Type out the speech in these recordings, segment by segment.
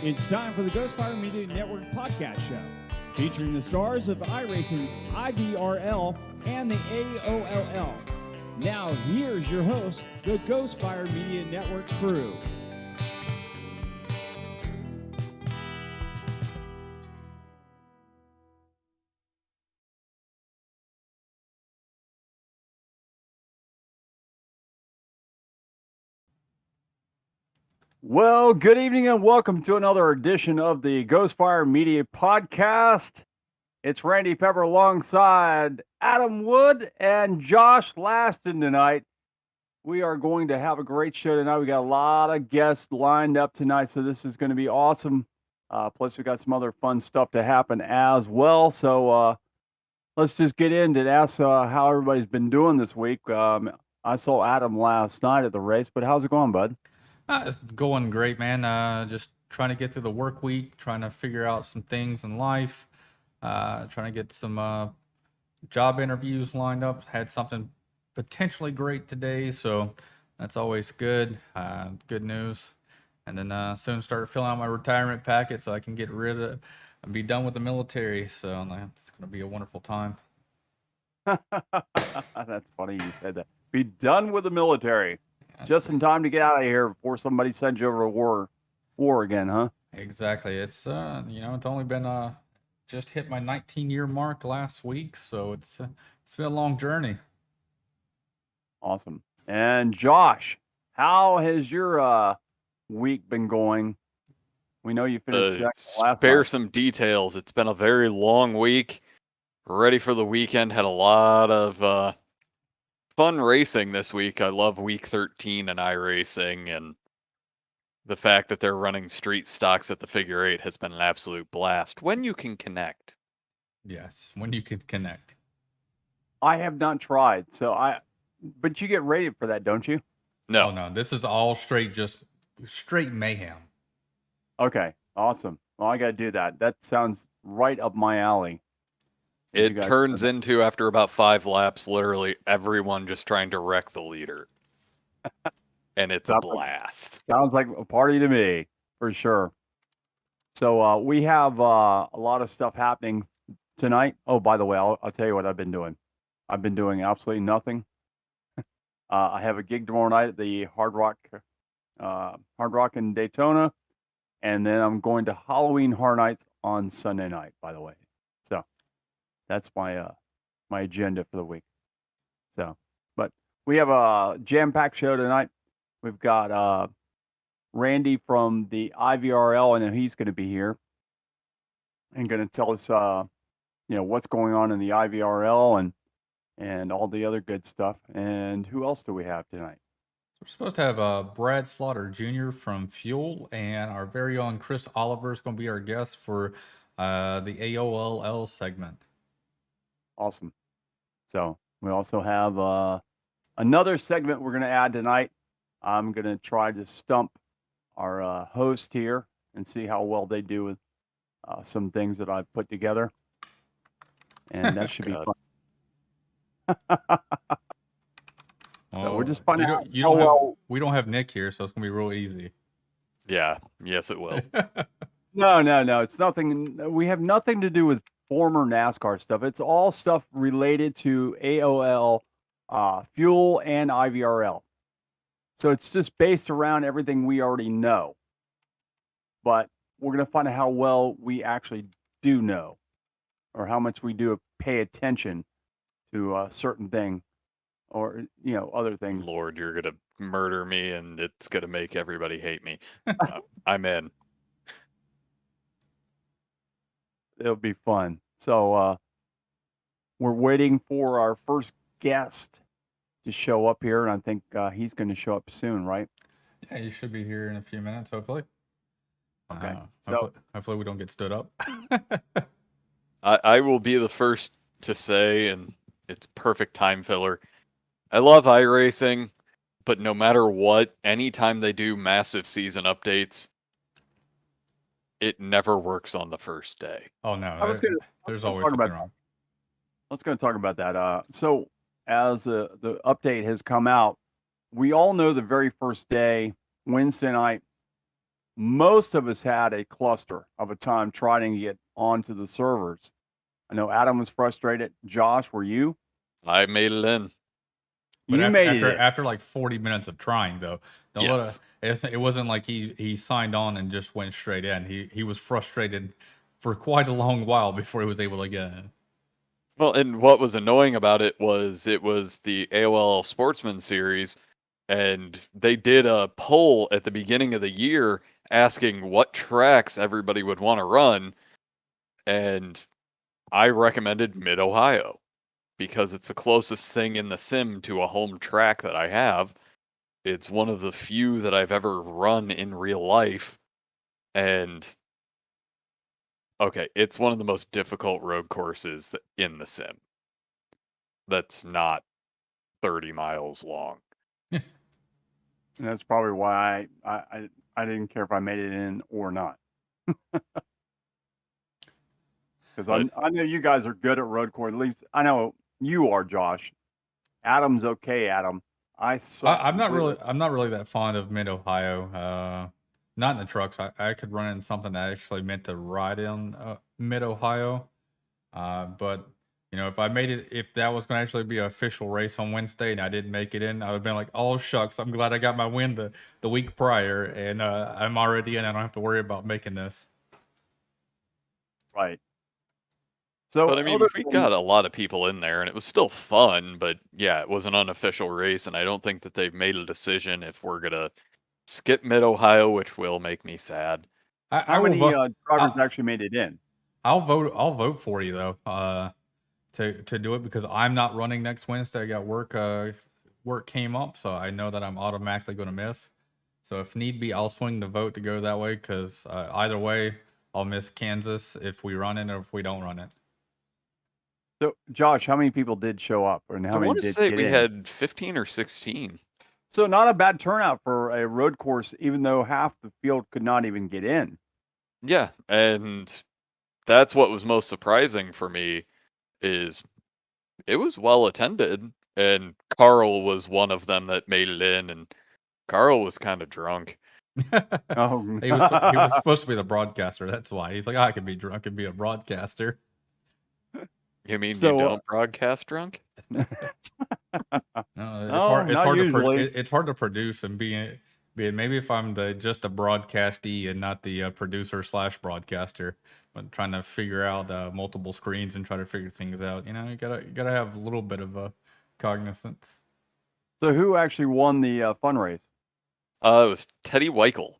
It's time for the Ghostfire Media Network podcast show, featuring the stars of iRacing's IVRL and the AOLL. Now, here's your host, the Ghostfire Media Network crew. Well, good evening and welcome to another edition of the Ghostfire Media Podcast. It's Randy Pepper alongside Adam Wood and Josh Laston tonight. We are going to have a great show tonight. We got a lot of guests lined up tonight, so this is going to be awesome. Plus, we got some other fun stuff to happen as well. So let's just get in and ask how everybody's been doing this week. I saw Adam last night at the race, but how's it going, bud? It's going great, man. Just trying to get through the work week, trying to figure out some things in life, trying to get some job interviews lined up. Had something potentially great today, so that's always good. Good news. And then soon start filling out my retirement packet so I can get rid of and be done with the military. So it's going to be a wonderful time. That's funny you said that. Be done with the military. That's Just in time to get out of here before somebody sends you over a war again, huh? Exactly. It's it's only been just hit my 19-year mark last week, so it's been a long journey. Awesome. And Josh, how has your week been going? We know you finished second last Spare night. some details. It's been a very long week. Ready for the weekend. Had a lot of fun racing this week. I love week 13 in iRacing, and the fact that they're running street stocks at the figure eight has been an absolute blast when you can connect. Yes, when you can connect. I have not tried, but you get rated for that, don't you? No. Oh no, this is all straight mayhem. Okay, awesome. Well, I got to do that. That sounds right up my alley. It turns into, after about 5 laps, literally everyone just trying to wreck the leader. And it's a blast. Sounds like a party to me, for sure. So we have a lot of stuff happening tonight. Oh, by the way, I'll tell you what I've been doing. I've been doing absolutely nothing. I have a gig tomorrow night at the Hard Rock in Daytona, and then I'm going to Halloween Horror Nights on Sunday night, by the way. So that's my agenda for the week. So, but we have a jam-packed show tonight. We've got Randy from the IVRL, and he's going to be here and going to tell us, what's going on in the IVRL and all the other good stuff. And who else do we have tonight? We're supposed to have Brad Slaughter Jr. from Fuel, and our very own Chris Oliver is going to be our guest for the AOLL segment. Awesome. So we also have another segment we're going to add tonight. I'm going to try to stump our host here and see how well they do with some things that I've put together. And that should be fun. So we're just finding out we don't have Nick here, so it's going to be real easy. Yeah. Yes, it will. No. It's nothing. We have nothing to do with former NASCAR stuff. It's all stuff related to AOL, Fuel, and IVRL. So it's just based around everything we already know. But we're going to find out how well we actually do know, or how much we do pay attention to a certain thing, or other things. Lord, you're going to murder me, and it's going to make everybody hate me. I'm in. It'll be fun. So we're waiting for our first guest to show up here, and I think he's going to show up soon, right? Yeah, you should be here in a few minutes, hopefully. Okay. Hopefully we don't get stood up. I will be the first to say, and it's perfect time filler, I love iRacing, but no matter what, anytime they do massive season updates, it never works on the first day. Oh no, there's always talk something about wrong. Let's go talk about that. So as the update has come out, we all know the very first day, Wednesday night, most of us had a cluster of a time trying to get onto the servers. I know Adam was frustrated. Josh, were you? I made it in. But You made it in. after like 40 minutes of trying, though, Yes. it wasn't like he signed on and just went straight in. He was frustrated for quite a long while before he was able to get in. Well, and what was annoying about it was the AOL Sportsman series, and they did a poll at the beginning of the year asking what tracks everybody would want to run, and I recommended Mid-Ohio because it's the closest thing in the sim to a home track that I have. It's one of the few that I've ever run in real life, and okay, it's one of the most difficult road courses in the sim. That's not 30 miles long. And that's probably why I didn't care if I made it in or not. Because I know you guys are good at road course. At least I know you are, Josh. Adam's okay, Adam. I suck. I'm not completely. really that fond of Mid Ohio. Not in the trucks. I could run in something that actually meant to ride in Mid Ohio. But if that was going to actually be an official race on Wednesday and I didn't make it in, I would have been like, oh shucks, I'm glad I got my win the week prior, and I'm already in. I don't have to worry about making this. Right. So, But I mean, we got a lot of people in there, and it was still fun. But yeah, it was an unofficial race, and I don't think that they've made a decision if we're gonna skip Mid Ohio, which will make me sad. How many drivers actually made it in? I'll vote for you though, to do it, because I'm not running next Wednesday. I got work came up, so I know that I'm automatically going to miss. So if need be, I'll swing the vote to go that way, because either way, I'll miss Kansas if we run it or if we don't run it. So, Josh, how many people did show up, and how I many want to did say get we in? had 15 or 16. So, not a bad turnout for a road course, even though half the field could not even get in. Yeah, and that's what was most surprising for me is it was well attended, and Carl was one of them that made it in, and Carl was kind of drunk. Oh, he was supposed to be the broadcaster. That's why he's like, I could be drunk and be a broadcaster. You mean So, you don't broadcast drunk? No, not usually. It's hard to produce and be it. Maybe if I'm just a broadcastee and not the producer / broadcaster, but trying to figure out multiple screens and try to figure things out. You gotta have a little bit of a cognizance. So, who actually won the fun race? It was Teddy Weichel.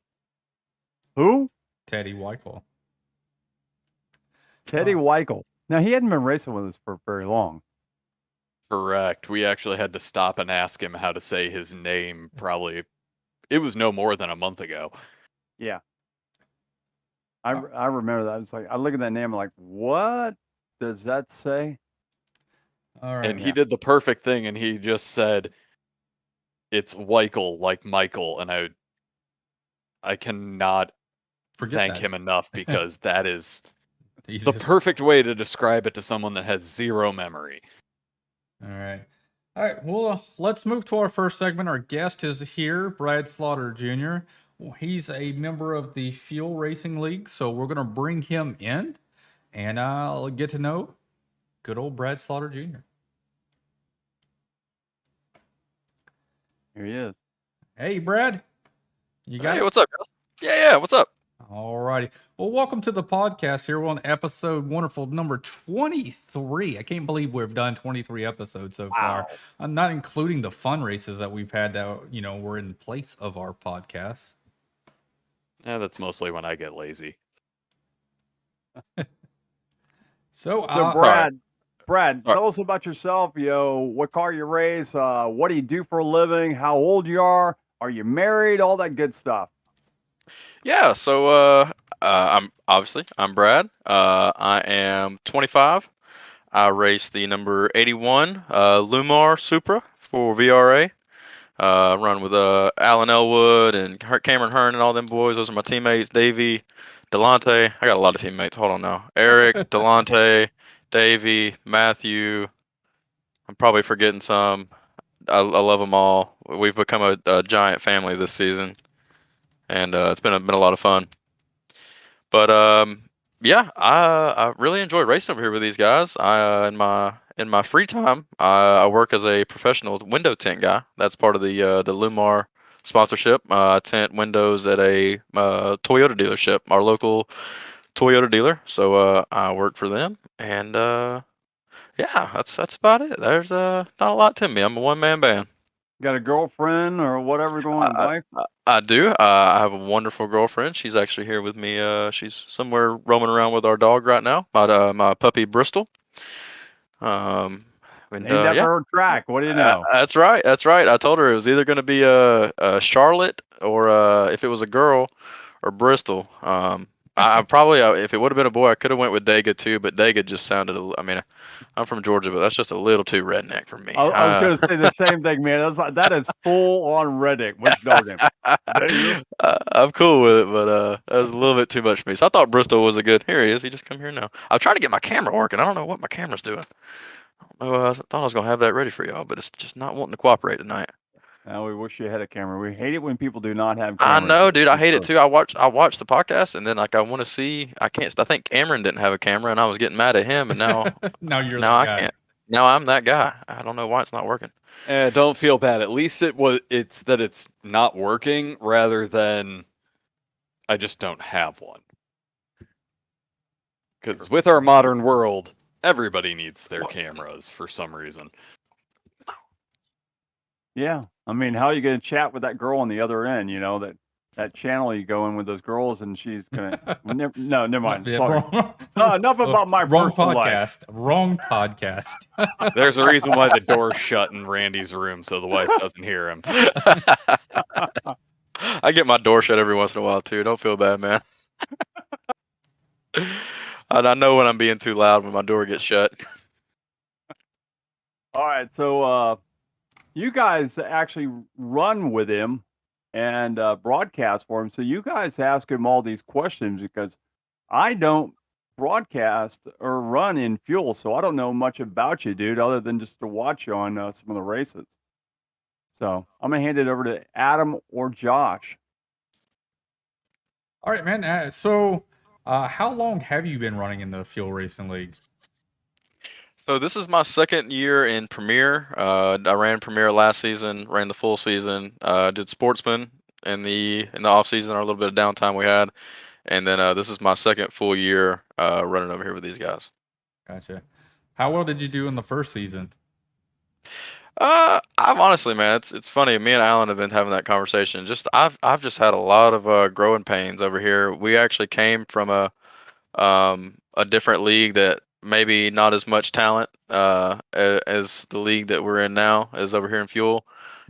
Who? Teddy Weichel. Teddy Weichel. Now, he hadn't been racing with us for very long. Correct. We actually had to stop and ask him how to say his name. Probably, it was no more than a month ago. Yeah. I remember that. It's like, I look at that name, I'm like, what does that say? All right. And he did the perfect thing, and he just said, "It's Weichel, like Michael," and I cannot thank him enough, because that is the perfect way to describe it to someone that has zero memory. All right. Well, let's move to our first segment. Our guest is here, Brad Slaughter Jr. Well, he's a member of the Fuel Racing League, so we're going to bring him in, and I'll get to know good old Brad Slaughter Jr. Here he is. Hey, Brad. Hey, what's up, guys? Yeah, what's up? All righty. Well, welcome to the podcast here. We're on episode wonderful number 23. I can't believe we've done 23 episodes so far. I'm not including the fun races that we've had that, were in place of our podcast. Yeah, that's mostly when I get lazy. So Brad, tell us about yourself. What car you race? What do you do for a living? How old you are? Are you married? All that good stuff. Yeah, so I'm Brad. I am 25. I race the number 81 Lumar Supra for VRA. Run with Alan Elwood and Cameron Hearn and all them boys. Those are my teammates. Davey, Delonte. I got a lot of teammates. Hold on now. Eric, Delonte, Davey, Matthew. I'm probably forgetting some. I love them all. We've become a giant family this season. and it's been a lot of fun. But yeah, I really enjoy racing over here with these guys. I in my free time, I work as a professional window tint guy. That's part of the Lumar sponsorship. I tint windows at a Toyota dealership, our local Toyota dealer. So I work for them, and yeah, that's about it. There's not a lot to me. I'm a one man band. Got a girlfriend or whatever going on, wife? I do. I have a wonderful girlfriend. She's actually here with me. She's somewhere roaming around with our dog right now. My puppy Bristol. Um, and Ain't never yeah, heard track. What do you know? that's right. That's right. I told her it was either going to be a Charlotte or if it was a girl or Bristol. I probably if it would have been a boy, I could have went with Daga too, but Daga just sounded. I mean, I'm from Georgia, but that's just a little too redneck for me. I was going to say the same thing, man. That is full on Reddick. Which dog name? I'm cool with it, but that was a little bit too much for me. So I thought Bristol was a good. Here he is. He just come here now. I'm trying to get my camera working. I don't know what my camera's doing. I don't know, I thought I was gonna have that ready for y'all, but it's just not wanting to cooperate tonight. We wish you had a camera. We hate it when people do not have I cameras. know, dude. I hate it too. I watch the podcast, and then like I want to see. I can't. I think Cameron didn't have a camera, and I was getting mad at him, and now Now you're now the I guy. can't. Now I'm that guy. I don't know why it's not working. Don't feel bad. At least it's that it's not working rather than I just don't have one. Because with our modern world, everybody needs their cameras for some reason. Yeah. I mean, how are you going to chat with that girl on the other end? You know, that channel you go in with those girls and she's going to... No, never mind. Yeah, Sorry. wrong- Enough about my wrong personal podcast. life. Wrong podcast. There's a reason why the door's shut in Randy's room so the wife doesn't hear him. I get my door shut every once in a while too. Don't feel bad, man. And I know when I'm being too loud when my door gets shut. All right. So you guys actually run with him and broadcast for him. So you guys ask him all these questions because I don't broadcast or run in fuel. So I don't know much about you, dude, other than just to watch you on some of the races. So I'm going to hand it over to Adam or Josh. All right, man. So how long have you been running in the Fuel Racing League? So this is my second year in Premier. I ran Premier last season, ran the full season, did Sportsman in the off season, or a little bit of downtime we had, and then this is my second full year running over here with these guys. Gotcha. How well did you do in the first season? I've honestly, man, it's funny. Me and Alan have been having that conversation. I've just had a lot of growing pains over here. We actually came from a different league that maybe not as much talent as the league that we're in now is over here in Fuel.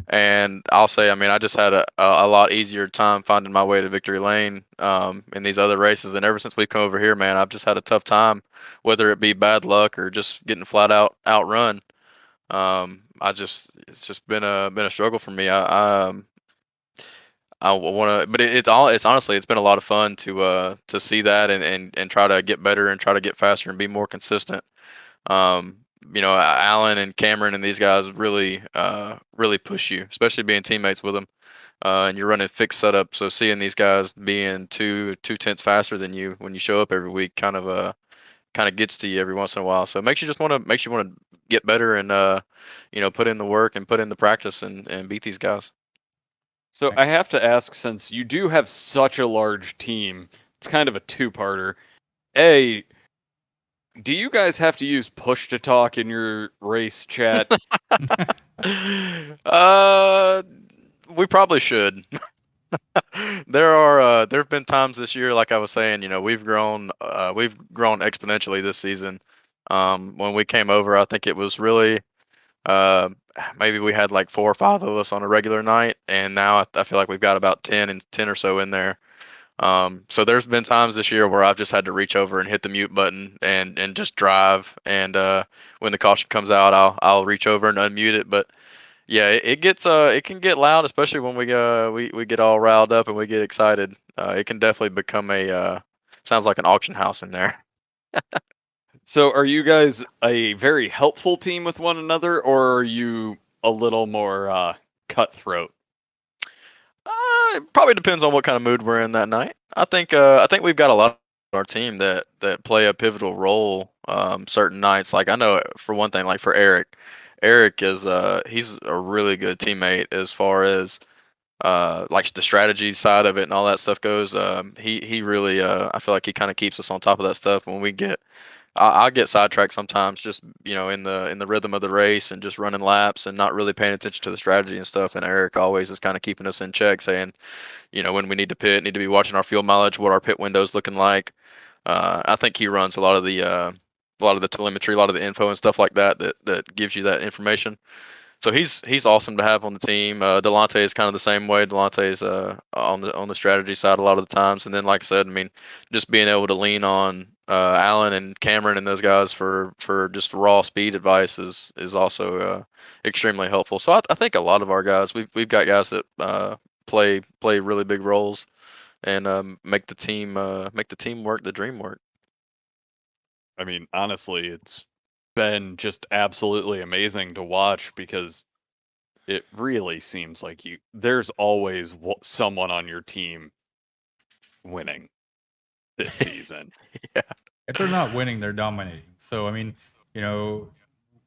And I'll say, I mean, I just had a lot easier time finding my way to victory lane in these other races. And ever since we come over here, man, I've just had a tough time, whether it be bad luck or just getting flat out outrun. It's just been a struggle for me. I want to, but it's honestly, it's been a lot of fun to see that and try to get better and try to get faster and be more consistent. Alan and Cameron and these guys really push you, especially being teammates with them. And you're running fixed setup, so seeing these guys being two tenths faster than you when you show up every week kind of gets to you every once in a while. So it makes you want to get better and put in the work and put in the practice and beat these guys. So I have to ask, since you do have such a large team, it's kind of a two-parter. A, do you guys have to use push to talk in your race chat? We probably should. There have been times this year, like I was saying, we've grown exponentially this season. When we came over, I think it was really maybe we had like 4 or 5 of us on a regular night, and now I feel like we've got about 10 or so in there. So there's been times this year where I've just had to reach over and hit the mute button and just drive, and when the caution comes out, I'll reach over and unmute it. But yeah, it can get loud, especially when we get all riled up and we get excited. It can definitely become sounds like an auction house in there. So are you guys a very helpful team with one another, or are you a little more cutthroat? It probably depends on what kind of mood we're in that night. I think we've got a lot of our team that play a pivotal role certain nights. Like I know for one thing, like for Eric, Eric is he's a really good teammate as far as like the strategy side of it and all that stuff goes. He really I feel like he kind of keeps us on top of that stuff when we get I get sidetracked sometimes, just in the rhythm of the race and just running laps and not really paying attention to the strategy and stuff. And Eric always is kind of keeping us in check, saying, when we need to pit, need to be watching our fuel mileage, what our pit window's looking like. I think he runs a lot of the telemetry, a lot of the info and stuff like that that gives you that information. So he's awesome to have on the team. Delonte is kind of the same way. Delonte is on the strategy side a lot of the times, and then like I said, I mean, just being able to lean on Alan and Cameron and those guys for just raw speed advice is also extremely helpful. So I think a lot of our guys we've got guys that play really big roles and make the team work, the dream work. I mean, honestly, it's been just absolutely amazing to watch because it really seems like there's always someone on your team winning this season. Yeah. If they're not winning, they're dominating. So I mean,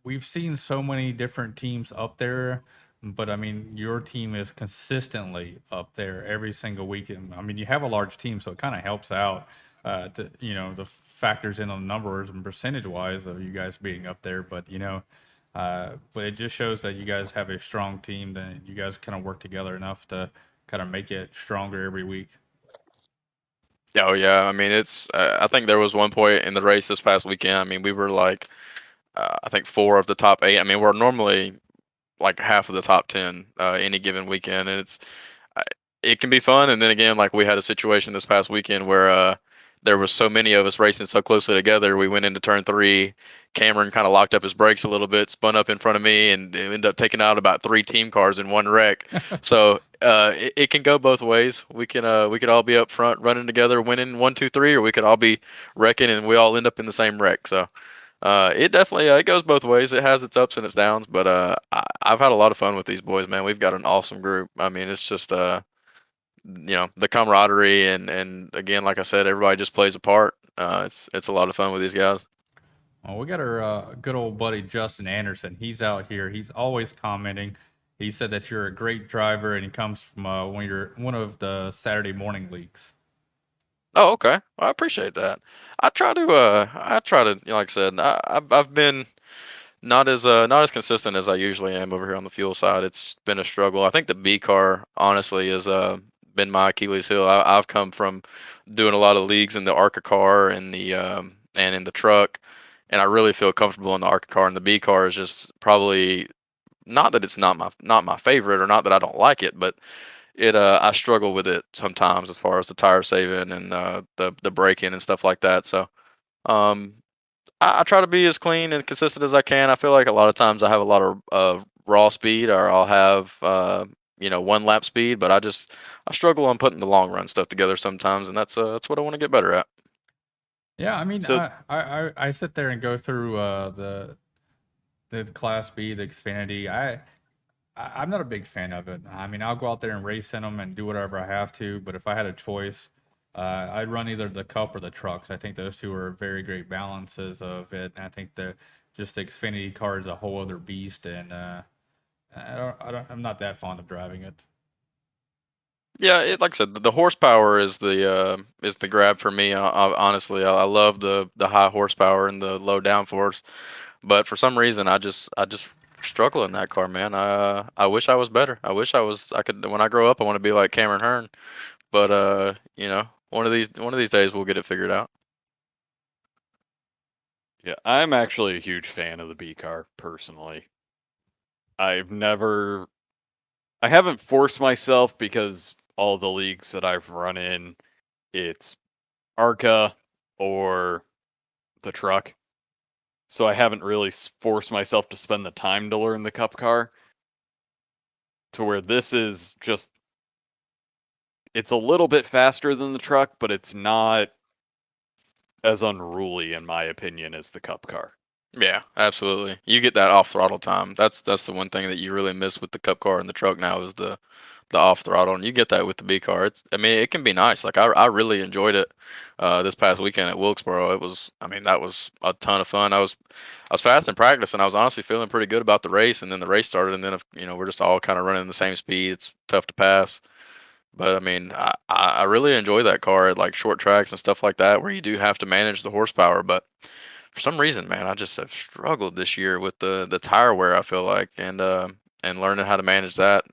we've seen so many different teams up there, but I mean, your team is consistently up there every single weekend. I mean, you have a large team, so it kind of helps out to the factors in on numbers and percentage wise of you guys being up there. But but it just shows that you guys have a strong team. That you guys kind of work together enough to kind of make it stronger every week. Oh yeah, I mean it's. I think there was one point in the race this past weekend. I mean we were like, I think 4 of the top 8. I mean we're normally like half of the top 10 any given weekend, and uh, it can be fun. And then again, like we had a situation this past weekend where there was so many of us racing so closely together. We went into turn 3. Cameron kind of locked up his brakes a little bit, spun up in front of me, and ended up taking out about 3 team cars in one wreck. So it can go both ways. We could all be up front running together, winning 1, 2, 3, or we could all be wrecking and we all end up in the same wreck. So it definitely it goes both ways. It has its ups and its downs, but I've had a lot of fun with these boys, man. We've got an awesome group. I mean, it's just the camaraderie and again, like I said, everybody just plays a part. It's a lot of fun with these guys. Well, we got our good old buddy Justin Anderson. He's out here. He's always commenting. He said that you're a great driver, and he comes from one of the Saturday morning leagues. Oh, okay. Well, I appreciate that. I try to, like I said, I've been not as consistent as I usually am over here on the fuel side. It's been a struggle. I think the B car honestly has been my Achilles heel. I've come from doing a lot of leagues in the ARCA car and in the truck, and I really feel comfortable in the ARCA car. And the B car is just probably not that it's not my favorite or not that I don't like it, but I struggle with it sometimes as far as the tire saving and the braking and stuff like that. So um, I try to be as clean and consistent as I can. I feel like a lot of times I have a lot of raw speed, or I'll have 1 lap speed, but I struggle on putting the long run stuff together sometimes, and that's what I want to get better at. Yeah, I mean, So- I sit there and go through the Class B, the Xfinity. I'm not a big fan of it. I mean, I'll go out there and race in them and do whatever I have to. But if I had a choice, I'd run either the Cup or the trucks. I think those two are very great balances of it. And I think the Xfinity car is a whole other beast. And I'm not that fond of driving it. Yeah, like I said, the horsepower is the grab for me. Honestly, I love the high horsepower and the low downforce, but for some reason, I just struggle in that car, man. I wish I was better. I could when I grow up, I want to be like Cameron Hearn, but one of these days we'll get it figured out. Yeah, I'm actually a huge fan of the B car personally. I haven't forced myself because all the leagues that I've run in, it's ARCA or the truck. So I haven't really forced myself to spend the time to learn the Cup car. To where this is just, it's a little bit faster than the truck, but it's not as unruly, in my opinion, as the Cup car. Yeah, absolutely. You get that off throttle time. That's the one thing that you really miss with the Cup car and the truck now is the off throttle, and you get that with the B car. I mean, it can be nice. Like I really enjoyed it this past weekend at Wilkesboro. I mean, that was a ton of fun. I was fast in practice, and I was honestly feeling pretty good about the race. And then the race started, and then we're just all kind of running the same speed. It's tough to pass. But I mean, I really enjoy that car at like short tracks and stuff like that, where you do have to manage the horsepower. But for some reason, man, I just have struggled this year with the tire wear. I feel like, and learning how to manage that.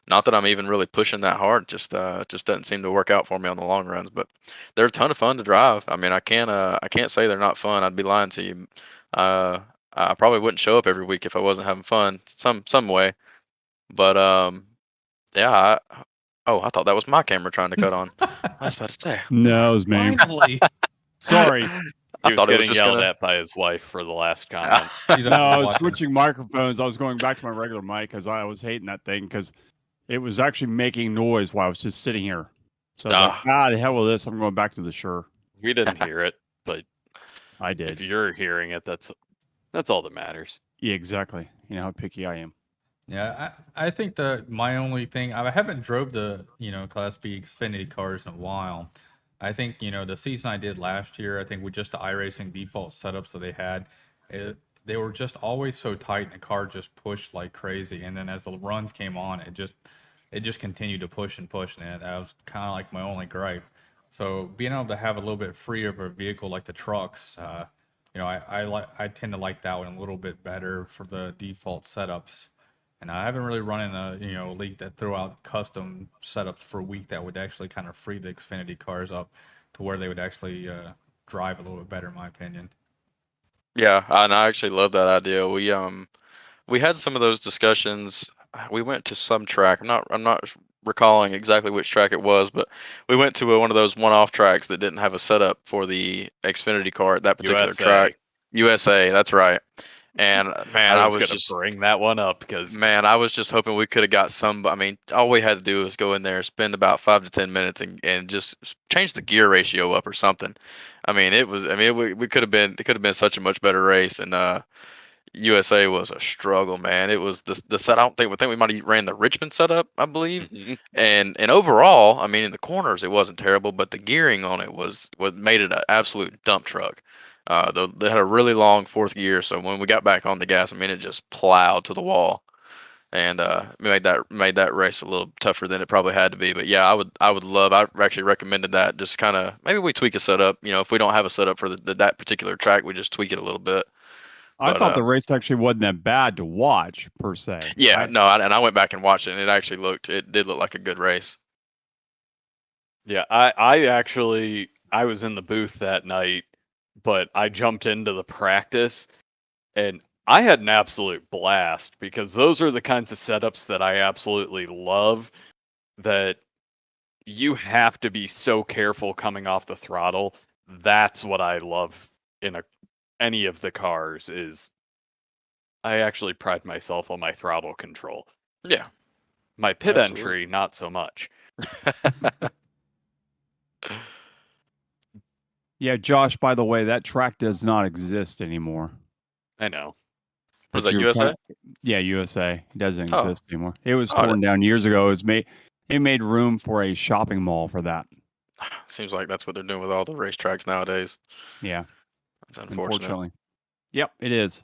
Not that I'm even really pushing that hard, just doesn't seem to work out for me on the long runs. But they're a ton of fun to drive. I mean, I can't say they're not fun. I'd be lying to you. Uh, I probably wouldn't show up every week if I wasn't having fun some way. But yeah. Oh, I thought that was my camera trying to cut on. I was about to say. No, it was me. Finally. Sorry. He I was thought it was getting just yelled gonna. at by his wife for the last comment. She's No, I was watching. switching microphones. I was going back to my regular mic because I was hating that thing because it was actually making noise while I was just sitting here. So I was like, the hell with this. I'm going back to the Shure. We didn't hear it, but I if did. you're hearing it, that's all that matters. Yeah, exactly. You know how picky I am. Yeah, I think my only thing I haven't drove the Class B Xfinity cars in a while. I think the season I did last year, I think with just the iRacing default setups that they had, they were just always so tight, and the car just pushed like crazy. And then as the runs came on, it just continued to push and push, and that was kind of like my only gripe. So being able to have a little bit freer of a vehicle like the trucks, I tend to like that one a little bit better for the default setups. And I haven't really run in a league that throw out custom setups for a week that would actually kind of free the Xfinity cars up to where they would actually drive a little bit better, in my opinion. Yeah, and I actually love that idea. We had some of those discussions. We went to some track. I'm not recalling exactly which track it was, but we went to one of those one-off tracks that didn't have a setup for the Xfinity car at that particular USA. track. USA, that's right. And man, I I was was gonna just bring that one up because man, I was just hoping we could have got some. I mean, all we had to do was go in there, spend about 5 to 10 minutes, and just change the gear ratio up or something. I mean, it was. I mean, we could have been. It could have been such a much better race, and USA was a struggle, man. It was the set. I think we might have ran the Richmond setup, I believe, Mhm. and overall, I mean, in the corners it wasn't terrible, but the gearing on it was what made it an absolute dump truck. They had a really long fourth gear, so when we got back on the gas, I mean, it just plowed to the wall, and made that race a little tougher than it probably had to be. But yeah, I would love. I actually recommended that. Just kind of maybe we tweak a setup. If we don't have a setup for that particular track, we just tweak it a little bit. I But thought the race actually wasn't that bad to watch, per se. yeah, no, and I went back and watched it, and it did look like a good race. Yeah, I was in the booth that night, but I jumped into the practice and I had an absolute blast because those are the kinds of setups that I absolutely love, that you have to be so careful coming off the throttle. That's what I love in any of the cars. Is I actually pride myself on my throttle control. Yeah, My pit absolutely. entry, not so much. Yeah, Josh, by the way, that track does not exist anymore. I know. Was But that you were USA? Yeah, USA. It doesn't Oh. exist anymore. It was Oh, torn down years ago. It made room for a shopping mall for that. Seems like that's what they're doing with all the racetracks nowadays. Yeah, That's unfortunate. unfortunately. Yep, it is.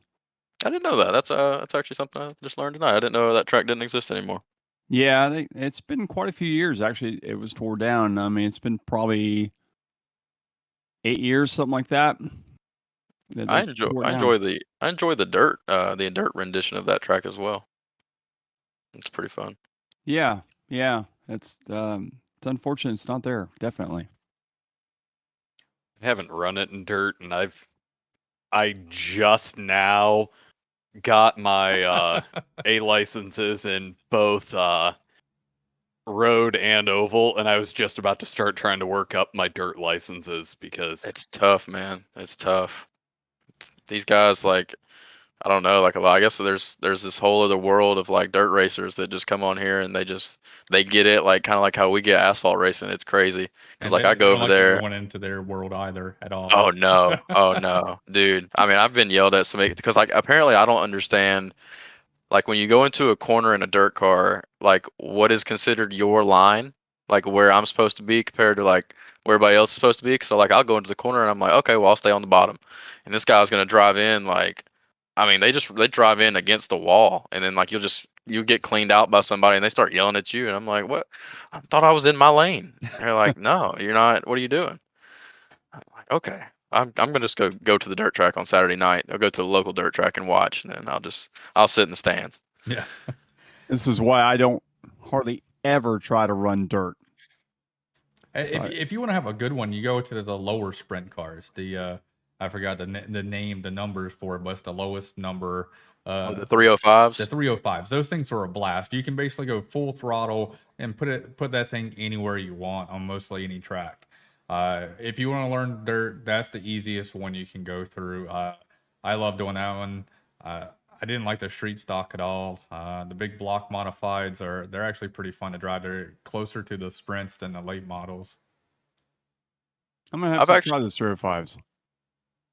I didn't know that. That's actually something I just learned tonight. I didn't know that track didn't exist anymore. Yeah, it's been quite a few years. Actually, it was tore down. I mean, it's been probably 8 years, something like that. I enjoy the dirt rendition of that track as well. It's pretty fun. Yeah. It's unfortunate it's not there. Definitely. I haven't run it in dirt, and I just now got my A licenses in both road and oval, and I was just about to start trying to work up my dirt licenses because It's tough, man. It's tough. These guys, like, I don't know, like a lot. I guess there's this whole other world of like dirt racers that just come on here and they get it like kind of like how we get asphalt racing. It's crazy because And like they, I they go don't over like you there. going into their world either at all. Oh no, oh no, dude. I mean, I've been yelled at some because like apparently I don't understand. Like when you go into a corner in a dirt car, like what is considered your line, like where I'm supposed to be compared to like where everybody else is supposed to be. So like I'll go into the corner and I'm like, okay, well I'll stay on the bottom, and this guy's gonna drive in like, I mean they drive in against the wall, and then like you get cleaned out by somebody and they start yelling at you, and I'm like, what? I thought I was in my lane. And they're like, no, you're not. What are you doing? I'm like, okay. I'm gonna just go to the dirt track on Saturday night. I'll go to the local dirt track and watch, and then I'll sit in the stands. Yeah. This is why I don't hardly ever try to run dirt. If you want to have a good one, you go to the lower sprint cars. I forgot the name, the numbers for it, but it's the lowest number. The 305s. The 305s. Those things are a blast. You can basically go full throttle and put that thing anywhere you want on mostly any track. If you want to learn dirt, that's the easiest one you can go through. I love doing that one. I didn't like the street stock at all. The big block modifieds they're actually pretty fun to drive. They're closer to the sprints than the late models. I'm gonna have I've to actually try the 305s.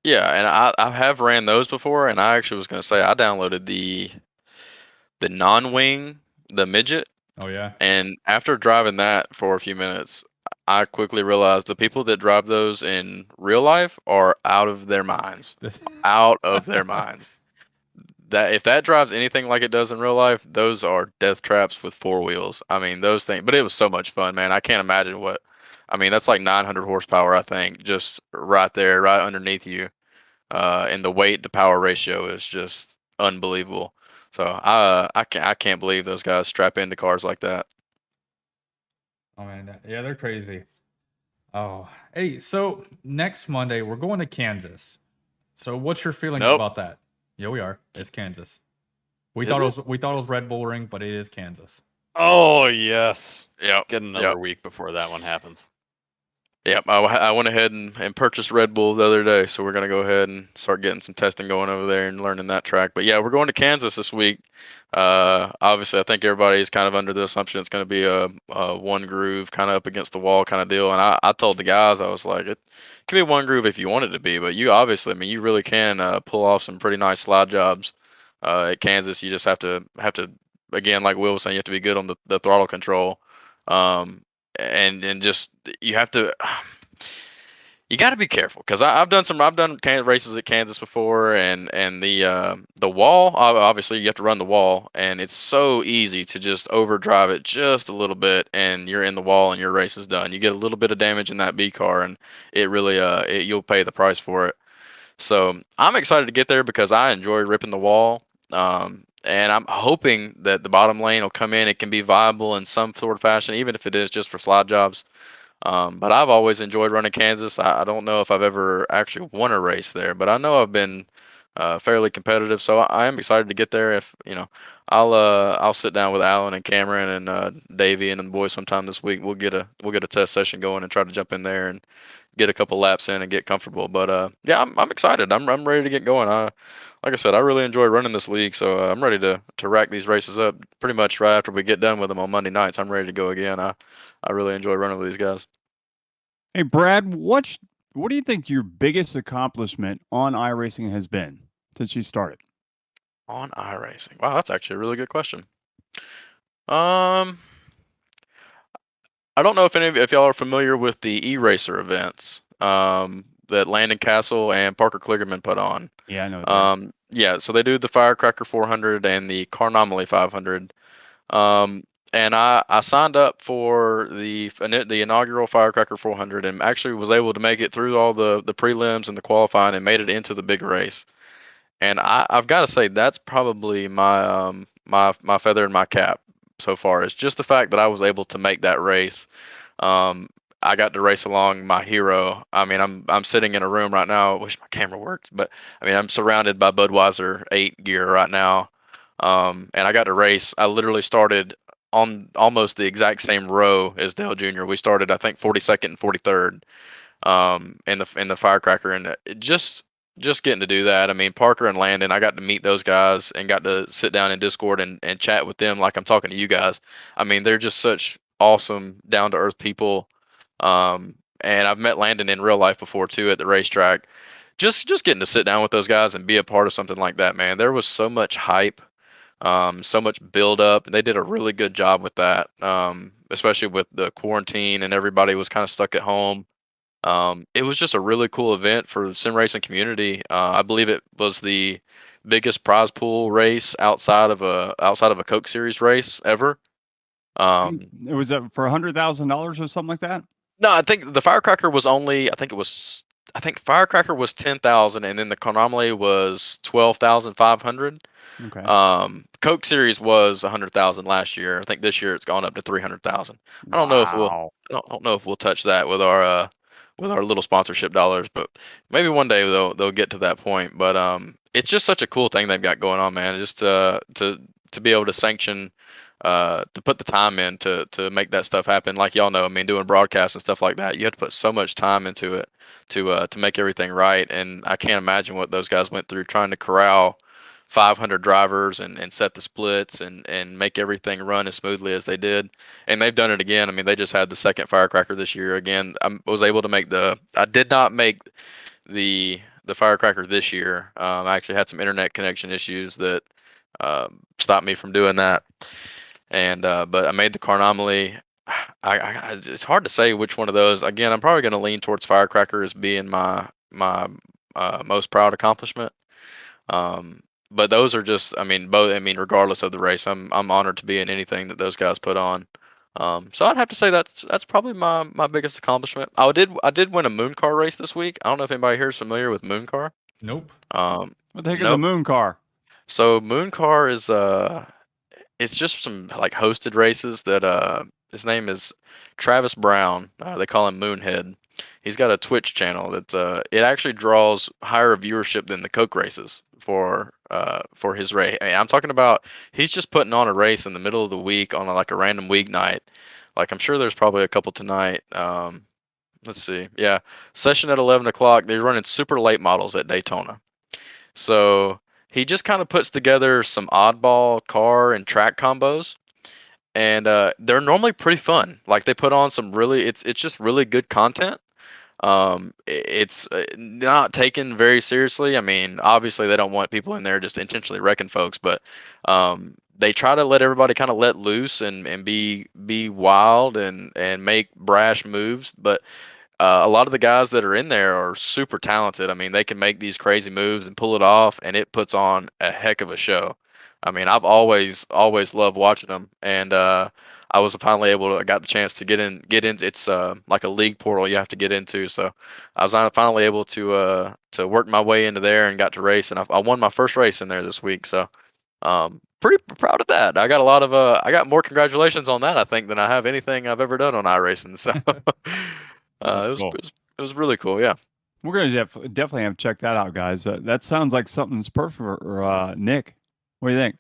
Yeah, and I have ran those before, and I actually was gonna say I downloaded the non-wing, the midget, Oh yeah. and after driving that for a few minutes, I quickly realized the people that drive those in real life are out of their minds. Out of their minds. That if that drives anything like it does in real life, those are death traps with four wheels. I mean, those things. But it was so much fun, man. I can't imagine what. I mean, that's like 900 horsepower, I think, just right there, right underneath you. And the weight to power ratio is just unbelievable. So I can't believe those guys strap into cars like that. Oh man, yeah, they're crazy. Oh, hey, so next Monday we're going to Kansas. So what's your feelings Nope. about that? Yeah, we are. It's Kansas. Is it? We thought it was Red Bull Ring, but it is Kansas. Oh yes. Yep. Get another Yep. week before that one happens. Yep. I went ahead and purchased Red Bull the other day, so we're gonna go ahead and start getting some testing going over there and learning that track. But yeah, we're going to Kansas this week. Obviously, I think everybody's kind of under the assumption it's going to be a one groove kind of up against the wall kind of deal. And I told the guys, I was like, it can be one groove if you want it to be, but you obviously, I mean, you really can pull off some pretty nice slide jobs at Kansas. You just have to again, like Will was saying, you have to be good on the throttle control, and just you have to. You got to be careful because I've done races at Kansas before, and the wall, obviously you have to run the wall, and it's so easy to just overdrive it just a little bit, and you're in the wall and your race is done. You get a little bit of damage in that B car, and it really you'll pay the price for it. So I'm excited to get there because I enjoy ripping the wall, and I'm hoping that the bottom lane will come in. It can be viable in some sort of fashion, even if it is just for slide jobs. But I've always enjoyed running Kansas. I don't know if I've ever actually won a race there, but I know I've been fairly competitive. So I am excited to get there. If I'll sit down with Alan and Cameron and Davey and the boys sometime this week. We'll get a test session going and try to jump in there and get a couple laps in and get comfortable. But yeah, I'm excited. I'm ready to get going. Like I said, I really enjoy running this league, so I'm ready to rack these races up pretty much right after we get done with them on Monday nights. I'm ready to go again. I really enjoy running with these guys. Hey, Brad, what do you think your biggest accomplishment on iRacing has been since you started? On iRacing. Wow, that's actually a really good question. I don't know if y'all are familiar with the e-racer events that Landon Castle and Parker Kligerman put on. Yeah, I know that. Yeah, so they do the Firecracker 400 and the Carnomaly 500. And I signed up for the inaugural Firecracker 400 and actually was able to make it through all the prelims and the qualifying and made it into the big race. And I've got to say that's probably my my feather in my cap so far. It's just the fact that I was able to make that race. I got to race along my hero. I mean, I'm sitting in a room right now. I wish my camera worked, but I mean, I'm surrounded by Budweiser 8 gear right now. And I got to race. I literally started on almost the exact same row as Dale Jr. We started, I think, 42nd and 43rd in the Firecracker, and it just just getting to do that. I mean, Parker and Landon, I got to meet those guys and got to sit down in Discord and chat with them like I'm talking to you guys. I mean, they're just such awesome, down to earth people. And I've met Landon in real life before too at the racetrack. Just getting to sit down with those guys and be a part of something like that, man. There was so much hype, so much build up. They did a really good job with that, especially with the quarantine and everybody was kind of stuck at home. It was just a really cool event for the sim racing community. I believe it was the biggest prize pool race outside of a Coke Series race ever. It was for $100,000 or something like that. No, I think the Firecracker was only. I think Firecracker was 10,000, and then the Chronomaly was 12,500. Okay. Coke Series was 100,000 last year. I think this year it's gone up to 300,000. I don't know if we'll. Wow. I don't know if we'll touch that with our little sponsorship dollars, but maybe one day they'll get to that point. But it's just such a cool thing they've got going on, man. Just to be able to sanction, to put the time in to make that stuff happen. Like y'all know, I mean, doing broadcasts and stuff like that, you have to put so much time into it to make everything right. And I can't imagine what those guys went through trying to corral 500 drivers and set the splits and make everything run as smoothly as they did. And they've done it again. I mean, they just had the second Firecracker this year. Again, I was able to make I did not make the Firecracker this year. I actually had some internet connection issues that stopped me from doing that. And but I made the Chronomaly. It's hard to say which one of those. Again, I'm probably going to lean towards Firecracker as being my most proud accomplishment. But those are just, I mean, both. I mean, regardless of the race, I'm honored to be in anything that those guys put on. So I'd have to say that's probably my biggest accomplishment. I did win a moon car race this week. I don't know if anybody here is familiar with moon car. Nope. What the heck is a Nope. moon car? So moon car is it's just some like hosted races that his name is Travis Brown. They call him Moonhead. He's got a Twitch channel that it actually draws higher viewership than the Coke races for his race. I mean, I'm talking about he's just putting on a race in the middle of the week on like a random weeknight. Like I'm sure there's probably a couple tonight. Let's see. Yeah, session at 11 o'clock. They're running super late models at Daytona. So he just kind of puts together some oddball car and track combos, and they're normally pretty fun. Like they put on some it's just really good content. It's not taken very seriously. I mean, obviously they don't want people in there just intentionally wrecking folks, but they try to let everybody kind of let loose and be wild and make brash moves. But a lot of the guys that are in there are super talented. I mean, they can make these crazy moves and pull it off, and it puts on a heck of a show. I mean, I've always loved watching them, and I was finally I got the chance to get in. It's like a league portal you have to get into. So I was finally able to work my way into there and got to race, and I won my first race in there this week. So pretty proud of that. I got I got more congratulations on that I think than I have anything I've ever done on iRacing. So Cool. it was really cool. Yeah. We're gonna definitely have to check that out, guys. That sounds like something's perfect for Nick. What do you think?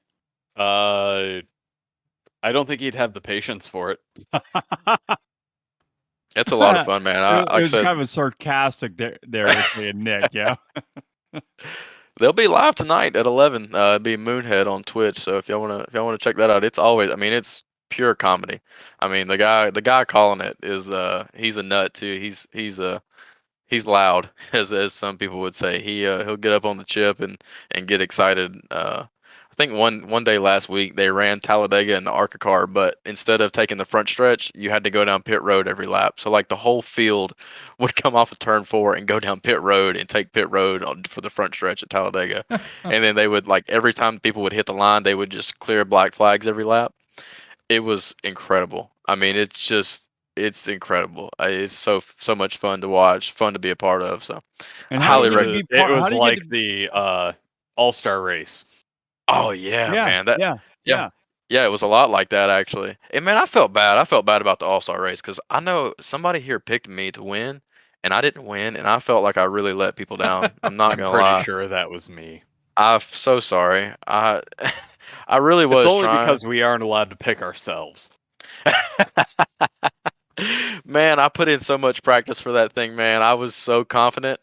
I don't think he'd have the patience for it. It's a lot of fun, man. It Like I was said, kind of a sarcastic there with me and Nick. Yeah. they'll be live tonight at 11. It'll be Moonhead on Twitch. So if y'all wanna check that out, it's always. I mean, it's pure comedy. I mean, the guy calling it is he's a nut too. He's loud, as some people would say. He'll get up on the chip and get excited. I think one day last week they ran Talladega in the ARCA car, but instead of taking the front stretch, you had to go down pit road every lap. So like the whole field would come off of turn 4 and go down pit road and take pit road for the front stretch at Talladega. And then they would, like, every time people would hit the line, they would just clear black flags every lap. It was incredible. I mean, it's incredible. It's so much fun to watch, fun to be a part of. So And I how highly did you recommend. be It part- how was did you like get the All-Star race. Oh yeah, man. yeah. Yeah, it was a lot like that actually. And man, I felt bad. I felt bad about the All-Star race because I know somebody here picked me to win, and I didn't win, and I felt like I really let people down. I'm not I'm gonna pretty lie. sure that was me. I'm so sorry. I really was It's only trying. because we aren't allowed to pick ourselves. Man, I put in so much practice for that thing, man. I was so confident,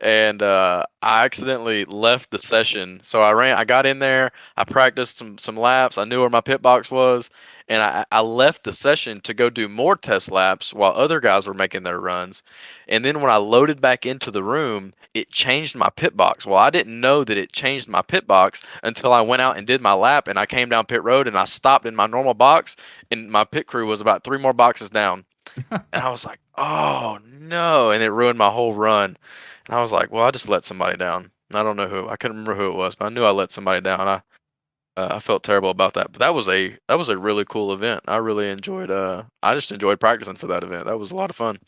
and I accidentally left the session. So I got in there, I practiced some laps, I knew where my pit box was, and I left the session to go do more test laps while other guys were making their runs. And then when I loaded back into the room, it changed my pit box. Well, I didn't know that it changed my pit box until I went out and did my lap, and I came down pit road and I stopped in my normal box, and my pit crew was about 3 more boxes down. And I was like, oh no, and it ruined my whole run. And I was like, well, I just let somebody down. I don't know who. I couldn't remember who it was, but I knew I let somebody down. I felt terrible about that. But that was a really cool event. I really enjoyed. I just enjoyed practicing for that event. That was a lot of fun.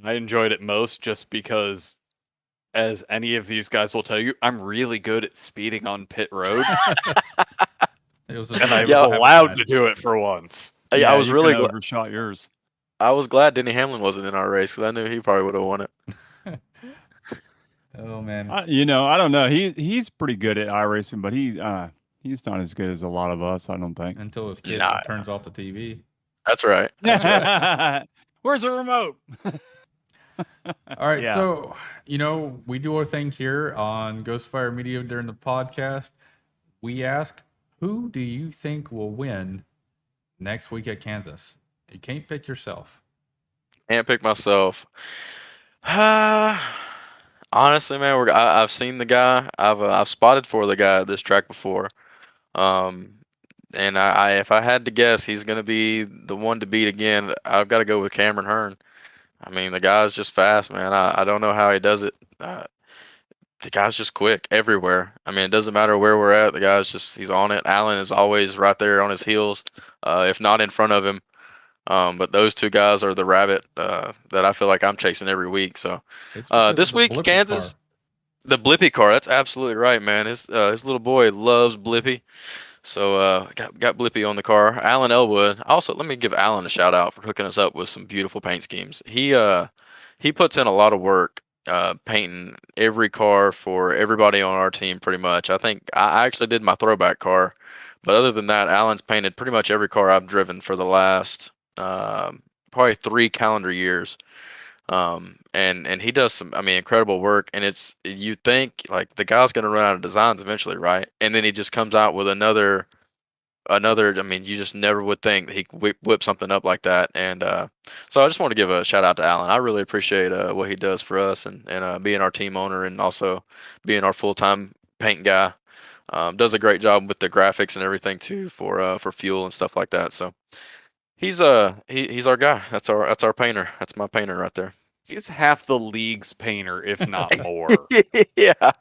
I enjoyed it most just because, as any of these guys will tell you, I'm really good at speeding on pit road, It was and I was Yeah. allowed to do it for once. I was you really kinda glad. overshot yours. I was glad Denny Hamlin wasn't in our race because I knew he probably would have won it. Oh man. I don't know. He's pretty good at iRacing, but he's not as good as a lot of us. I don't think. Until his kid Nah. turns off the TV. That's right. That's right. Where's the remote? All right, Yeah. so we do our thing here on Ghostfire Media during the podcast. We ask, who do you think will win next week at Kansas? You can't pick yourself. Can't pick myself. Honestly, man, I've seen the guy. I've spotted for the guy at this track before. And if I had to guess, he's gonna be the one to beat again. I've got to go with Cameron Hearn. I mean, the guy's just fast, man. I don't know how he does it. The guy's just quick everywhere. I mean, it doesn't matter where we're at. The guy's he's on it. Allen is always right there on his heels, if not in front of him. But those two guys are the rabbit that I feel like I'm chasing every week. So It's because of this the week, Blippy Kansas, car. the Blippy car. That's absolutely right, man. His little boy loves Blippy. So got Blippy on the car. Alan Elwood. Also, let me give Alan a shout out for hooking us up with some beautiful paint schemes. He puts in a lot of work painting every car for everybody on our team pretty much. I think I actually did my throwback car, but other than that, Alan's painted pretty much every car I've driven for the last probably 3 calendar years. And he does some, I mean, incredible work. And you think like the guy's going to run out of designs eventually, right? And then he just comes out with another. I mean, you just never would think that he could whip something up like that. And so I just want to give a shout out to Alan. I really appreciate what he does for us and being our team owner and also being our full-time paint guy. Does a great job with the graphics and everything too for fuel and stuff like that. So he's our guy. That's our painter. That's my painter right there. He's half the league's painter, if not more. Yeah,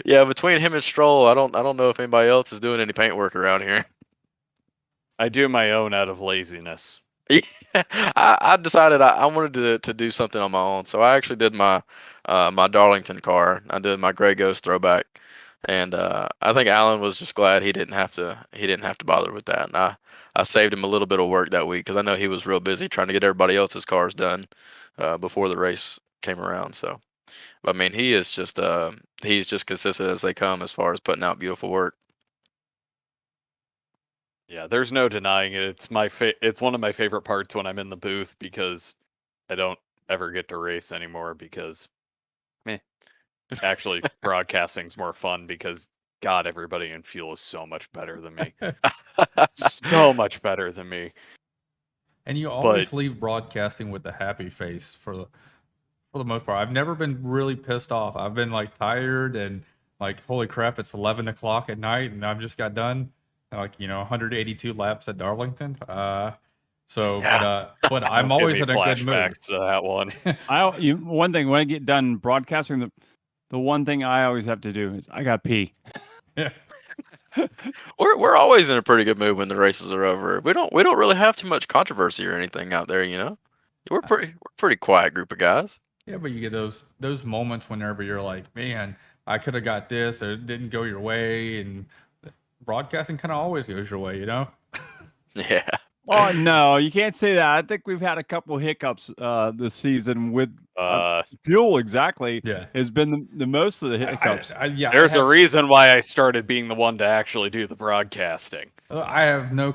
yeah. Between him and Stroll, I don't know if anybody else is doing any paint work around here. I do my own out of laziness. I decided I wanted to do something on my own, so I actually did my my Darlington car. I did my Grey Ghost throwback, and I think Alan was just glad he didn't have to bother with that. And I saved him a little bit of work that week because I know he was real busy trying to get everybody else's cars done before the race came around. So, I mean, he's just consistent as they come as far as putting out beautiful work. Yeah, there's no denying it. It's one of my favorite parts when I'm in the booth because I don't ever get to race anymore because actually broadcasting's more fun because God, everybody in fuel is so much better than me. So much better than me. And you always leave broadcasting with a happy face for the most part. I've never been really pissed off. I've been like tired and like, holy crap, it's 11 o'clock at night and I've just got done. Like 182 laps at Darlington. So, Yeah. but I'm always in a good mood. Flashbacks to that one. One thing when I get done broadcasting, the one thing I always have to do is I got pee. Yeah. We're always in a pretty good mood when the races are over. We don't really have too much controversy or anything out there, you know. We're pretty quiet group of guys. Yeah, but you get those moments whenever you're like, man, I could have got this, or it didn't go your way, and broadcasting kind of always goes your way, you know. Yeah. Oh no, you can't say that. I think we've had a couple hiccups this season with fuel. Exactly, Yeah. has been the most of the hiccups. There's a reason why I started being the one to actually do the broadcasting. I have no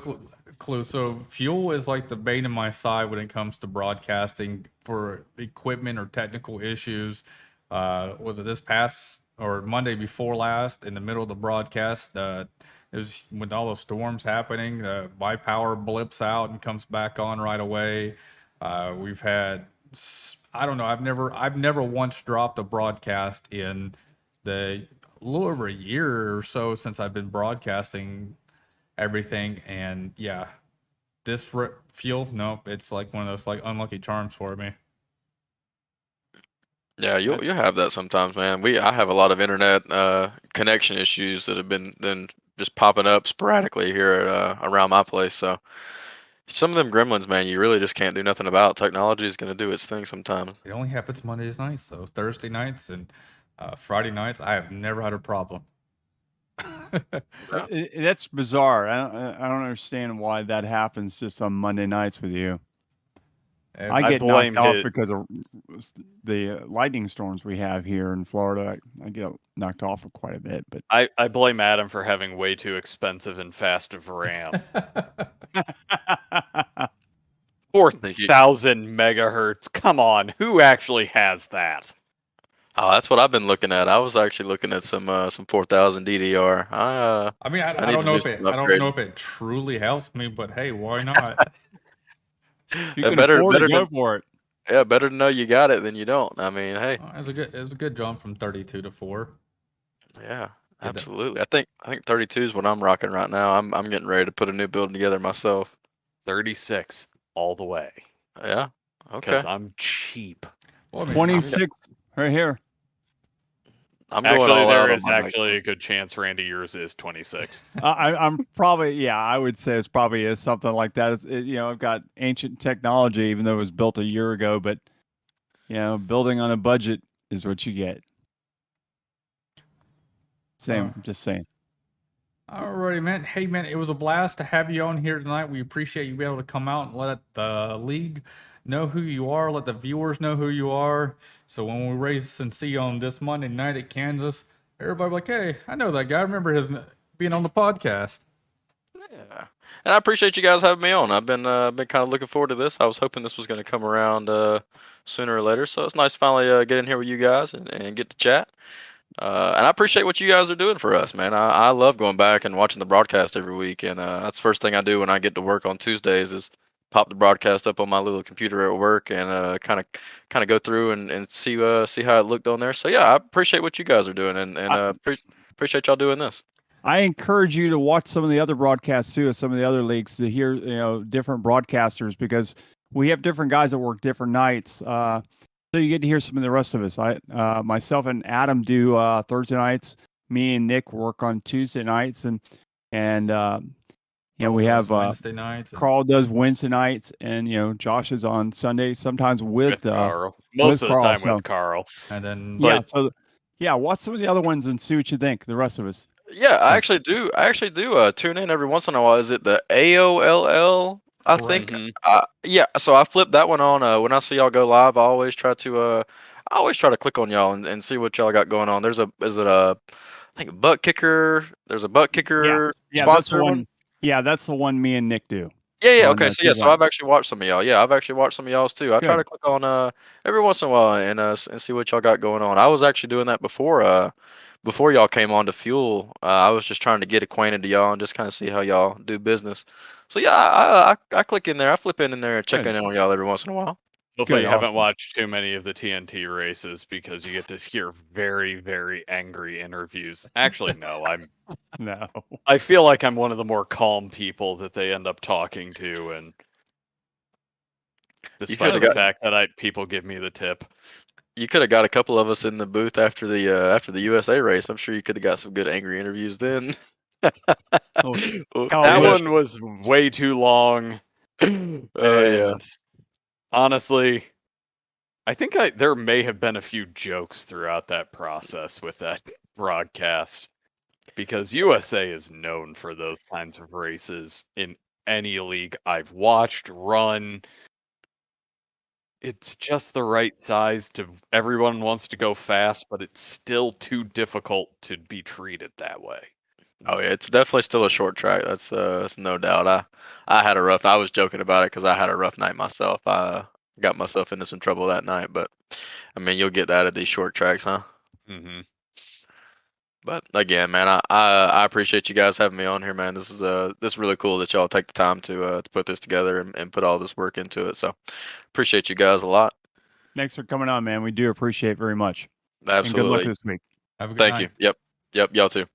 clue. So fuel is like the bane in my side when it comes to broadcasting for equipment or technical issues. Was it this past or Monday before last in the middle of the broadcast? It was with all those storms happening. My power blips out and comes back on right away. We've had, I don't know. I've never once dropped a broadcast in the little over a year or so since I've been broadcasting everything. And yeah, this fuel, nope, it's like one of those like unlucky charms for me. Yeah, you'll have that sometimes, man. I have a lot of internet connection issues that have been then just popping up sporadically here at, around my place. So some of them gremlins, man, you really just can't do nothing about. Technology is going to do its thing sometimes. It only happens Mondays nights, though. Thursday nights and Friday nights, I have never had a problem. That's bizarre. I don't understand why that happens just on Monday nights with you. I get knocked off because of the lightning storms we have here in Florida. I get knocked off for quite a bit, but I blame Adam for having way too expensive and fast of RAM. 4,000 megahertz. Come on, who actually has that? Oh, that's what I've been looking at. I was actually looking at some 4000 DDR. I mean, I don't know if it truly helps me, but hey, why not? You can afford to go for it. Yeah, better to know you got it than you don't. I mean, hey, it was a good jump from 32 to 4. Yeah, absolutely. I think 32 is what I'm rocking right now. I'm getting ready to put a new building together myself. 36 all the way. Yeah. Okay. Because I'm cheap. Well, I mean, 26 right here. There is actually a good chance, Randy, yours is 26. I'm probably, I would say it's probably something like that. I've got ancient technology, even though it was built a year ago, but building on a budget is what you get. I'm just saying. Alrighty, man. Hey, man, it was a blast to have you on here tonight. We appreciate you being able to come out and let the league know who you are, let the viewers know who you are. So when we race and see you on this Monday night at Kansas, everybody be like, hey, I know that guy. I remember his being on the podcast. Yeah, and I appreciate you guys having me on. I've been kind of looking forward to this. I was hoping this was going to come around sooner or later. So it's nice to finally get in here with you guys and get to chat. And I appreciate what you guys are doing for us, man. I love going back and watching the broadcast every week, and that's the first thing I do when I get to work on Tuesdays is pop the broadcast up on my little computer at work and kind of go through and see how it looked on there. So yeah, I appreciate what you guys are doing, and appreciate y'all doing this. I encourage you to watch some of the other broadcasts too, of some of the other leagues, to hear different broadcasters, because we have different guys that work different nights. So you get to hear some of the rest of us. Myself and Adam do Thursday nights. Me and Nick work on Tuesday nights, and we have Wednesday nights. Carl does Wednesday nights, and Josh is on Sunday. Sometimes with Carl. Most of the time with Carl. And then watch some of the other ones and see what you think. The rest of us. Yeah, I actually do tune in every once in a while. Is it the AOLL? I think. Yeah. So I flip that one on when I see y'all go live. I always try to click on y'all and see what y'all got going on. I think a butt kicker. There's a butt kicker sponsor one. Yeah, that's the one me and Nick do. Yeah. Okay. So I've actually watched some of y'all. Yeah, I've actually watched some of y'all's too. I try to click on every once in a while and see what y'all got going on. I was actually doing that before y'all came on to Fuel. I was just trying to get acquainted to y'all and just kind of see how y'all do business. So yeah, I click in there. I flip in there and check in on y'all every once in a while. Hopefully you haven't watched too many of the TNT races, because you get to hear very, very angry interviews. Actually, no, no. I feel like I'm one of the more calm people that they end up talking to, and despite the fact that people give me the tip. You could have got a couple of us in the booth after the USA race. I'm sure you could have got some good angry interviews then. That one was way too long. Yeah. Honestly, I think there may have been a few jokes throughout that process with that broadcast, because USA is known for those kinds of races in any league I've watched run. It's just the right size everyone wants to go fast, but it's still too difficult to be treated that way. Oh yeah, it's definitely still a short track. That's no doubt. I was joking about it because I had a rough night myself. got myself into some trouble that night. But I mean, you'll get that at these short tracks, huh? Mm-hmm. But again, man, I appreciate you guys having me on here, man. This is really cool that y'all take the time to put this together and put all this work into it. So appreciate you guys a lot. Thanks for coming on, man. We do appreciate it very much. Absolutely. And good luck this week. Have a good Thank night. you. Yep. Y'all too.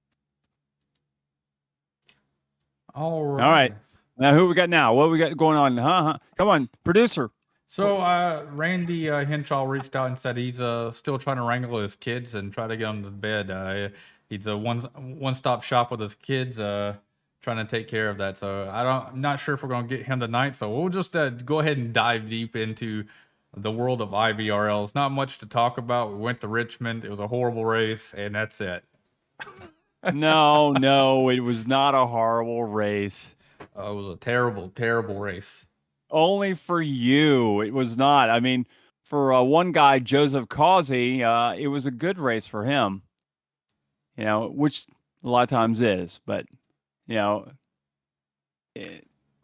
All right. All right. Now, who we got now? What we got going on? Come on, producer. So Randy Henshaw reached out and said he's still trying to wrangle his kids and try to get them to bed. He's a one-stop shop with his kids, trying to take care of that. So I'm not sure if we're going to get him tonight. So we'll just go ahead and dive deep into the world of IVRLs. Not much to talk about. We went to Richmond. It was a horrible race, and that's it. No, it was not a horrible race. It was a terrible, terrible race. Only for you, it was not. I mean, for one guy, Joseph Causey, it was a good race for him. You know, which a lot of times is, but you know,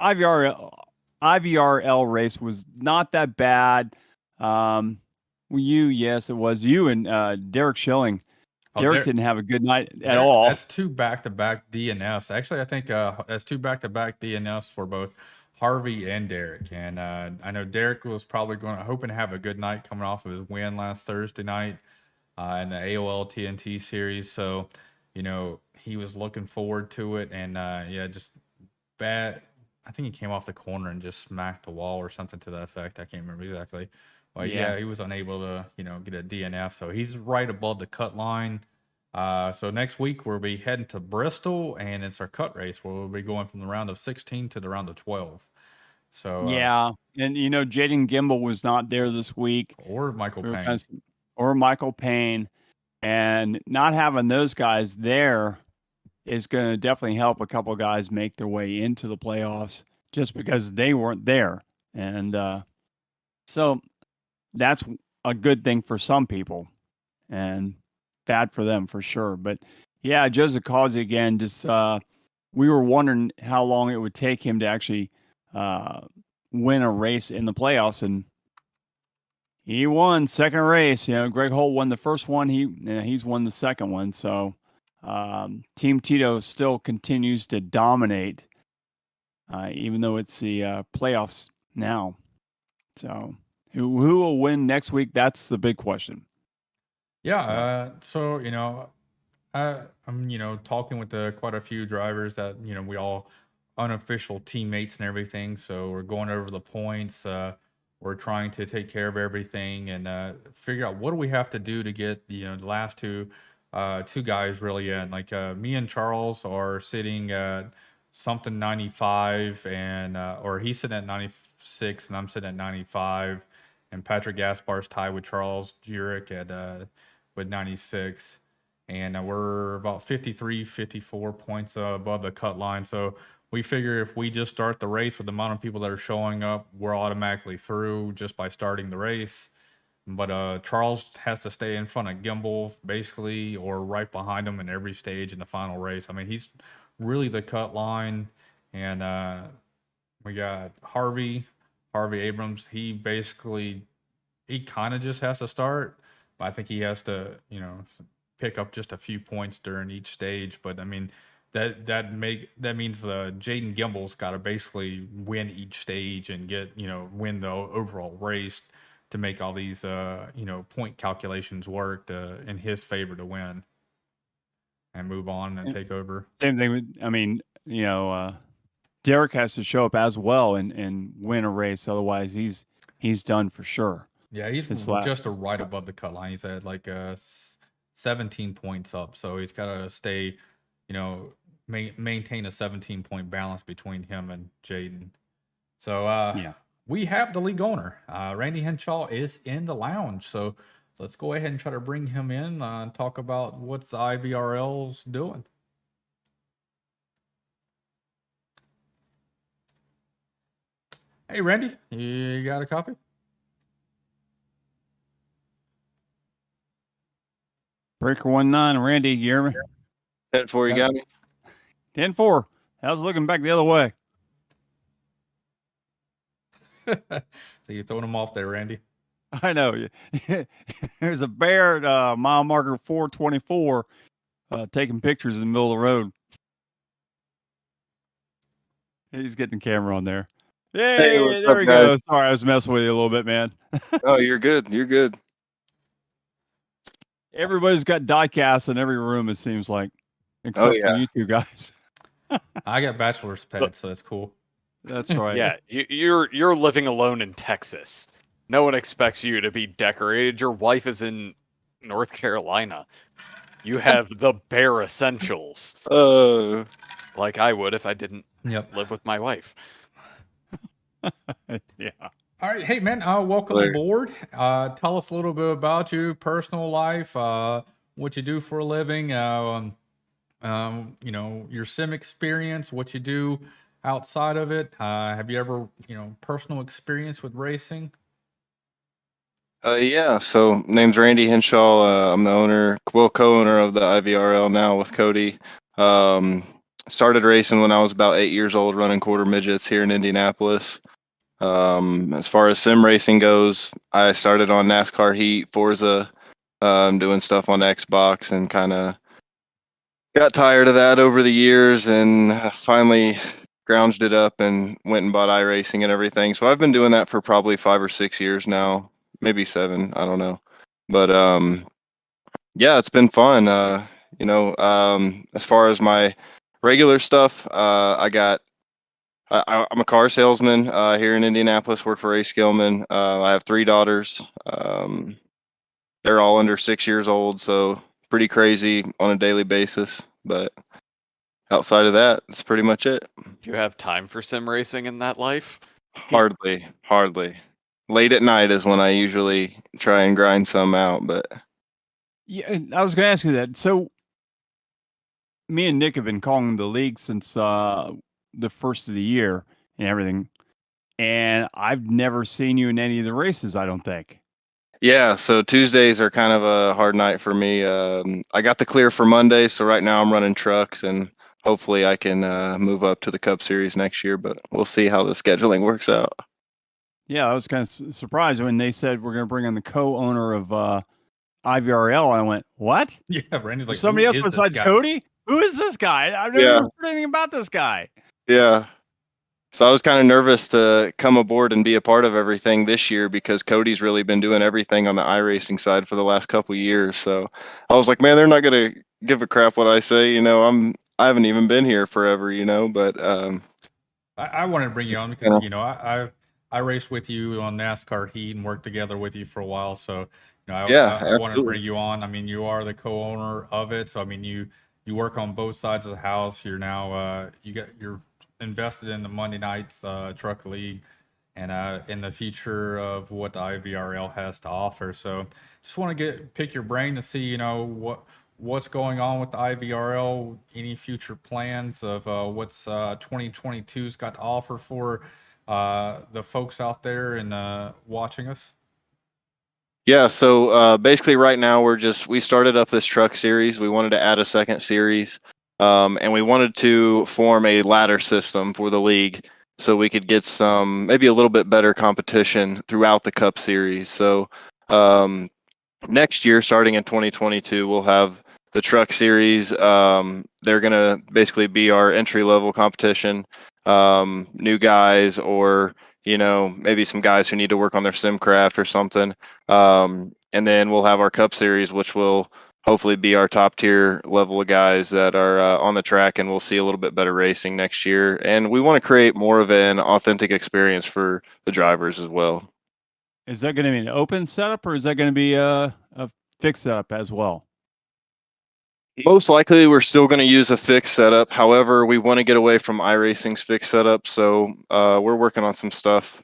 IVRL race was not that bad. Yes, it was you and Derek Schilling. Derek didn't have a good night at all. That's 2 back-to-back DNFs. Actually, I think that's 2 back-to-back DNFs for both Harvey and Derek. And I know Derek was probably hoping to have a good night coming off of his win last Thursday night in the AOL TNT series. So, you know, he was looking forward to it. And just bad. I think he came off the corner and just smacked the wall or something to that effect. I can't remember exactly. Well, yeah, he was unable to, get a DNF. So he's right above the cut line. So next week we'll be heading to Bristol, and it's our cut race where we'll be going from the round of 16 to the round of 12. So and Jaden Gimbel was not there this week, or Michael Payne, or Michael Payne, and not having those guys there is going to definitely help a couple of guys make their way into the playoffs just because they weren't there, and so that's a good thing for some people, and bad for them for sure. But yeah, Joseph Causey again, just we were wondering how long it would take him to actually win a race in the playoffs, and he won second race. Greg Holt won the first one. He's won the second one. So Team Tito still continues to dominate, even though it's the playoffs now. So who will win next week? That's the big question. Yeah. So I'm talking with quite a few drivers that we all unofficial teammates and everything. So we're going over the points. We're trying to take care of everything and figure out what do we have to do to get the last two guys really in. Like me and Charles are sitting at something 95, and or he's sitting at 96 and I'm sitting at 95, and Patrick Gaspar's tied with Charles Jurek at with 96, and we're about 53, 54 points above the cut line. So we figure if we just start the race with the amount of people that are showing up, we're automatically through just by starting the race. But Charles has to stay in front of Gimbel basically, or right behind him in every stage in the final race. I mean, he's really the cut line. And we got Harvey Abrams. He kind of just has to start, but I think he has to, pick up just a few points during each stage. But I mean, that means Jaden Gimbel's got to basically win each stage and win the overall race to make all these point calculations work in his favor to win and move on and take over. Same thing with Derek has to show up as well and win a race, otherwise he's done for sure. Yeah, he's just right above the cut line. He's at like 17 points up, so he's got to stay, maintain a 17-point balance between him and Jaden. So we have the league owner. Randy Henshaw is in the lounge, so let's go ahead and try to bring him in and talk about what's the IVRL's doing. Hey, Randy, you got a copy? Breaker 19, Randy, you hear me? 10-4, you got me? 10-4. I was looking back the other way. So you throwing them off there, Randy? I know. There's a bear at mile marker 424 taking pictures in the middle of the road. He's getting the camera on there. Hey, Yay, what's there up, we guys? go. Sorry, I was messing with you a little bit, man. Oh, you're good. You're good. Everybody's got die casts in every room, it seems like, Oh, except for yeah. you two guys. I got bachelor's pad, so that's cool. That's right. Yeah, you're living alone in Texas. No one expects you to be decorated. Your wife is in North Carolina. You have the bare essentials, like I would if I didn't Yep. live with my wife. Yeah. All right, hey man, welcome Later. aboard. Tell us a little bit about you, personal life, what you do for a living, your sim experience, what you do outside of it. Have you ever, personal experience with racing? Yeah. So, name's Randy Henshaw. I'm the co-owner of the IVRL now with Cody. Started racing when I was about 8 years old, running quarter midgets here in Indianapolis. As far as sim racing goes, I started on NASCAR Heat, Forza, doing stuff on Xbox, and kind of got tired of that over the years, and finally grounded it up and went and bought iRacing and everything. So I've been doing that for probably 5 or 6 years now, maybe 7, I don't know. But yeah, it's been fun. As far as my regular stuff, I'm a car salesman here in Indianapolis. Work for Ray Skillman. I have 3 daughters. They're all under 6 years old, so pretty crazy on a daily basis. But outside of that, that's pretty much it. Do you have time for sim racing in that life? Hardly. Late at night is when I usually try and grind some out, but Yeah, and I was going to ask you that. So, me and Nick have been calling the league since the first of the year and everything, and I've never seen you in any of the races, I don't think. yeah, so Tuesdays are kind of a hard night for me. I got the clear for Monday, so right now I'm running trucks, and hopefully I can move up to the Cup Series next year, but we'll see how the scheduling works out. Yeah, I was kind of surprised when they said we're going to bring on the co-owner of IVRL. I went, what? Yeah, Randy's like, Somebody "Who else is this besides guy?" Cody? Who is this guy? I've never Yeah. heard anything about this guy. Yeah. So I was kind of nervous to come aboard and be a part of everything this year because Cody's really been doing everything on the iRacing side for the last couple years. So I was like, man, they're not going to give a crap what I say. I haven't even been here forever, but I wanted to bring you on because I raced with you on NASCAR Heat and worked together with you for a while. So yeah, I wanted to absolutely. bring you on. I mean, you are the co-owner of it, so I mean you work on both sides of the house. You're now you're invested in the Monday Nights Truck League and in the future of what the IVRL has to offer. So just want to pick your brain to see what's going on with the IVRL, any future plans of what's 2022's got to offer for the folks out there and watching us. Yeah, so basically right now we started up this truck series. We wanted to add a second series, and we wanted to form a ladder system for the league so we could get some maybe a little bit better competition throughout the Cup Series. So next year, starting in 2022, we'll have the truck series. They're going to basically be our entry level competition, new guys or maybe some guys who need to work on their sim craft or something. And then we'll have our Cup Series, which will hopefully be our top tier level of guys that are on the track, and we'll see a little bit better racing next year. And we want to create more of an authentic experience for the drivers as well. Is that going to be an open setup or is that going to be a fixed setup as well? Most likely, we're still going to use a fixed setup. However, we want to get away from iRacing's fixed setup, so we're working on some stuff.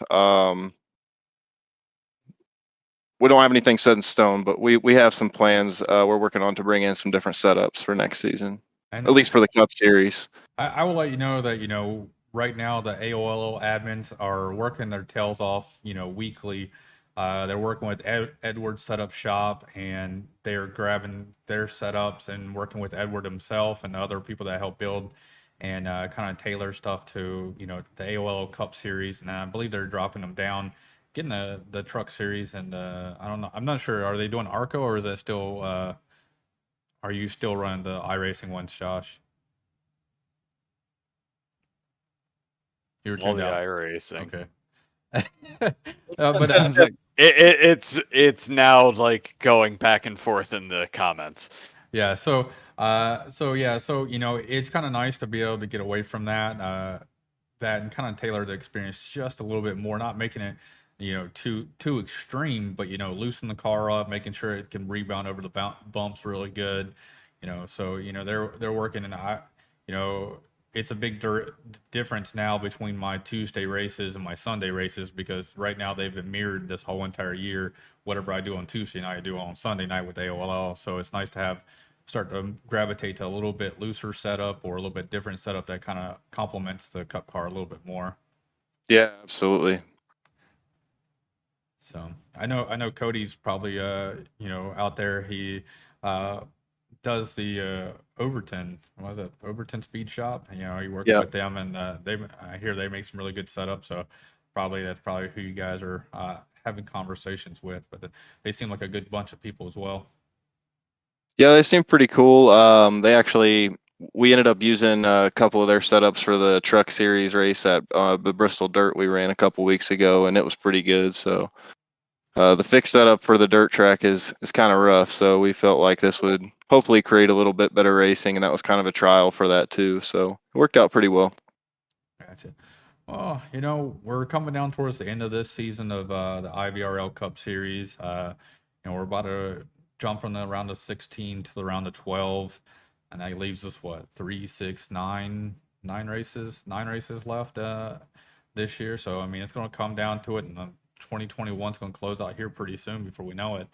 We don't have anything set in stone, but we have some plans we're working on to bring in some different setups for next season, And at least for the Cup Series. I will let you know that right now the AOLO admins are working their tails off weekly. They're working with Edward's setup shop, and they're grabbing their setups and working with Edward himself and other people that help build and kind of tailor stuff to the AOLO Cup Series. And I believe they're dropping them down getting the truck series, and I don't know. I'm not sure. Are they doing Arco, or is that still? Are you still running the iRacing ones, Josh? You were All tuned the out. iRacing. Okay. But It's like, It's now like going back and forth in the comments. yeah, so it's kind of nice to be able to get away from that and kind of tailor the experience just a little bit more, not making it, too extreme, but loosen the car up, making sure it can rebound over the bumps really good, so they're working, and it's a big difference now between my Tuesday races and my Sunday races, because right now they've been mirrored this whole entire year. Whatever I do on Tuesday night, I do on Sunday night with AOLL. So it's nice to start to gravitate to a little bit looser setup or a little bit different setup that kind of complements the Cup car a little bit more. Yeah, absolutely. So I know Cody's probably out there. He does the Overton. What was it? Overton Speed Shop. He works Yeah. with them, and I hear they make some really good setups. So that's probably who you guys are having conversations with. But they seem like a good bunch of people as well. Yeah, they seem pretty cool. We ended up using a couple of their setups for the truck series race at the Bristol Dirt we ran a couple weeks ago, and it was pretty good. So the fixed setup for the dirt track is kind of rough. So we felt like this would hopefully create a little bit better racing, and that was kind of a trial for that too. So it worked out pretty well. Gotcha. Well, we're coming down towards the end of this season of the IVRL Cup Series. We're about to jump from the round of 16 to the round of 12, and that leaves us what, 3, 6, 9 races left this year. So I mean, it's going to come down to it, and 2021 is going to close out here pretty soon before we know it.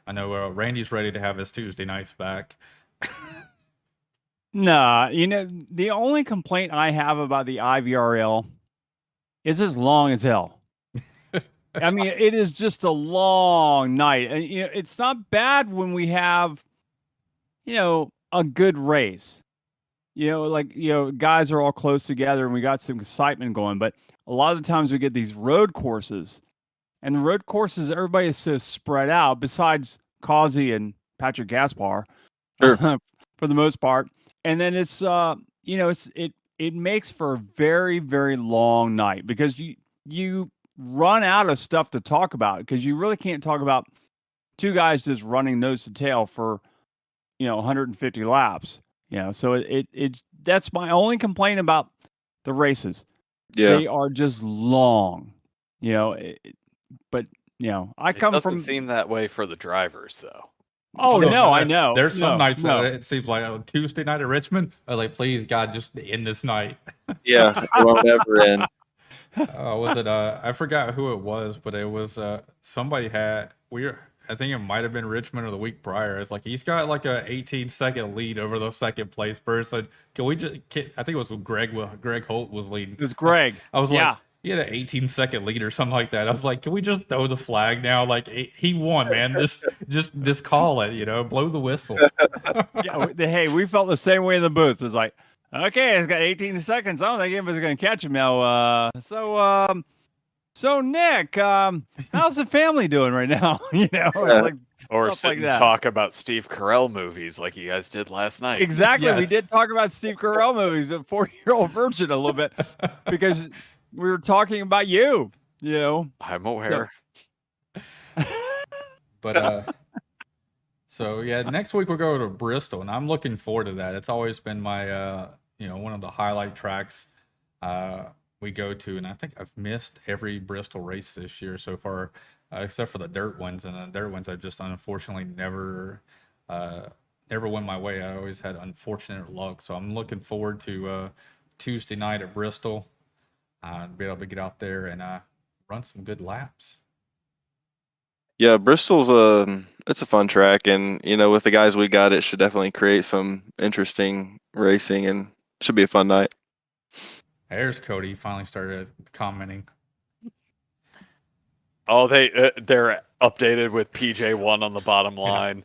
I know Randy's ready to have his Tuesday nights back. nah, the only complaint I have about the IVRL is as long as hell. I mean, it is just a long night. And, it's not bad when we have, a good race. Guys are all close together and we got some excitement going. But a lot of the times we get these road courses, and the road courses, everybody is so spread out, besides Causey and Patrick Gaspar, Sure. for the most part. And then it's, it makes for a very, very long night, because you run out of stuff to talk about, because you really can't talk about two guys just running nose to tail for 150 laps. So it's that's my only complaint about the races. Yeah. They are just long. But I It come doesn't from. seem that way for the drivers, though. Oh no, I know. There's some nights no. that it seems like on Tuesday night at Richmond, I was like, please God, just end this night. Yeah, it won't ever end. Was it I forgot who it was, but it was somebody I think it might have been Richmond or the week prior. It's like he's got like a 18-second lead over the second place person. I think it was Greg Holt was leading. It was Greg. I was Yeah. like, he had an 18-second lead or something like that. I was like, can we just throw the flag now? Like, he won, man. Just call it, blow the whistle. Yeah. Hey, we felt the same way in the booth. It was like, okay, it's got 18 seconds. I don't think anybody's going to catch him now. So Nick, how's the family doing right now? It's like, Or stuff sit like and that. talk about Steve Carell movies like you guys did last night. Exactly. We Yes. did talk about Steve Carell movies, a 40-year-old virgin, a little bit, because we were talking about you. I'm aware. But so yeah, next week we'll go to Bristol, and I'm looking forward to that. It's always been my one of the highlight tracks we go to, and I think I've missed every Bristol race this year so far, except for the dirt ones. And the dirt ones I just unfortunately never went my way. I always had unfortunate luck. So I'm looking forward to Tuesday night at Bristol, be able to get out there and run some good laps. Yeah, Bristol's it's a fun track, and with the guys we got, it should definitely create some interesting racing, and should be a fun night. There's Cody. He finally started commenting. Oh, they're updated with PJ1 on the bottom line.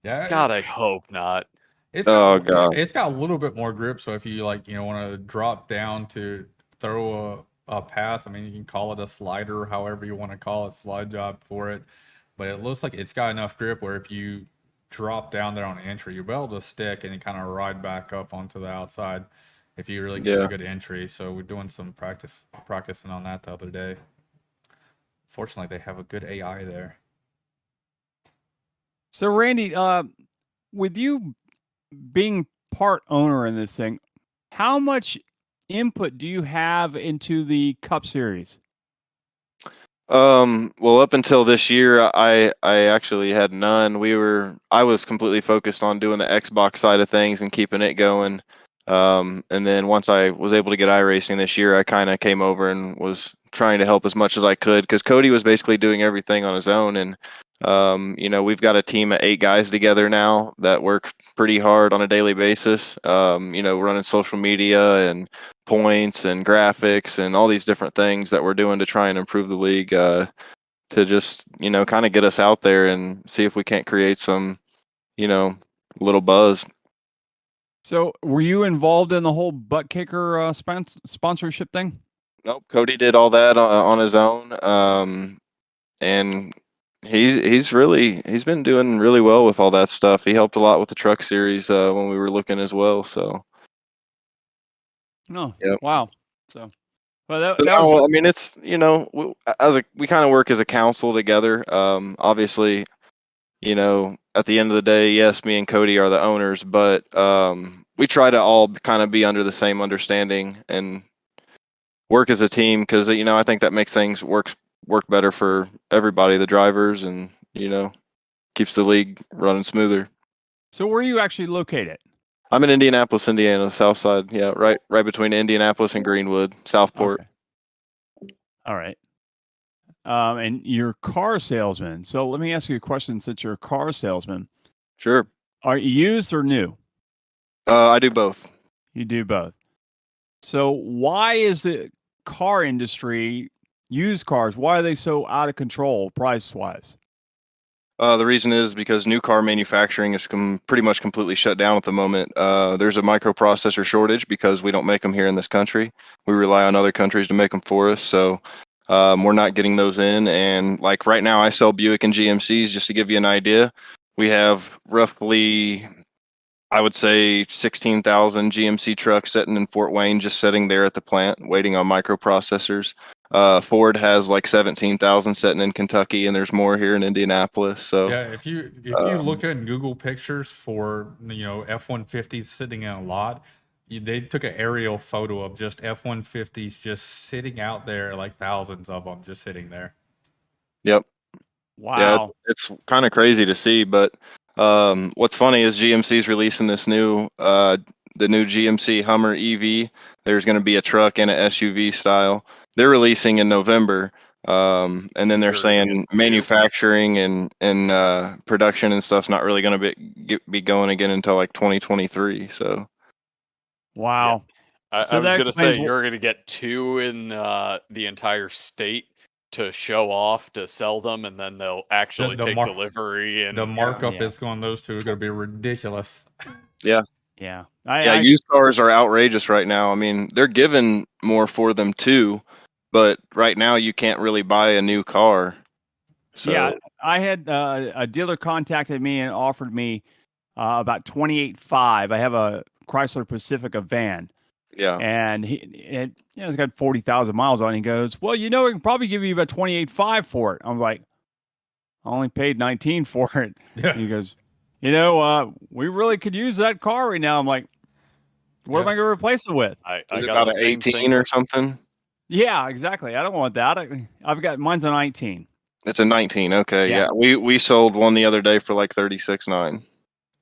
Yeah. God, I hope not. It's Oh, got, God. It's got a little bit more grip. So if you want to drop down to throw a pass. I mean, you can call it a slider, however you want to call it, slide job for it. But it looks like it's got enough grip where if you drop down there on the entry, you'll be able to stick and kind of ride back up onto the outside if you really get a good entry. So we're doing some practicing on that the other day. Fortunately, they have a good AI there. So Randy, with you being part owner in this thing, how much input do you have into the Cup Series? Well, up until this year, I actually had none. I was completely focused on doing the Xbox side of things and keeping it going. And then once I was able to get iRacing this year, I kind of came over and was trying to help as much as I could because Cody was basically doing everything on his own. And we've got a team of 8 guys together now that work pretty hard on a daily basis. Running social media and points and graphics and all these different things that we're doing to try and improve the league to just kind of get us out there and see if we can't create some little buzz. So were you involved in the whole butt kicker sponsorship thing? Nope, Cody did all that on his own, and he's been doing really well with all that stuff. He helped a lot with the truck series when we were looking as well. So No. Yep. Wow. So, well, that So was now, I mean, it's we kind of work as a council together. Obviously, at the end of the day, yes, me and Cody are the owners, but we try to all kind of be under the same understanding and work as a team because I think that makes things work better for everybody, the drivers, and keeps the league running smoother. So where are you actually located? I'm in Indianapolis, Indiana, south side. Yeah, right between Indianapolis and Greenwood, Southport. Okay. All right. And you're a car salesman. So let me ask you a question since you're a car salesman. Sure. Are you used or new? I do both. You do both. So why is the car industry, used cars, why are they so out of control price-wise? The reason is because new car manufacturing is pretty much completely shut down at the moment. There's a microprocessor shortage because we don't make them here in this country. We rely on other countries to make them for us. So we're not getting those in. And like right now, I sell Buick and GMCs. Just to give you an idea, we have roughly, I would say, 16,000 GMC trucks sitting in Fort Wayne, just sitting there at the plant waiting on microprocessors. Ford has like 17,000 sitting in Kentucky, and there's more here in Indianapolis. So yeah, if you look at Google pictures for F-150s sitting in a lot, they took an aerial photo of just F-150s just sitting out there, like thousands of them just sitting there. Yep. Wow. Yeah, it's kind of crazy to see, but what's funny is GMC's releasing this new the new GMC Hummer EV. There's going to be a truck and an SUV style. They're releasing in November, and then they're Very saying good, too. manufacturing and production and stuff's not really going to be going again until like 2023. So Wow. I So was that going to explains say you're going to get 2 in the entire state to show off, to sell them, and then they'll actually take delivery. And The markup Yeah. is on those two is going to be ridiculous. yeah, Yeah. used cars are outrageous right now. I mean, they're giving more for them too, but right now you can't really buy a new car. So Yeah, I had a dealer contacted me and offered me about 28.5. I have a Chrysler Pacifica van, yeah. and it's got 40,000 miles on it. He goes, well, we can probably give you about 28.5 for it. I'm like, I only paid 19 for it. Yeah. He goes, we really could use that car right now. I'm like, what am I going to replace it with? I Is it got about the an same 18 thing. or something? Yeah, exactly. I don't want that. I've got mine's a 19. It's a 19. Okay, Yeah. yeah. We sold one the other day for like 36.9.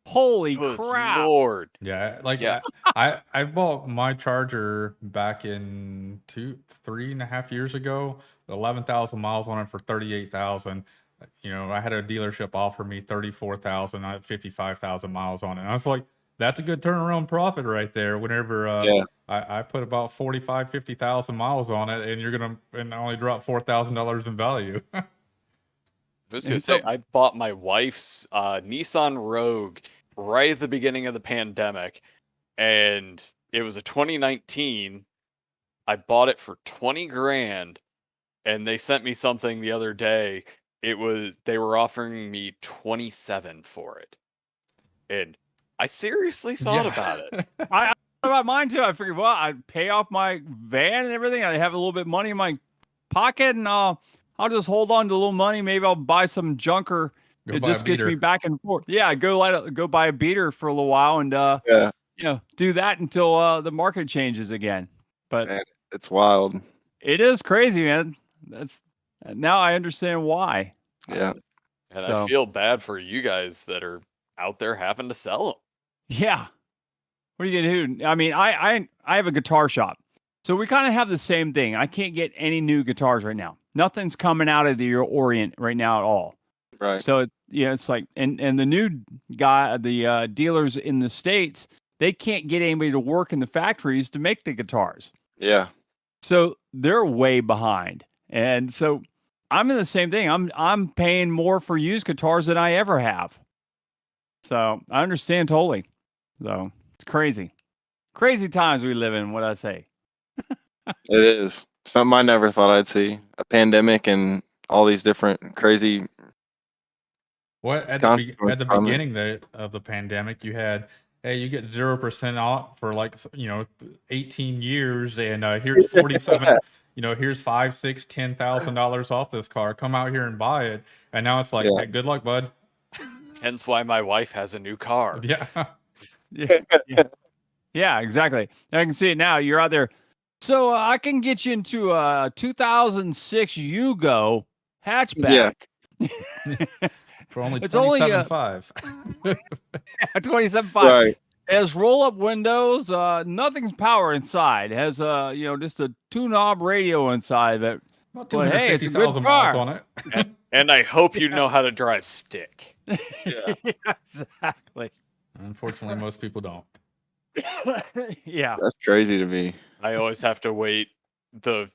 Holy Good crap. Lord. Yeah, Yeah. I bought my Charger back in 3.5 years ago, 11,000 miles on it for 38,000. I had a dealership offer me 34,000. I had 55,000 miles on it. And I was like, that's a good turnaround profit right there. Whenever Yeah. I put about 50,000 miles on it, and and I only drop $4,000 in value. I was going And to say, so- I bought my wife's Nissan Rogue right at the beginning of the pandemic, and it was a 2019, I bought it for 20 grand, and they sent me something the other day. They were offering me 27 for it. And I seriously thought about it. I thought about mine too. I figured, well, I'd pay off my van and everything. I have a little bit of money in my pocket, and I'll just hold on to a little money. Maybe I'll buy some junker. It just gets me back and forth. Yeah, go buy a beater for a little while, and do that until the market changes again. But Man, it's wild. it is crazy, man. Now I understand why. Yeah. And I feel bad for you guys that are out there having to sell them. Yeah. What are you gonna do? I mean, I have a guitar shop, so we kind of have the same thing. I can't get any new guitars right now. Nothing's coming out of the Orient right now at all. Right. So it's like, and the new guy, the dealers in the States, they can't get anybody to work in the factories to make the guitars. Yeah. So they're way behind, and so I'm in the same thing. I'm paying more for used guitars than I ever have. So I understand totally. So it's crazy times we live in. What I say. It is something I never thought I'd see. A pandemic and all these different crazy. What at the beginning of the pandemic, you had, hey, you get 0% off for 18 years, and here's 47. Here's $5,000, $6,000, $10,000 off this car. Come out here and buy it. And now it's like, hey, good luck, bud. Hence why my wife has a new car. Yeah. Yeah, exactly. I can see it now. You're out there. So I can get you into a 2006 Yugo hatchback. Yeah. For only it's only $27,500. $27,500. Right. It has roll-up windows. Nothing's power inside. It has just a two-knob radio inside that. About But hey, it's a good 250,000 car. miles on it. And I hope you know how to drive stick. Yeah, exactly. Unfortunately, most people don't. Yeah. That's crazy to me. I always have to wait the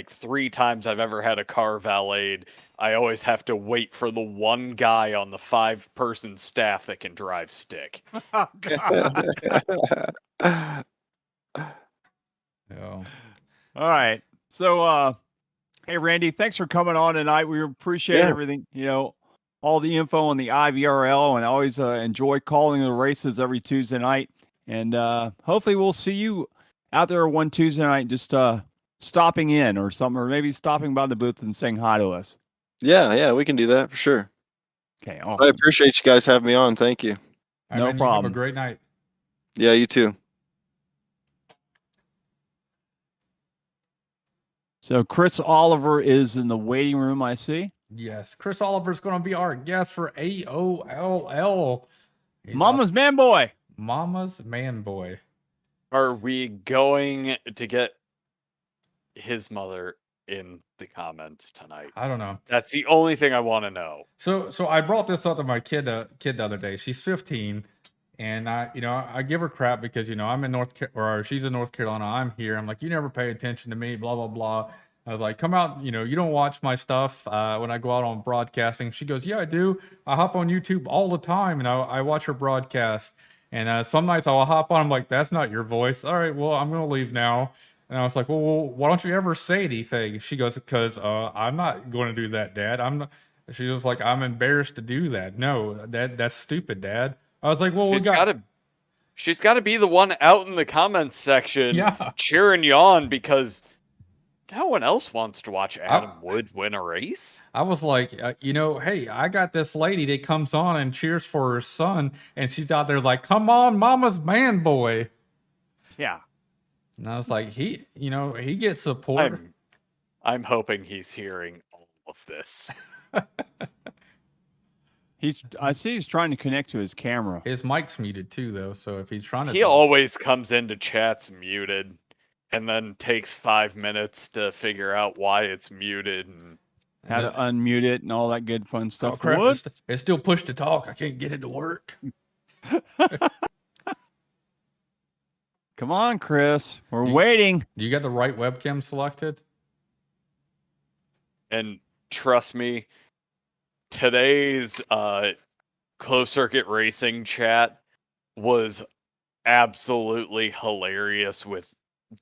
3 times I've ever had a car valeted. I always have to wait for the one guy on the 5-person staff that can drive stick. Oh, God. Yeah. All right. So, hey, Randy, thanks for coming on tonight. We appreciate everything, all the info on the IVRL, and I always enjoy calling the races every Tuesday night. And hopefully we'll see you out there one Tuesday night, just stopping in or something, or maybe stopping by the booth and saying hi to us. Yeah, we can do that for sure. Okay, awesome. I appreciate you guys having me on. Thank you. All right, No man, problem. You have a great night. Yeah, you too. So Chris Oliver is in the waiting room, I see. Yes, Chris Oliver's going to be our guest for AOLL. Mama's man boy. Mama's man boy. Are we going to get his mother in the comments tonight? I don't know. That's the only thing I want to know. So I brought this up to my kid the other day. She's 15, and I give her crap because I'm in she's in North Carolina. I'm here. I'm like, you never pay attention to me. Blah blah blah. I was like, come out. You don't watch my stuff when I go out on broadcasting. She goes, yeah, I do. I hop on YouTube all the time, and I watch her broadcast. And some nights I'll hop on. I'm like, that's not your voice. All right, well, I'm gonna leave now. And I was like, well, why don't you ever say anything? She goes, because I'm not going to do that, Dad. I'm not. She was like, I'm embarrassed to do that. No, that's stupid, Dad. I was like, well, she's got to be the one out in the comments section cheering you on, because no one else wants to watch Adam Wood win a race. I was like, hey, I got this lady that comes on and cheers for her son, and she's out there like, come on, Mama's man boy. Yeah. And I was like, he gets support. I'm hoping he's hearing all of this. I see he's trying to connect to his camera. His mic's muted too, though. So if he's trying to, he always comes into chats muted, and then takes 5 minutes to figure out why it's muted and how to unmute it and all that good fun stuff. Oh crap! It's still push to talk. I can't get it to work. Come on, Chris. We're waiting. Do you got the right webcam selected? And trust me, today's closed circuit racing chat was absolutely hilarious with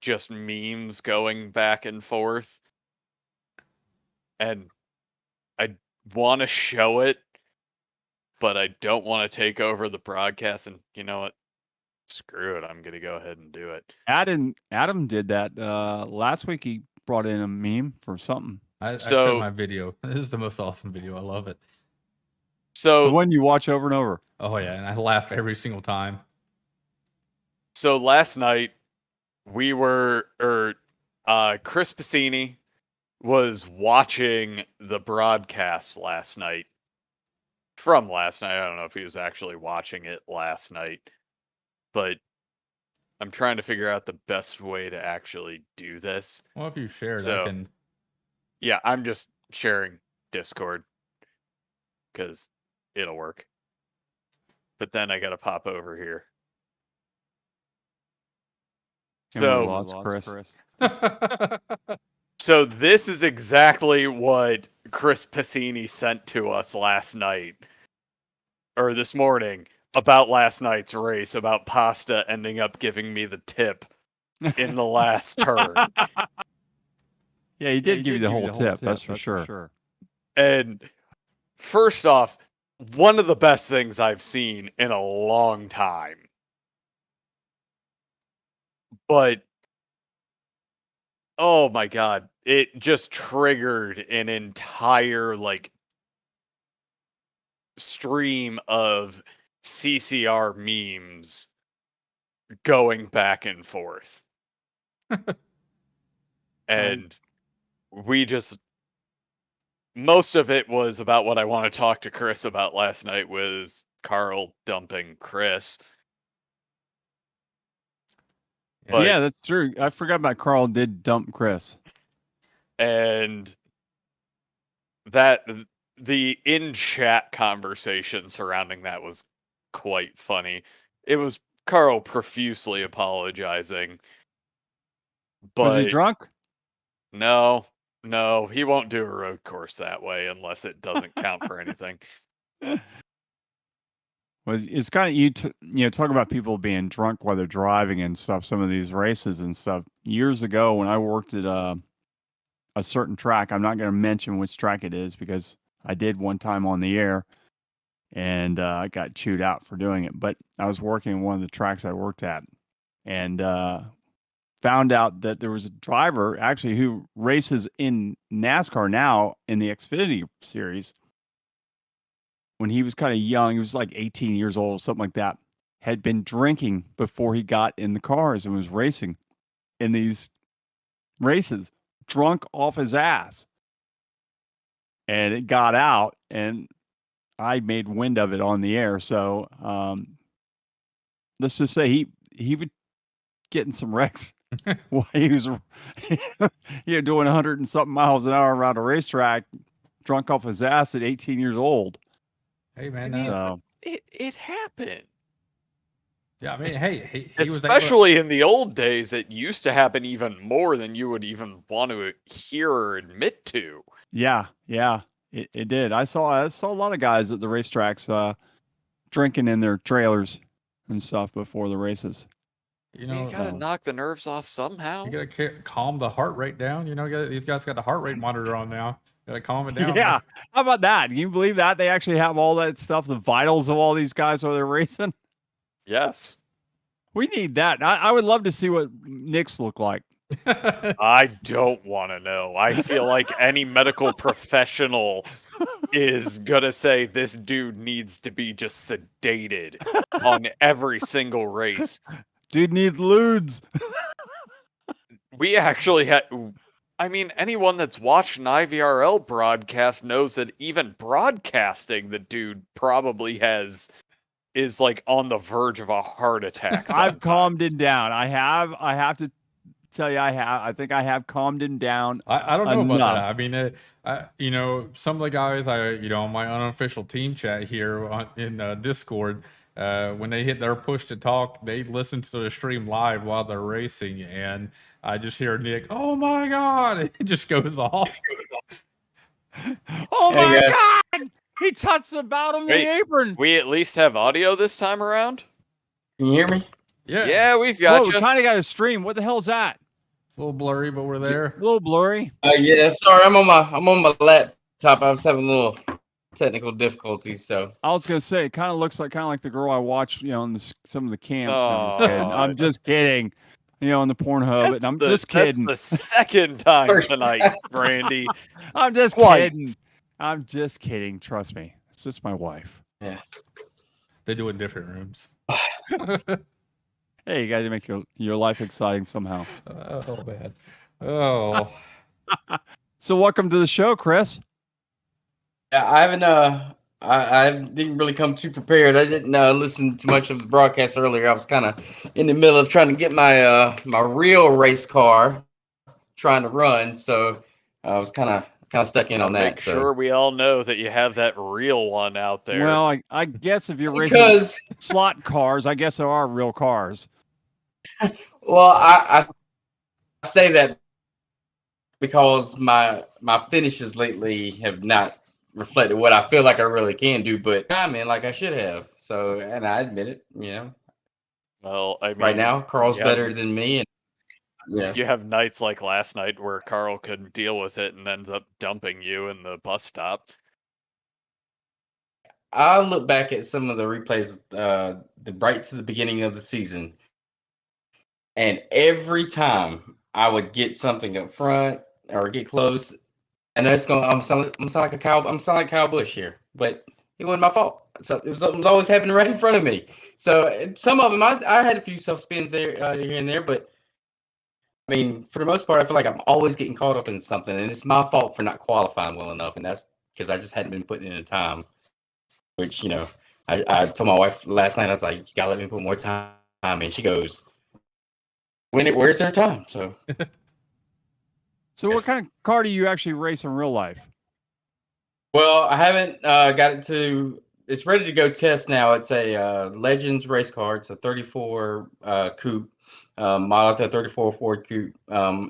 just memes going back and forth. And I want to show it, but I don't want to take over the broadcast. And you know what? Screw it. I'm going to go ahead and do it. Adam did that last week. He brought in a meme for something. I So- showed my video. This is the most awesome video. I love it. The So, one you watch over and over. Oh yeah, and I laugh every single time. so last night we were, Chris Piscini was watching the broadcast last night. From last night. I don't know if he was actually watching it last night, but I'm trying to figure out the best way to actually do this. Well, if you shared, So- I can. Yeah, I'm just sharing Discord because it'll work. But then I got to pop over here. And we So, lost Chris. so this is exactly what Chris Piscini sent to us last night, or this morning, about last night's race, about Pasta ending up giving me the tip in the last turn. Yeah, he did give you the whole tip. That's for sure. And first off, one of the best things I've seen in a long time. But oh my god, it just triggered an entire stream of CCR memes going back and forth. And we just, most of it was about what I want to talk to Chris about last night, was Carl dumping Chris. But- Yeah, that's true. I forgot about Carl did dump Chris. And that the in-chat conversation surrounding that was quite funny. It was Carl profusely apologizing. But Was he drunk? No, he won't do a road course that way unless it doesn't count for anything. Well, it's kind of you talk about people being drunk while they're driving and stuff. Some of these races and stuff. Years ago, when I worked at a certain track, I'm not going to mention which track it is because I did one time on the air, and I got chewed out for doing it. But I was working one of the tracks I worked at, and found out that there was a driver actually who races in NASCAR now in the Xfinity series. When he was kind of young, he was like 18 years old, something like that, had been drinking before he got in the cars and was racing in these races, drunk off his ass. And it got out, and I made wind of it on the air. So let's just say he would get in some wrecks while he was doing 100 and something miles an hour around a racetrack, drunk off his ass at 18 years old. Hey man, I mean, So It happened. yeah, I mean, hey, he was able to- Especially in the old days, it used to happen even more than you would even want to hear or admit to. yeah, it did. I saw a lot of guys at the racetracks drinking in their trailers and stuff before the races. you know, You gotta knock the nerves off somehow. you gotta calm the heart rate down. You know, these guys got the heart rate monitor on now. Gotta calm it down. Yeah, how about that? Can you believe that they actually have all that stuff, the vitals of all these guys while they're racing? Yes. We need that. I would love to see what Nick's look like. I don't want to know. I feel like any medical professional is gonna say this dude needs to be just sedated on every single race. Dude needs lewds. We actually had, I mean, anyone that's watched an IVRL broadcast knows that even broadcasting, the dude probably is like on the verge of a heart attack. I've calmed him down. I have to tell you, I think I have calmed him down. I don't know about Enough. that. I mean, some of the guys on my unofficial team chat here in Discord, when they hit their push to talk, they listen to the stream live while they're racing, and I just hear Nick, "Oh my god!" It just goes off. Oh Hey, my guys. God! He touched the bottom of Wait. the apron. We at least have audio this time around? Can you hear me? Yeah, we've got Whoa, we you. kind of got a stream. What the hell's that? A little blurry, but we're there. A little blurry. Yeah, sorry, I'm on my laptop. I was having a little technical difficulties, so I was gonna say, it kind of looks like the girl I watched, on some of the camps. No, I'm just kidding. Aw. I'm just kidding. On the Pornhub, and I'm just kidding. That's the second time tonight, Brandy. I'm just Twice. kidding. I'm just kidding. Trust me. It's just my wife. They do it in different rooms. Hey, you got to make your life exciting somehow. Oh man. Oh. So welcome to the show, Chris. I haven't. I didn't really come too prepared. I didn't listen to much of the broadcast earlier. I was kind of in the middle of trying to get my my real race car trying to run, so I was kind of stuck in on that. Make sure we all know that you have that real one out there. Well, I guess if you're racing Because slot cars, I guess there are real cars. well, I say that because my finishes lately have not reflected what I feel like I really can do, but I'm in like I should have. So, and I admit it. Well, I mean, Right now, Carl's yeah. better than me, and you have nights like last night where Carl couldn't deal with it and ends up dumping you in the bus stop. I look back at some of the replays, right to the beginning of the season, and every time I would get something up front or get close, and it's going. I'm sound like Kyle Busch here, but it wasn't my fault. So it was always happening right in front of me. So some of them, I had a few self spins there here and there, but I mean, for the most part, I feel like I'm always getting caught up in something, and it's my fault for not qualifying well enough, and that's because I just hadn't been putting in the time. Which I told my wife last night. I was like, "You gotta let me put more time," and she goes, "Where's their time?" So. So what kind of car do you actually race in real life? Well, I haven't got it to. It's ready to go test now. It's a Legends race car. It's a 34 coupe, model out 34 Ford coupe.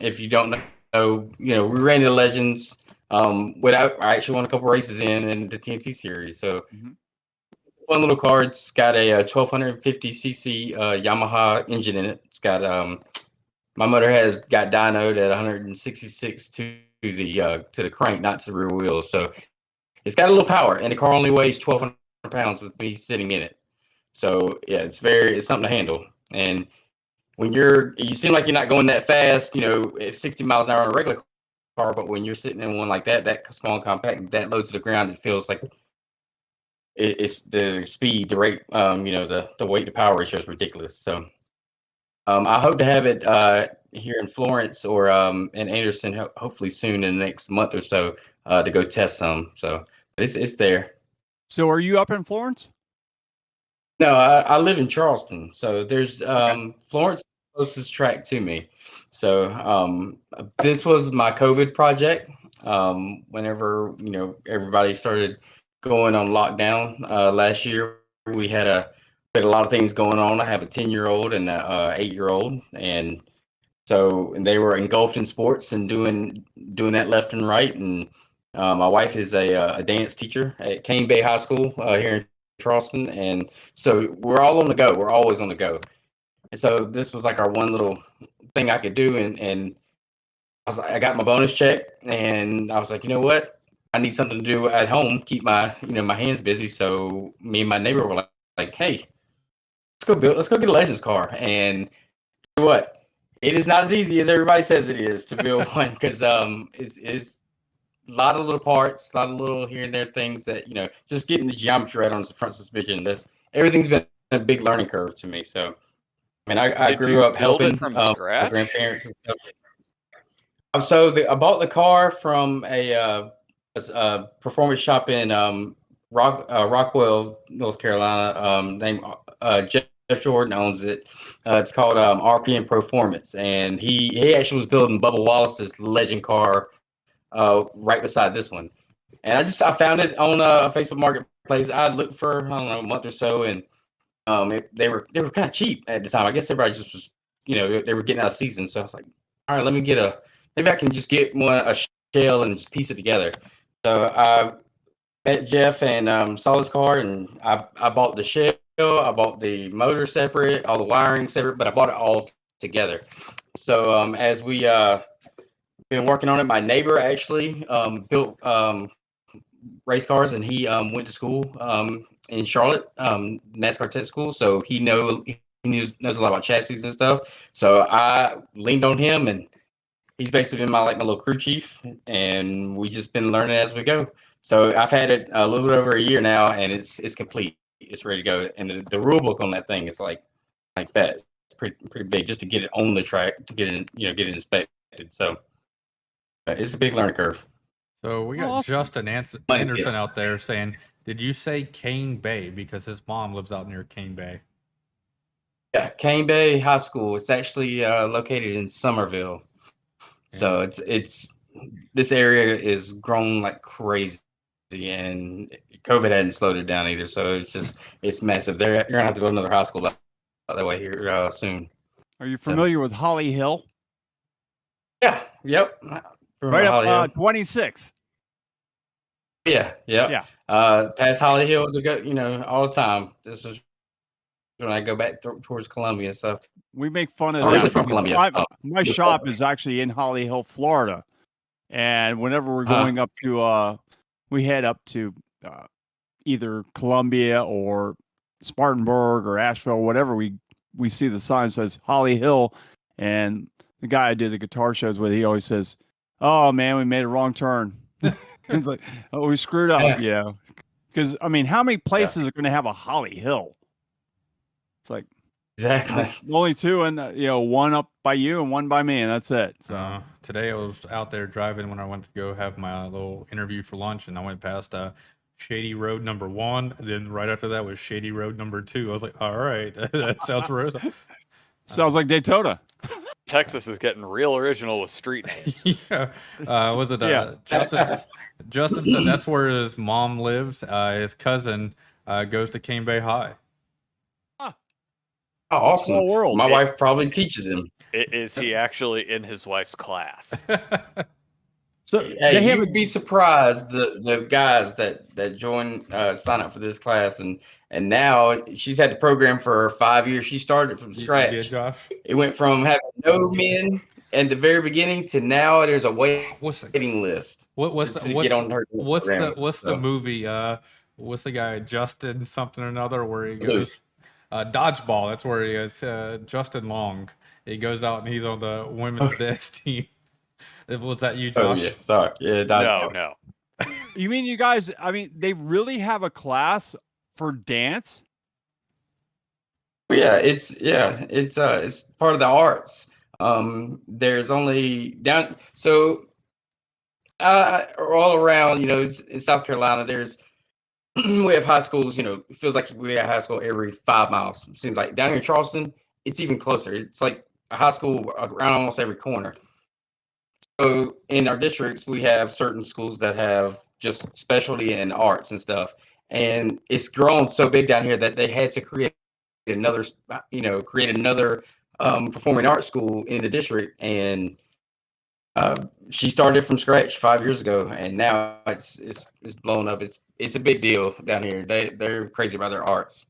If you don't know, we ran the Legends. I actually won a couple races in the TNT series. So one little car. It's got a 1250 cc Yamaha engine in it. It's got my motor has got dynoed at 166 to the crank, not to the rear wheels. So it's got a little power, and the car only weighs 1,200 pounds with me sitting in it. So yeah, it's something to handle. And when you seem like you're not going that fast, at 60 miles an hour on a regular car, but when you're sitting in one like that small and compact, that low to the ground, it feels like it's the speed, the rate, the weight to power ratio is ridiculous. So I hope to have it here in Florence or in Anderson, hopefully soon in the next month or so, to go test some. So it's there. So are you up in Florence? No, I live in Charleston, so there's Florence is the closest track to me. So this was my COVID project. Whenever everybody started going on lockdown last year, we had a lot of things going on. I have a 10-year-old and a 8-year-old, and they were engulfed in sports and doing that left and right. And my wife is a dance teacher at Cane Bay High School here in Charleston, and so we're all on the go. We're always on the go. And so this was like our one little thing I could do, and I got my bonus check, and I was like, you know what? I need something to do at home, keep my my hands busy. So me and my neighbor were like, hey, let's go get a Legends car. And what? It is not as easy as everybody says it is to build one, because it's a lot of little parts, a lot of little here and there things that just getting the geometry right on the front suspension. Everything's been a big learning curve to me. So I mean, I grew up build helping it from my scratch? grandparents and stuff. I bought the car from a performance shop in Rockwell, North Carolina. Named Jeff Jordan owns it. It's called RPM Performance, and he actually was building Bubba Wallace's Legend car right beside this one. And I found it on a Facebook Marketplace. I looked for, I don't know, a month or so, and they were kind of cheap at the time. I guess everybody just was, they were getting out of season. So I was like, all right, maybe I can just get a shell and just piece it together. So I met Jeff and saw his car, and I bought the shell I bought the motor separate, all the wiring separate, but I bought it all together. So as we been working on it, my neighbor actually built race cars, and he went to school in Charlotte, NASCAR tech school. So he knows a lot about chassis and stuff. So I leaned on him, and he's basically been my little crew chief, and we just been learning as we go. So I've had it a little bit over a year now, and it's complete. It's ready to go. And the rule book on that thing is like that. It's pretty big just to get it on the track, to get it get it inspected. So it's a big learning curve. So we got Awesome. Justin Anderson out there saying, "Did you say Cane Bay?" Because his mom lives out near Cane Bay. Yeah, Cane Bay High School. It's actually located in Somerville. So it's this area is grown like crazy, and COVID hadn't slowed it down either. So it's massive. You're gonna have to go to another high school that way here soon. Are you familiar with Holly Hill? Yeah. Yep. Right up 26. Yeah. Past Holly Hill to go. All the time. This is when I go back towards Columbia and stuff. We make fun of Originally that. from Columbia. My shop is actually in Holly Hill, Florida. And whenever we're going up to, we head up to either Columbia or Spartanburg or Asheville, whatever, we see the sign says Holly Hill. And the guy I do the guitar shows with, he always says, "Oh man, we made a wrong turn." It's like, "Oh, we screwed up," Because I mean, how many places are going to have a Holly Hill? It's like exactly only two, and one up by you and one by me, and that's it. So today I was out there driving when I went to go have my little interview for lunch, and I went past Shady Road number 1, and then right after that was Shady Road number 2. I was like, all right, that sounds rosa. Sounds like Daytona. Texas is getting real original with street names. Was it Justin said that's where his mom lives. His cousin goes to Cane Bay High. Oh, awesome. Small world. My wife probably teaches him. Is he actually in his wife's class? So hey, you would be surprised the guys that join sign up for this class, and now she's had the program for 5 years. She started from scratch. You did, Josh? It went from having no men at the very beginning to now there's a waiting list. What's the movie? What's the guy, Justin something or another, where he goes dodgeball? That's where he is. Justin Long. He goes out and he's on the women's dance team. Was that you, Josh? Oh yeah, sorry. Yeah, No. You mean you guys? I mean, they really have a class for dance? Yeah, it's part of the arts. There's only down so all around, in South Carolina. There's we have high schools. It feels like we have high school every 5 miles. It seems like down here in Charleston, it's even closer. It's like a high school around almost every corner. So in our districts, we have certain schools that have just specialty in arts and stuff, and it's grown so big down here that they had to create another performing arts school in the district. And she started from scratch 5 years ago, and now it's blown up. It's a big deal down here. They're crazy about their arts.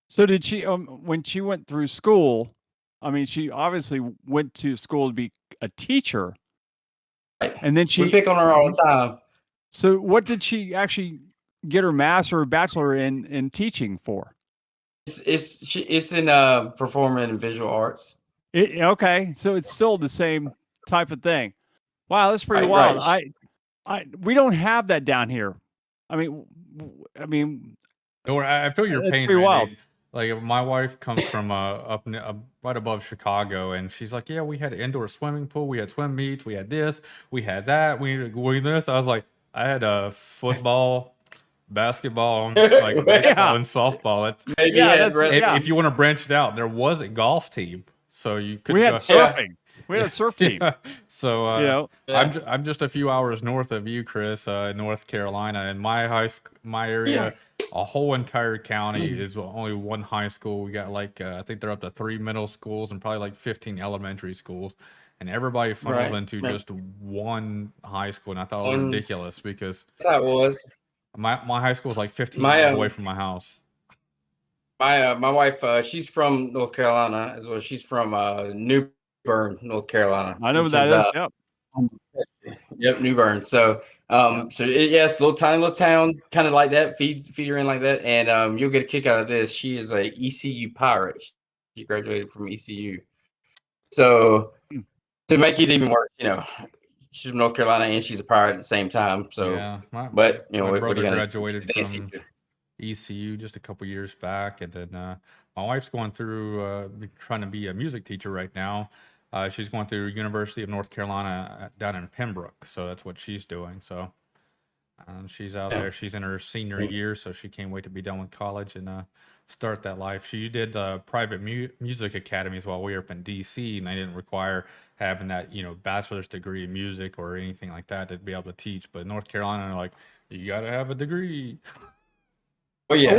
So did she when she went through school? I mean, she obviously went to school to be a teacher. And then we pick on her all the time. So what did she actually get her master or bachelor in teaching for? It's in performing and visual arts. Okay, so it's still the same type of thing. Wow, that's pretty wild. Right. We don't have that down here. I mean, I feel your pain. Pretty wild. Like my wife comes from up right above Chicago, and she's like, "Yeah, we had an indoor swimming pool, we had swim meets, we had this, we had that, we had this." I was like, I had a football, basketball, like baseball and softball. If you want to branch it out, there was a golf team, so you could. We had surfing. We had a surf team. So I'm just a few hours north of you, Chris, North Carolina, and my area. Yeah. A whole entire county is only one high school. We got I think they're up to 3 middle schools and probably 15 elementary schools, and everybody funnels into just one high school. And I thought it was ridiculous because that's how it was. My high school is 15 miles away from my house. my wife, she's from North Carolina as well. She's from New Bern, North Carolina, I know what which that is is. Yep. yep, New Bern. So yes, little tiny little town, kind of like that. Feed her in like that, and you'll get a kick out of this. She is a ECU pirate. She graduated from ECU. So Hmm. to make it even worse, she's from North Carolina and she's a pirate at the same time. So, Yeah, but my what are brother you gonna? graduated from ECU just a couple years back, and then my wife's going through trying to be a music teacher right now. She's going through University of North Carolina down in Pembroke, so that's what she's doing. So she's out there. She's in her senior year, so she can't wait to be done with college and start that life. She did private music academies while we were up in DC, and they didn't require having that bachelor's degree in music or anything like that to be able to teach. But North Carolina, like, you got to have a degree. Well, yeah.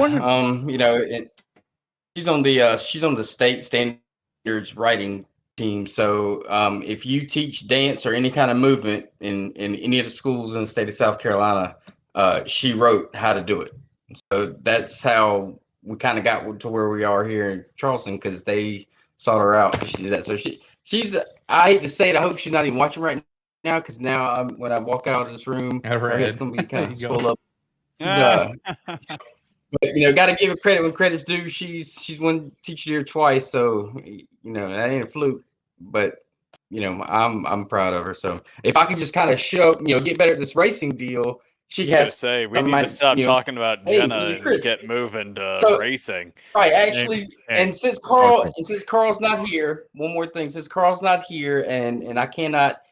She's on the state standards writing team. So if you teach dance or any kind of movement in any of the schools in the state of South Carolina, she wrote how to do it. So that's how we kind of got to where we are here in Charleston, because they sought her out because she did that. So she's I hate to say it, I hope she's not even watching right now, because now when I walk out of this room, her head's gonna be kind of swollen up. But got to give her credit when credit's due. She's won Teacher Year twice, so that ain't a fluke. But I'm proud of her. So if I could just kind of show, get better at this racing deal, she I was has. gonna say we need to stop talking about Hey, Jenna and Chris. get moving to racing. Right, actually, and since Carl's not here, one more thing. Since Carl's not here, and I cannot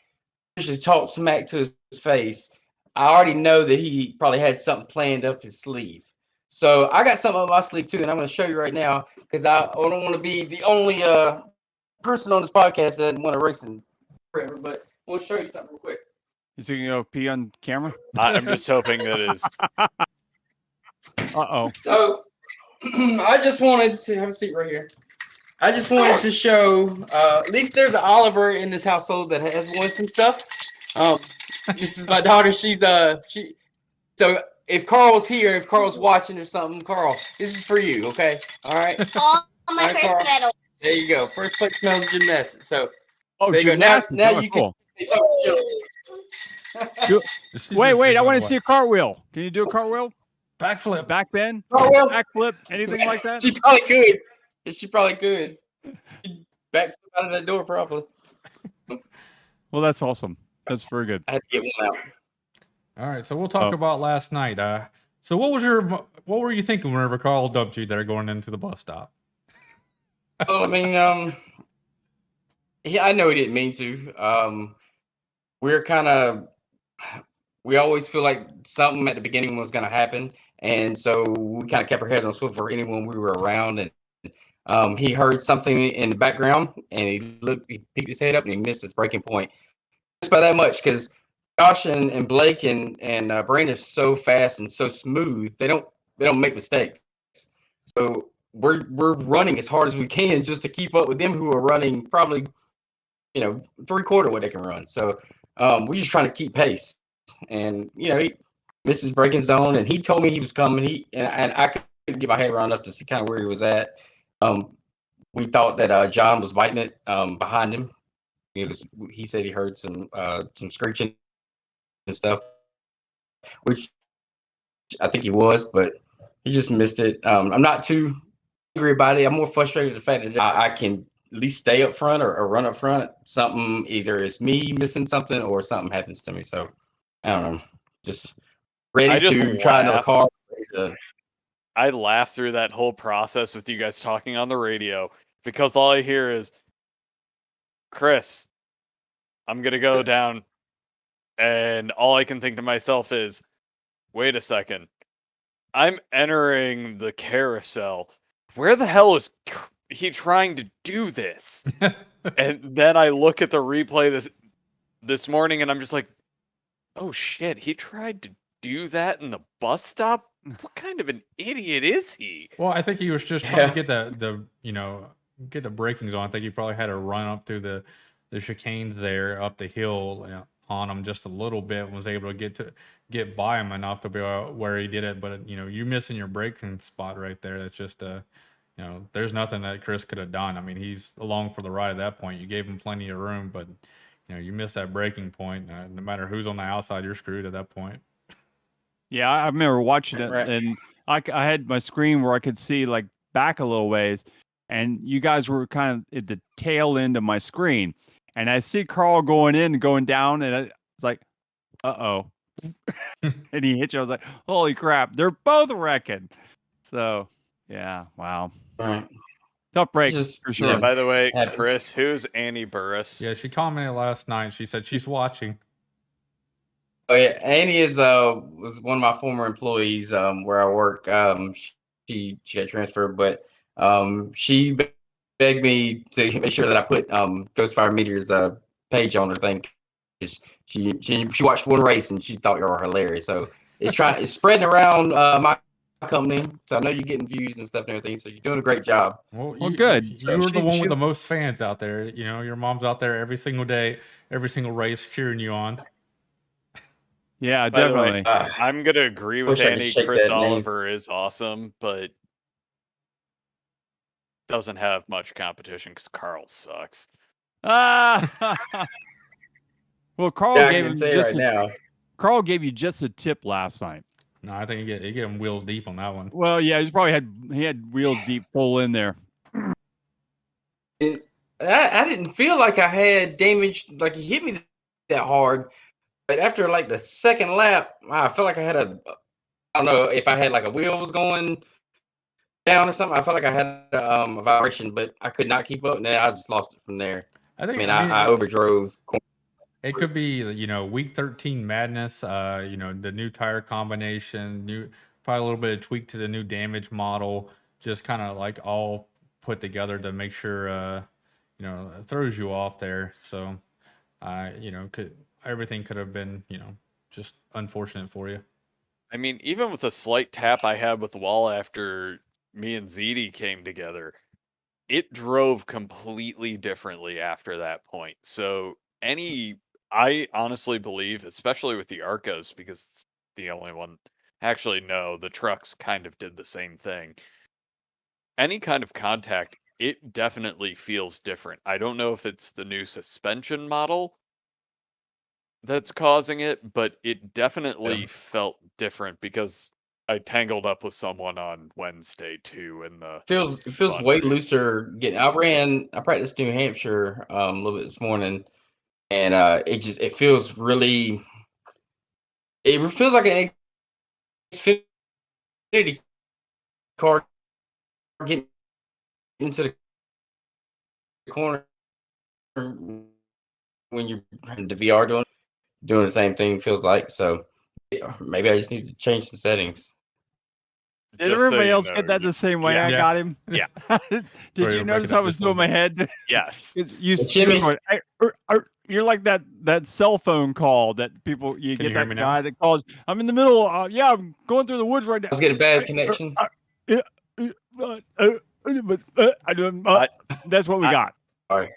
usually talk smack to his face, I already know that he probably had something planned up his sleeve. So I got something up my sleeve too, and I'm going to show you right now, because I don't want to be the only person on this podcast that doesn't want to race forever. But we'll show you something real quick. Is he gonna pee on camera? I'm just hoping that is. Uh-oh. So I just wanted to have a seat right here. I just wanted to show, at least there's an Oliver in this household that has won some stuff. This is my daughter. So if Carl's here, if Carl's watching or something, Carl, this is for you, okay? All right. All my first Carl. medal. There you go. First place medal in gymnastics. So Oh, there you go. gymnastics. Now Oh, you cool. can talk to Wait, I want to see a cartwheel. Can you do a cartwheel? Backflip. Back bend? Cartwheel? Backflip? Anything like that? She probably could. She probably could. Back out of that door, probably. Well, that's awesome. That's very good. I had to get one out. All right, so we'll talk about last night. So what were you thinking whenever Carl dumped you there going into the bus stop? Well, I mean, I know he didn't mean to. We always feel like something at the beginning was going to happen, and so we kind of kept our head on swivel for anyone we were around. And he heard something in the background, and he peeked his head up, and he missed his breaking point just by that much, because Josh and Blake and Brandon are so fast and so smooth. They don't make mistakes. So we're running as hard as we can just to keep up with them, who are running probably 3/4 what they can run. So we're just trying to keep pace. And he missed his braking zone, and he told me he was coming. And I couldn't get my head around enough to see kind of where he was at. We thought that John was biting it behind him. He said he heard some screeching and stuff, which I think he was, but he just missed it. I'm not too angry about it. I'm more frustrated with the fact that I can at least stay up front or run up front. Something, either it's me missing something or something happens to me. So I don't know. Just ready to try another car. I laughed through that whole process with you guys talking on the radio, because all I hear is, Chris, I'm going to go down. And all I can think to myself is, wait a second. I'm entering the carousel. Where the hell is he trying to do this? And then I look at the replay this morning, and I'm just like, oh shit, he tried to do that in the bus stop? What kind of an idiot is he? Well, I think he was just trying to get get the braking zone. I think he probably had to run up through the chicanes there, up the hill on him just a little bit, and was able to get by him enough to be where he did it. But you missing your braking spot right there, that's just you know, there's nothing that Chris could have done. I mean, he's along for the ride at that point. You gave him plenty of room, but you know, you missed that breaking point. No matter who's on the outside, you're screwed at that point. Yeah, I remember watching it, Right. and I had my screen where I could see like back a little ways, and you guys were kind of at the tail end of my screen, and I see Carl going in and going down, and it's like, uh-oh. And he hit you. I was like, holy crap, they're both wrecking. So, yeah, wow. Right. Tough break Just, for you sure. know, By the way, happens. Chris, who's Annie Burris? Yeah, she commented last night. She said she's watching. Oh yeah, Annie is was one of my former employees where I work. She got transferred, but she begged me to make sure that I put Ghostfire Meteor's page on her thing. She watched one race and she thought you were hilarious. So it's spreading around my company. So I know you're getting views and stuff and everything. So you're doing a great job. Well, good. You So were she- the one she- with the most fans out there. You know, your mom's out there every single day, every single race, cheering you on. Yeah, By the way, definitely. I'm gonna agree with Wish I could Annie. shake Chris that name. Oliver is awesome, but doesn't have much competition because Carl sucks. Ah. Well, Carl Yeah, I gave can him say just right now. Carl gave you just a tip last night. No, I think you get him wheels deep on that one. Well, yeah, he's probably had wheels deep full in there. I didn't feel like I had damage, like he hit me that hard. But after like the second lap, I felt like I had I don't know if I had like a wheel was going down or something. I felt like I had a vibration, but I could not keep up, and then I just lost it from there. I I mean, I overdrove. it could be, you know, week 13 madness, you know, the new tire combination, probably a little bit of tweak to the new damage model, just kind of like all put together to make sure, you know, it throws you off there. So, you know, everything could have been, you know, just unfortunate for you. I mean, even with a slight tap I had with the wall after me and ZD came together, it drove completely differently after that point. So I honestly believe, especially with the Arcos, because it's the only one, actually, no, the trucks kind of did the same thing. Any kind of contact, it definitely feels different. I don't know if it's the new suspension model that's causing it, but it definitely felt different because I tangled up with someone on Wednesday too in the It feels fun way race. looser. I practiced New Hampshire a little bit this morning, and it feels really. It feels like an Xfinity car getting into the corner when you're in the VR doing the same thing. Feels like so. Maybe I just need to change some settings. Did Just so everybody you else know, get that the same way yeah. I Yeah. got him? Yeah. Did Sorry, you we're notice breaking I up was just a doing my little head? Yes. You Jimmy. going, you're like that cell phone call that people you Can get you hear that me guy now? that calls. I'm in the middle. Yeah, I'm going through the woods right now. I was getting a bad connection. That's what we got. All right.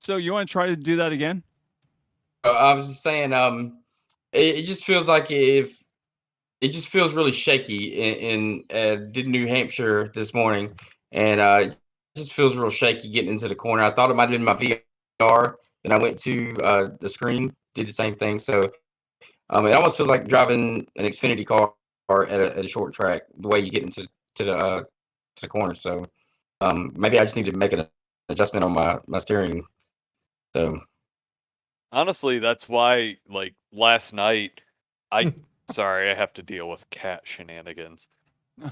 So you want to try to do that again? I was just saying, it just feels like it just feels really shaky did New Hampshire this morning, and it just feels real shaky getting into the corner. I thought it might have been my VR. Then I went to the screen, did the same thing. So it almost feels like driving an Xfinity car at a short track. The way you get into the corner. So maybe I just need to make an adjustment on my steering. So. Honestly, that's why, like, last night, sorry, I have to deal with cat shenanigans.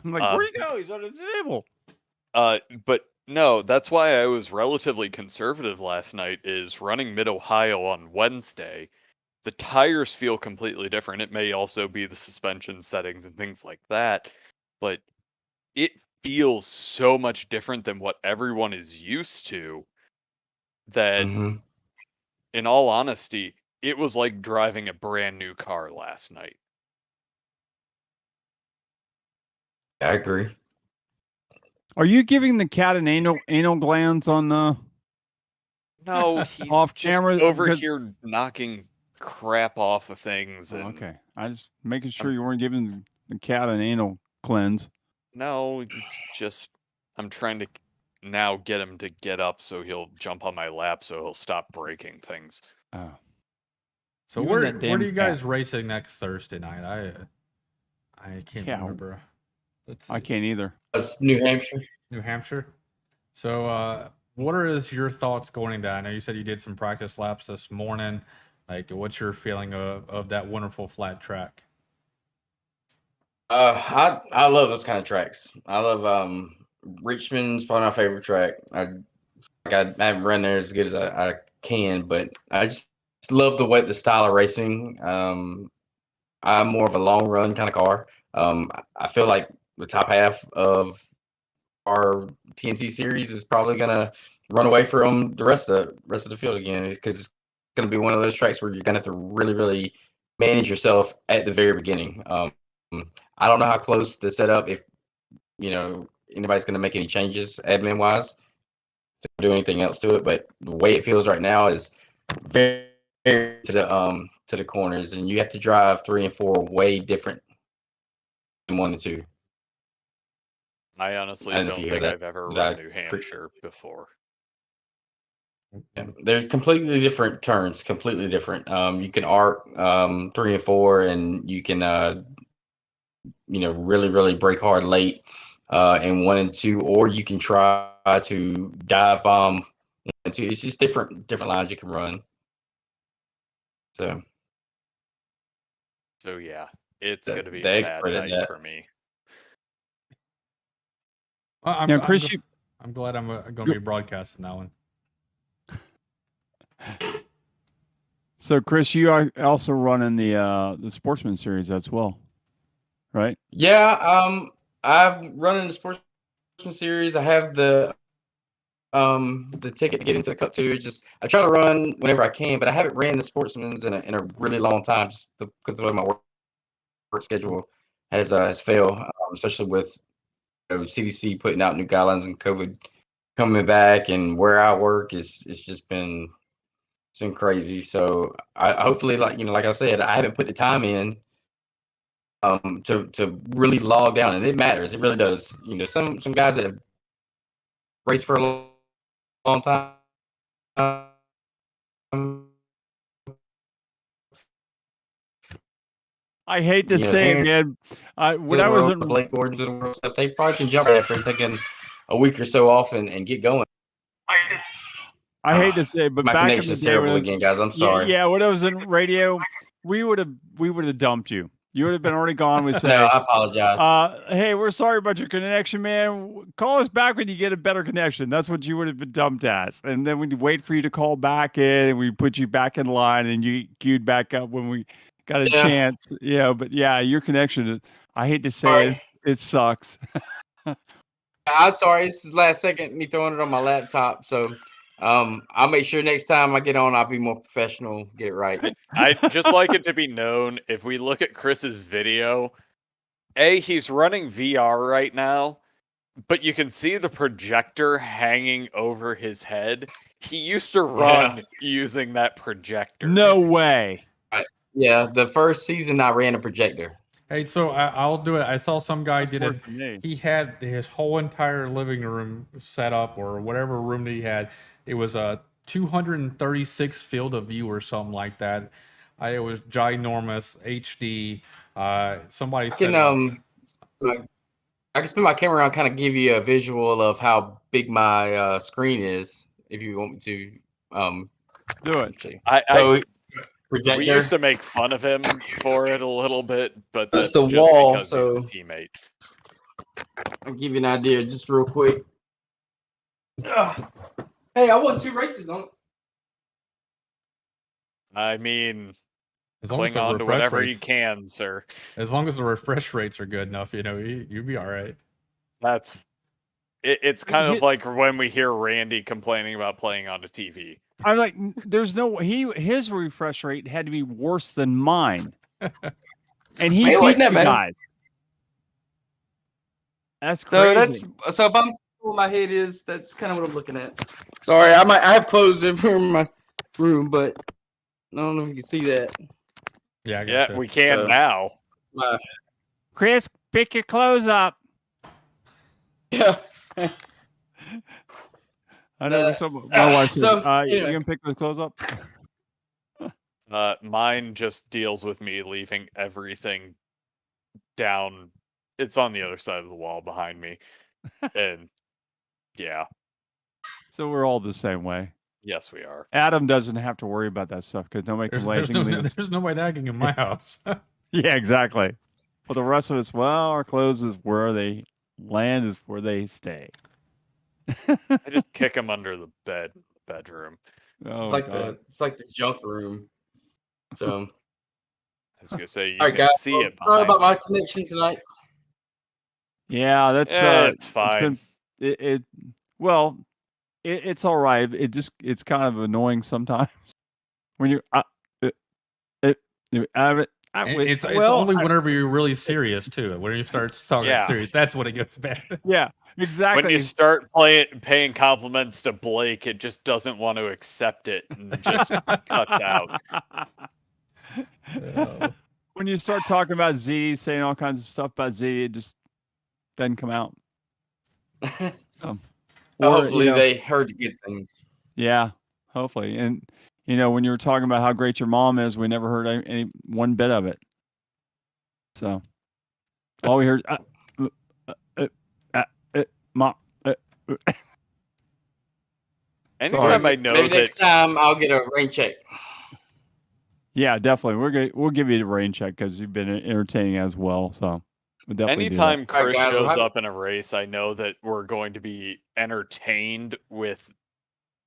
I'm like, where'd he go? He's on the table. But no, that's why I was relatively conservative last night, is running Mid-Ohio on Wednesday. The tires feel completely different. It may also be the suspension settings and things like that, but it feels so much different than what everyone is used to that, in all honesty, it was like driving a brand new car last night. I agree. Are you giving the cat an anal glands on No, he's off just camera? over Because- here knocking crap off of things. Oh, And okay, I just making sure you weren't giving the cat an anal cleanse. No, it's just I'm trying to now get him to get up so he'll jump on my lap so he'll stop breaking things. Oh. So You and where that are damn you cat. guys racing next Thursday night? I can't Yeah, remember. Let's I see. can't either. That's New Hampshire. New Hampshire. So what is your thoughts going into that? I know you said you did some practice laps this morning. Like, what's your feeling of that wonderful flat track? I love those kind of tracks. I love Richmond's probably my favorite track. I haven't run there as good as I can, but I just love the style of racing. I'm more of a long run kind of car. I feel like the top half of our TNT series is probably gonna run away from the rest of the field again, because it's gonna be one of those tracks where you're gonna have to really, really manage yourself at the very beginning. I don't know how close the setup, if anybody's gonna make any changes admin wise to do anything else to it, but the way it feels right now is very, very to the corners, and you have to drive 3 and 4 way different than 1 and 2. I honestly I don't know if don't you think heard that. I've ever Did run I New pre- Hampshire before. Yeah, they're completely different turns, completely different. You can arc 3 and 4, and you can really, really brake hard late in 1 and 2, or you can try to dive bomb into. It's just different lines you can run. So Yeah, it's the, going to be the a bad expert at night that. for me. Well, Now, Chris, I'm glad I'm going to Go- be broadcasting that one. So, Chris, you are also running the Sportsman Series as well, right? Yeah, I'm running the Sportsman Series. I have the ticket to get into the Cup too. Just I try to run whenever I can, but I haven't ran the Sportsman's in a really long time, just because of the way my work schedule has failed, especially with CDC putting out new guidelines and COVID coming back, and where I work it's just been crazy. So I hopefully, like I said, I haven't put the time in to really log down, and it matters. It really does. Some guys that have raced for a long time. I hate to say it, man. When I was in, Blake Gordon's of the world stuff, they probably can jump after taking a week or so off and get going. I hate to say it, but My back in the connection's day when terrible I was, again, guys. I'm sorry. yeah, when I was in radio, we would have dumped you. You would have been already gone. We say, No, I apologize. hey, we're sorry about your connection, man. Call us back when you get a better connection. That's what you would have been dumped as. And then we'd wait for you to call back in, and we put you back in line, and you queued back up when we got a chance. But yeah, your connection, I hate to say it sucks. I'm sorry. This is last second me throwing it on my laptop. So I'll make sure next time I get on, I'll be more professional, get it right. I'd just like it to be known, if we look at Chris's video, he's running VR right now, but you can see the projector hanging over his head. He used to run using that projector. No way. Yeah, the first season I ran a projector. Hey, so I'll do it. I saw some guy That's did worse it. than me. He had his whole entire living room set up, or whatever room that he had. It was a 236 field of view or something like that. It was ginormous HD. Somebody I said, can I can spin my camera around, kind of give you a visual of how big my screen is, if you want me to. Do it. Projector. We used to make fun of him for it a little bit, but that's the just wall, because so he's a teammate. I'll give you an idea just real quick. Hey, I won 2 races on it. I mean, as long as cling the on to refresh whatever you rates, can, sir. as long as the refresh rates are good enough, you'll be all right. That's it's kind of like when we hear Randy complaining about playing on a TV. I'm like, there's no his refresh rate had to be worse than mine, and he beat the guys. That's crazy. So if I'm where my head is, that's kind of what I'm looking at. Sorry, I have clothes in my room, but I don't know if you can see that. Yeah, we can now. Chris, pick your clothes up. Yeah. I know. So my wife says, So, "You anyway. gonna pick those clothes up?" Mine just deals with me leaving everything down. It's on the other side of the wall behind me. And yeah, So we're all the same way. yes, we are. Adam doesn't have to worry about that stuff because nobody can There's lazy leave. there's nobody nagging in my house. Yeah, exactly. For the rest of us, well, our clothes is where they land, is where they stay. I just kick them under the bedroom. It's Oh like God. the junk room. So, I was gonna say you all right, can guys. see it Sorry behind about my me. connection tonight. Yeah, that's It's it's fine. been well, it's all right. It's kind of annoying sometimes when you It's well, only whenever you're really serious too. When you start talking Yeah. serious, that's when it gets bad. yeah, When exactly. you start paying compliments to Blake, it just doesn't want to accept it and just cuts out. Oh. When you start talking about Z, saying all kinds of stuff about Z, it just doesn't come out. Hopefully, they heard the good things. Yeah, hopefully. And when you were talking about how great your mom is, we never heard any one bit of it. So all we heard, mom. Anytime I know Maybe that next time I'll get a rain check. Yeah, definitely. We'll give you the rain check because you've been entertaining as well. So we'll definitely do that. anytime All right, Chris guys, well, shows have- up in a race, I know that we're going to be entertained with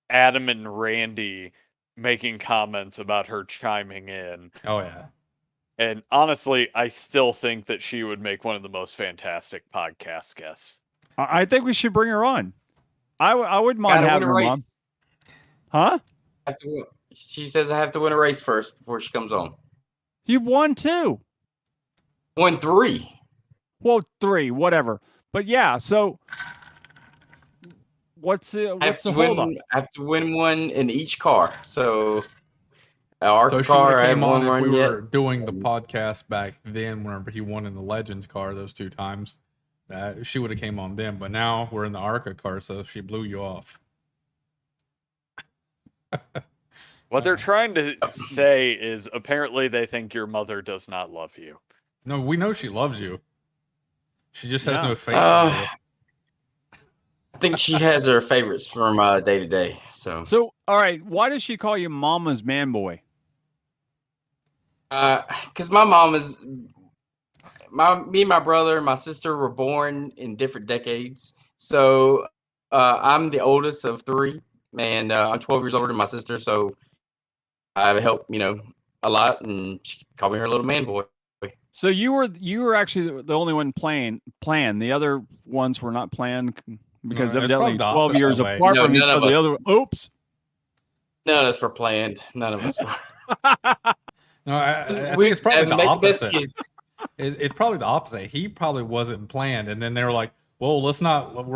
Adam and Randy making comments about her chiming in. Oh yeah. And honestly, I still think that she would make one of the most fantastic podcast guests. I think we should bring her on. I wouldn't mind Gotta win having a her, race. Mom. Huh? She says I have to win a race first before she comes on. You've won 2. Won 3. Well, 3, whatever. But yeah, so what's I have the to holdup? win. I have to win one in each car. So our So she car, would I have haven't came on won if one we yet. were doing the podcast back then. Whenever he won in the Legends car those 2 times, she would have came on then. But now we're in the ARCA car, so she blew you off. What they're trying to say is apparently they think your mother does not love you. No, we know she loves you. She just has Yeah. no faith in you. I think she has her favorites from day to day. So, all right, why does she call you Mama's man boy? because my mom is me and my brother and my sister were born in different decades. So, I'm the oldest of 3, and I'm 12 years older than my sister. So, I help a lot, and she called me her little man boy. So you were actually the only one planned. The other ones were not planned because No, it's evidently probably the 12 years opposite way. apart No, from each none of other. The us. other, oops. None of us were planned. None of us were. No, I think We it's probably the make the best opposite. kids. It's probably the opposite. He probably wasn't planned, and then they were like, "Well, we're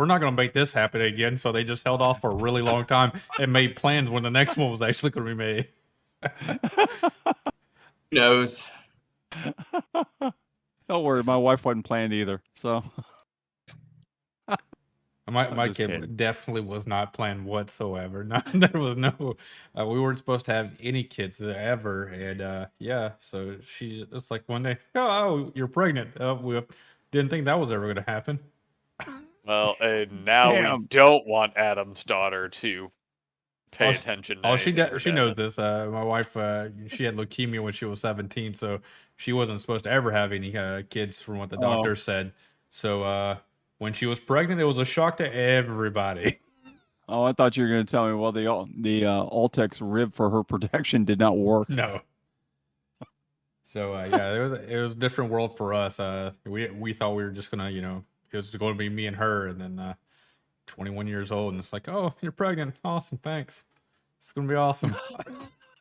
not going to make this happen again." So they just held off for a really long time and made plans when the next one was actually going to be made. Who knows? Don't worry, my wife wasn't planned either. So My just kid kidding. definitely was not planned whatsoever. There was no. We weren't supposed to have any kids ever, and yeah. So it's like one day, oh, you're pregnant. We didn't think that was ever going to happen. Well, and now we Damn. don't want Adam's daughter to pay attention to Oh, she anything we're she doing. knows this. My wife, she had leukemia when she was 17, so she wasn't supposed to ever have any kids, from what the doctor said. So when she was pregnant, it was a shock to everybody. Oh, I thought you were going to tell me. Well, the Altex rib for her protection did not work. No. So yeah, it was a different world for us. We thought we were just gonna, it was going to be me and her, and then 21 years old, and it's like, oh, you're pregnant. Awesome, thanks. It's gonna be awesome.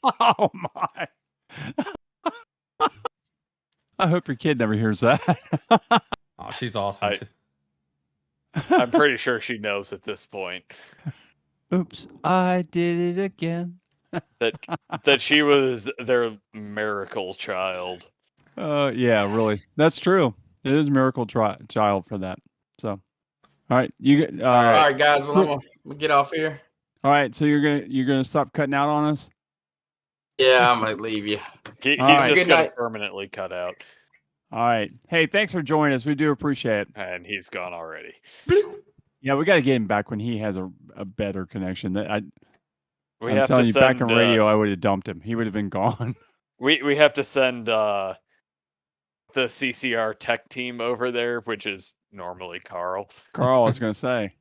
Oh my! I hope your kid never hears that. Oh, she's awesome. I'm pretty sure she knows at this point Oops, I did it again. that she was their miracle child. Yeah, really. That's true. It is a miracle child for that. So, All right, All right, guys. Well, I'm gonna get off here. All right, so you're gonna stop cutting out on us. Yeah, I might leave you. He's right. just Good going to night. permanently cut out, All right. Hey, thanks for joining us. We do appreciate it. and he's gone already. Yeah, we got to get him back when he has a better connection. I'm We have telling to you, send, back on radio, I would have dumped him. He would have been gone. We have to send the CCR tech team over there, which is normally Carl. Carl, I was going to say.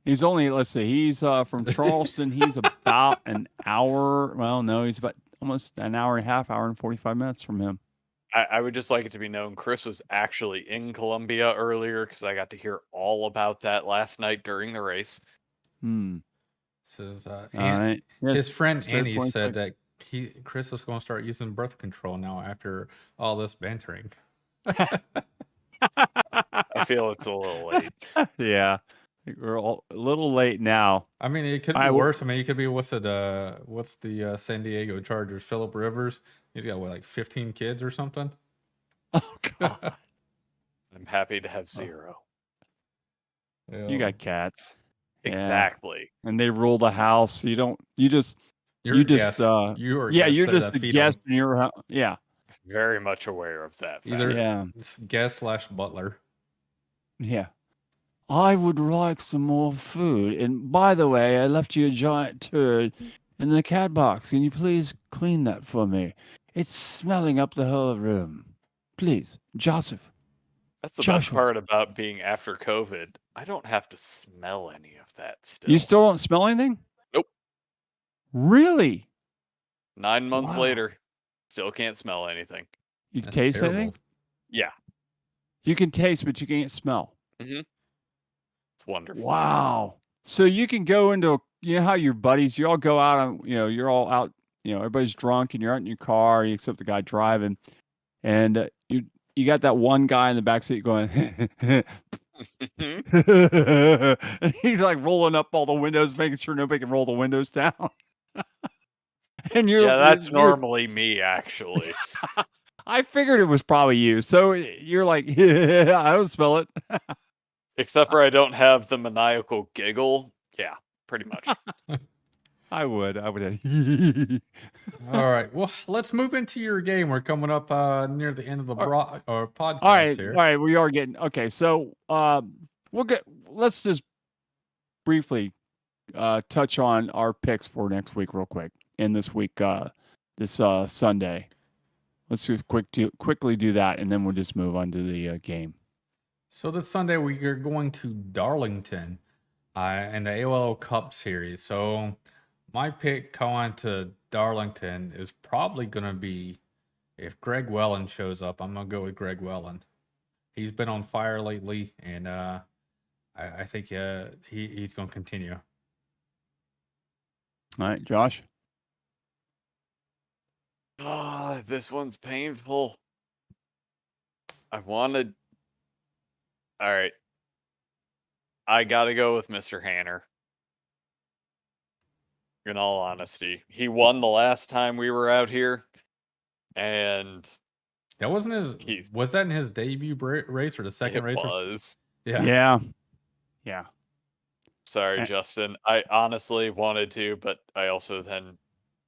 He's only, let's see, he's from Charleston. He's about an hour. Well, no, he's about almost an hour and a half, hour and 45 minutes from him. I would just like it to be known Chris was actually in Columbia earlier because I got to hear all about that last night during the race. Says, All right. his friend straight Andy points said back. that Chris is going to start using birth control now after all this bantering. I feel it's a little late. Yeah. We're all a little late now. I mean, it could be worse. I mean, he could be with what's the San Diego Chargers, Phillip Rivers. He's got what, like 15 kids or something. Oh God. I'm happy to have 0. You got cats. Exactly. Yeah. And they rule the house. You don't. You just. You're you a just. guest. You're just a guest in your house. Yeah. Very much aware of that fact. Either guest / butler. Yeah. I would like some more food. And by the way, I left you a giant turd in the cat box. Can you please clean that for me? It's smelling up the whole room. Please, Joseph. That's the best part about being after COVID. I don't have to smell any of that still. You still don't smell anything? Nope. Really? 9 months later, still can't smell anything. You can taste anything? Yeah. You can taste, but you can't smell. Mm-hmm. It's wonderful. Wow. So you can go into, you know how your buddies, you all go out on, you're all out, everybody's drunk and you're out in your car, except the guy driving. And you got that one guy in the backseat going, and he's like rolling up all the windows, making sure nobody can roll the windows down. And that's normally me, actually. I figured it was probably you. So you're like, yeah, I don't smell it. Except for I don't have the maniacal giggle. Yeah, pretty much. I would. All right. Well, let's move into your game. We're coming up near the end of the podcast here. All right. We are getting okay. So let's just briefly touch on our picks for next week, real quick. And this week, this Sunday. Let's just quickly do that, and then we'll just move on to the game. So this Sunday we are going to Darlington in the AOL Cup Series. So my pick going to Darlington is probably going to be, if Greg Welland shows up, I'm going to go with Greg Welland. He's been on fire lately, and I think he's going to continue. All right, Josh? Oh, this one's painful. All right. I got to go with Mr. Hanner. In all honesty, he won the last time we were out here, and that wasn't his. Was that in his debut race or the second race? It was. Yeah. Sorry, Justin. I honestly wanted to, but I also then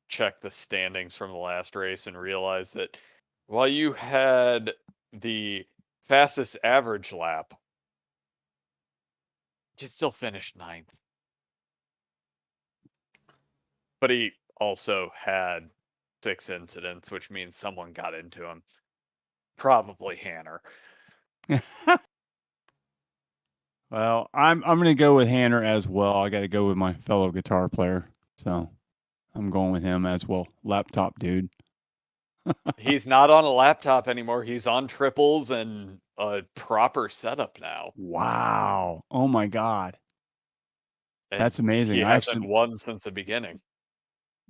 checked the standings from the last race and realized that while you had the fastest average lap, you still finished 9th. But he also had 6 incidents, which means someone got into him. Probably Hanner. Well, I'm going to go with Hanner as well. I got to go with my fellow guitar player, so I'm going with him as well. Laptop dude. He's not on a laptop anymore. He's on triples and a proper setup now. Wow! Oh my God, that's amazing. He hasn't won since the beginning.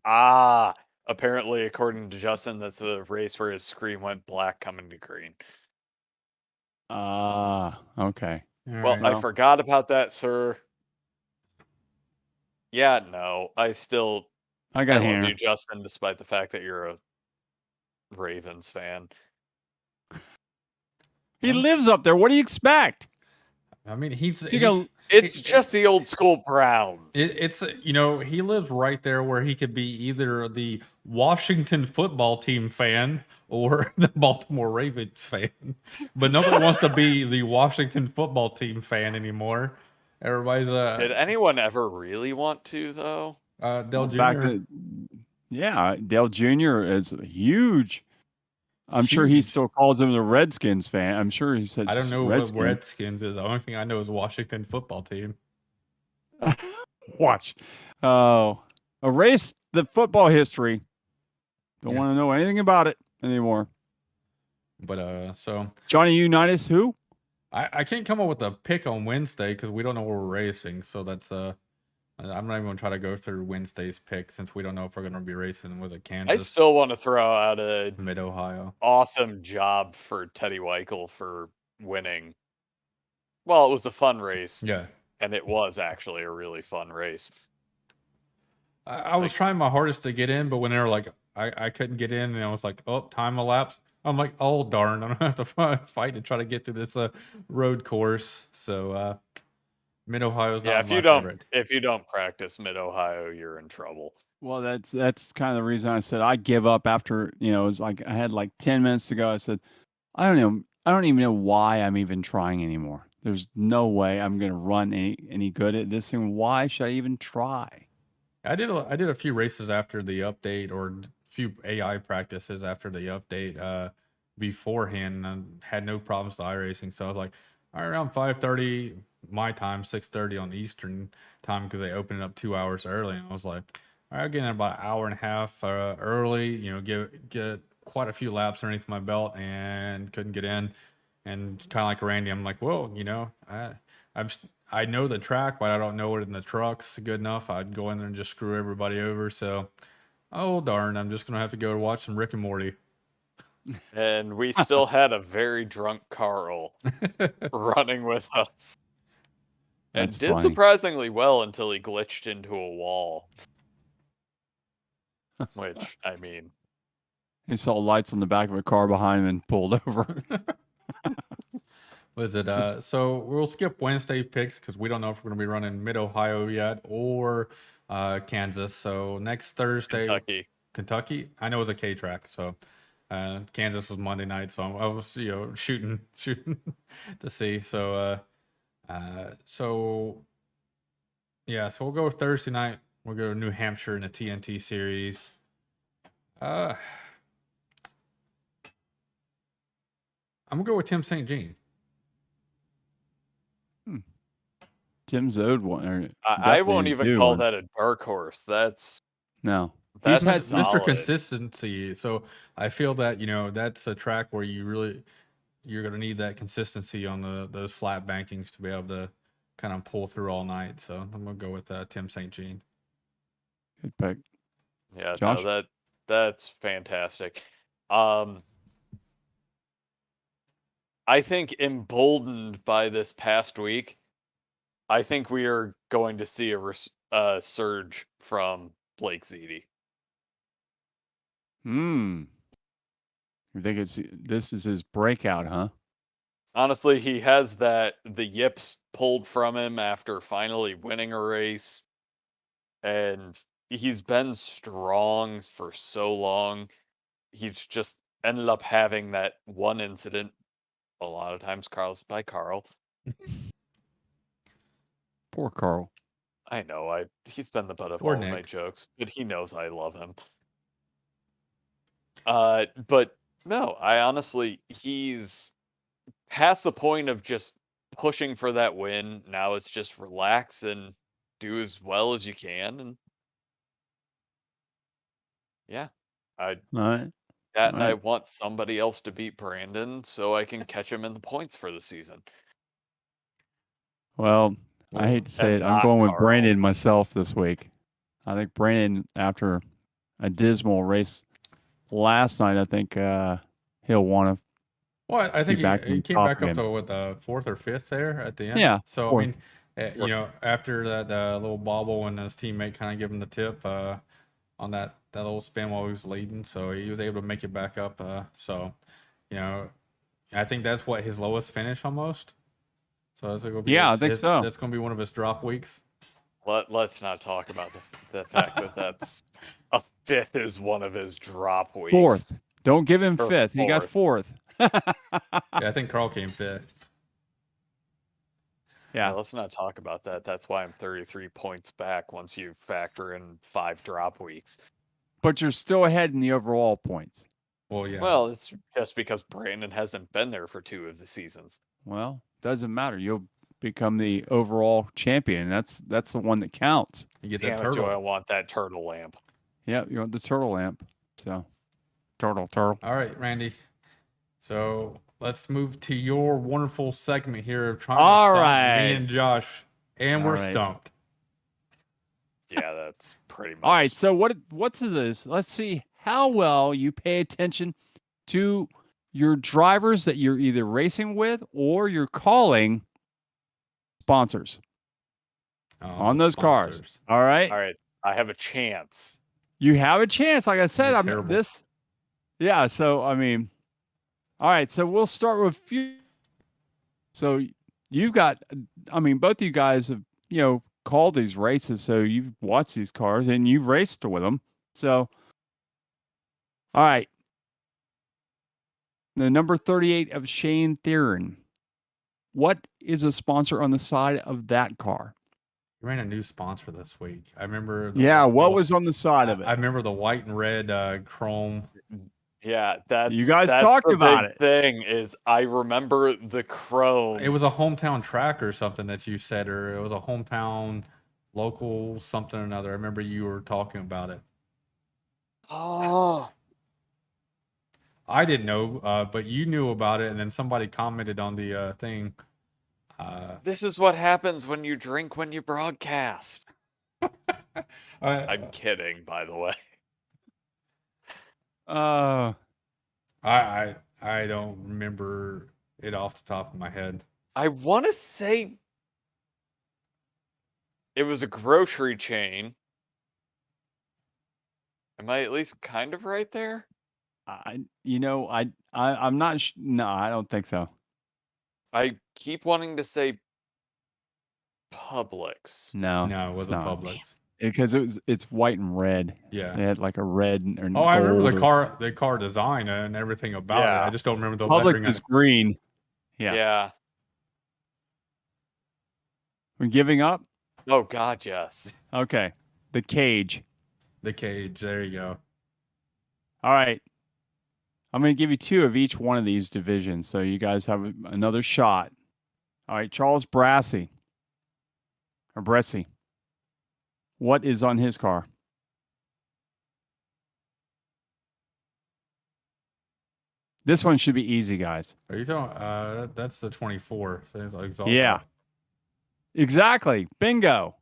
Apparently, according to Justin, that's a race where his screen went black coming to green. Okay. Well, I forgot about that, sir. Yeah, no, I got love you, Justin, despite the fact that you're a Ravens fan. He lives up there. What do you expect? I mean, he's It's just the old school Browns. it's he lives right there where he could be either the Washington football team fan or the Baltimore Ravens fan, but nobody wants to be the Washington football team fan anymore. Everybody's Did anyone ever really want to, though? Dale Back Jr. then, yeah, Dale Jr. is huge. I'm sure he Huge. still calls him the Redskins fan. I'm sure he said I don't know Redskins. what Redskins is. The only thing I know is the Washington football team. Watch. Oh, erase the football history. Don't Yeah. want to know anything about it anymore. But so Johnny Unitas, who? I can't come up with a pick on Wednesday because we don't know where we're racing. So that's I'm not even gonna try to go through Wednesday's pick since we don't know if we're gonna be racing. Was it Kansas? I still want to throw out a Mid Ohio. awesome job for Teddy Weichel for winning. Well, it was a fun race, Yeah. and it was actually a really fun race. I was trying my hardest to get in, but when they were like, I couldn't get in, and I was like, oh, time elapsed. I'm like, oh darn, I'm gonna have to fight to try to get to this road course. So Mid Ohio is not Yeah, my favorite. if you don't practice Mid Ohio, you're in trouble. Well, that's kind of the reason I said I give up after, it was like I had like 10 minutes to go. I said, I don't know. I don't even know why I'm even trying anymore. There's no way I'm going to run any good at this thing. Why should I even try? I did a few races after the update, or a few AI practices after the update beforehand, and had no problems with iRacing. So I was like, all right, around 5:30 my time, 6:30 on Eastern time, because they opened it up 2 hours early. And I was like, all right, I'll get in about an hour and a half early. Get quite a few laps underneath my belt, and couldn't get in. And kind of like Randy, I'm like, well, I know the track, but I don't know it in the trucks good enough. I'd go in there and just screw everybody over. So, oh darn, I'm just gonna have to go watch some Rick and Morty. And we still had a very drunk Carl running with us. And That's did funny. surprisingly well until he glitched into a wall. Which, I mean, He saw lights on the back of a car behind him and pulled over. Was it? So we'll skip Wednesday picks because we don't know if we're gonna be running Mid Ohio yet or Kansas. So next Thursday, Kentucky. I know it's a K track, so Kansas was Monday night, so I was shooting to see. So so we'll go Thursday night. We'll go to New Hampshire in the TNT series. I'm gonna go with Tim St. Jean. Tim's owed one. I won't even call that a dark horse. That's no. That's He's had Mr. solid. Consistency, so I feel that that's a track where you're going to need that consistency on those flat bankings to be able to kind of pull through all night. So I'm going to go with Tim St. Jean. Good pick. Yeah, Josh? no, that's fantastic. I think emboldened by this past week, I think we are going to see a surge from Blake Ziti. You think this is his breakout, huh? Honestly, he has the yips pulled from him after finally winning a race, and he's been strong for so long. He's just ended up having that one incident, a lot of times caused by Carl. Poor Carl. I know, he's been the butt of Or all of my Nick. jokes, but he knows I love him. But no, I honestly, he's past the point of just pushing for that win. Now it's just relax and do as well as you can, and yeah, All right. and I Right. want somebody else to beat Brandon so I can catch him in the points for the season. Well, I hate to say And it. I'm not going with Carl. Brandon myself this week. I think Brandon, after a dismal race last night, I think he'll want to. Well, I think back he in came top back up again. to what, fourth or fifth there at the end. Yeah, So fourth. I mean, after that little bobble and his teammate kind of gave him the tip on that little spin while he was leading, so he was able to make it back up. So I think that's what his lowest finish almost. So that's gonna be Yeah, I think so. That's gonna be one of his drop weeks. Let's not talk about the fact that that's a fifth is one of his drop weeks. Fourth. Don't give him Or fifth. He got fourth. Yeah, I think Carl came fifth. Yeah. Let's not talk about that. That's why I'm 33 points back once you factor in 5 drop weeks. But you're still ahead in the overall points. Well, yeah. Well, it's just because Brandon hasn't been there for 2 of the seasons. Well, doesn't matter. You'll become the overall champion. That's the one that counts. You get Damn that it, turtle. Joe, I want that turtle lamp. Yeah, you want the turtle lamp. So, turtle. All right, Randy. So let's move to your wonderful segment here of trying to All stump right. me and Josh, and All we're right. stumped. Yeah, that's pretty much. All right. So what's this? Let's see how well you pay attention to your drivers that you're either racing with or you're calling sponsors on those cars. Sponsors. All right. All right, I have a chance. You have a chance. Like I said, You're I'm terrible. this. Yeah. So I mean, all right. So we'll start with few. So you've got. I mean, both of you guys have called these races, so you've watched these cars and you've raced with them. So, all right. The number 38 of Shane Theron. What is a sponsor on the side of that car? You ran a new sponsor this week. I remember. What was on the side of it? I remember the white and red chrome. Yeah, that's You guys that's talked the about big it. Thing is, I remember the chrome. It was a hometown track or something that you said, or it was a hometown local something or another. I remember you were talking about it. Oh, I didn't know, but you knew about it, and then somebody commented on the thing. this is what happens when you drink when you broadcast. I'm kidding, by the way. I don't remember it off the top of my head. I want to say it was a grocery chain. Am I at least kind of right there? I'm not. No, I don't think so. I keep wanting to say Publix. No, No, it it's wasn't not. Publix. Because it's white and red. Yeah. It had like a red or Oh, I remember gold the car design and everything about it. Yeah. I just don't remember the Public lettering on is it. green. Yeah. Yeah. We're giving up? Oh God, yes. Okay. The cage. The cage. There you go. All right. I'm going to give you 2 of each one of these divisions, so you guys have another shot. All right, Charles Brassie. What is on his car? This one should be easy, guys. Are you talking? That's the 24. So it's like Exalta. Yeah. Exactly. Bingo.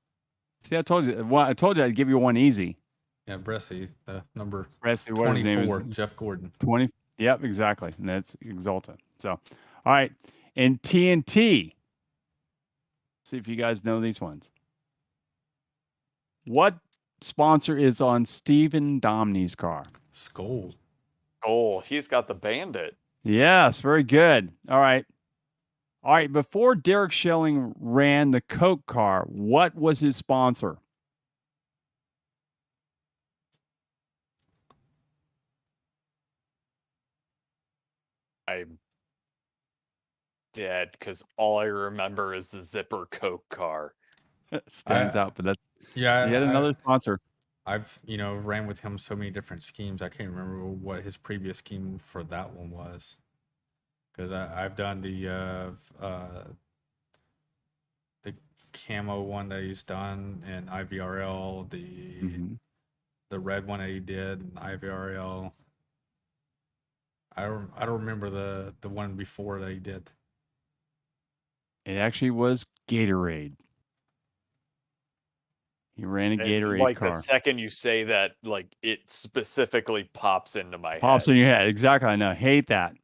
See, I told you. Well, I told you I'd give you one easy. Yeah, Bressy, the number Brassie, what his name 24, is? Jeff Gordon. 20. Yep, exactly. And that's Exalta. So, all right. And TNT. See if you guys know these ones. What sponsor is on Stephen Domney's car? Skoll. Oh, he's got the Bandit. Yes, very good. All right. All right. Before Derek Schelling ran the Coke car, what was his sponsor? I'm dead because all I remember is the Zipper Coke car. Stands out, but that's Yeah. yet another sponsor. I've ran with him so many different schemes. I can't remember what his previous scheme for that one was, because I've done the camo one that he's done in IVRL, the red one that he did in IVRL. I don't remember the one before that he did. It actually was Gatorade. He ran a And, Gatorade like car. the second you say that, like it specifically pops into my Pops head. in your head. Exactly. I know. Hate that.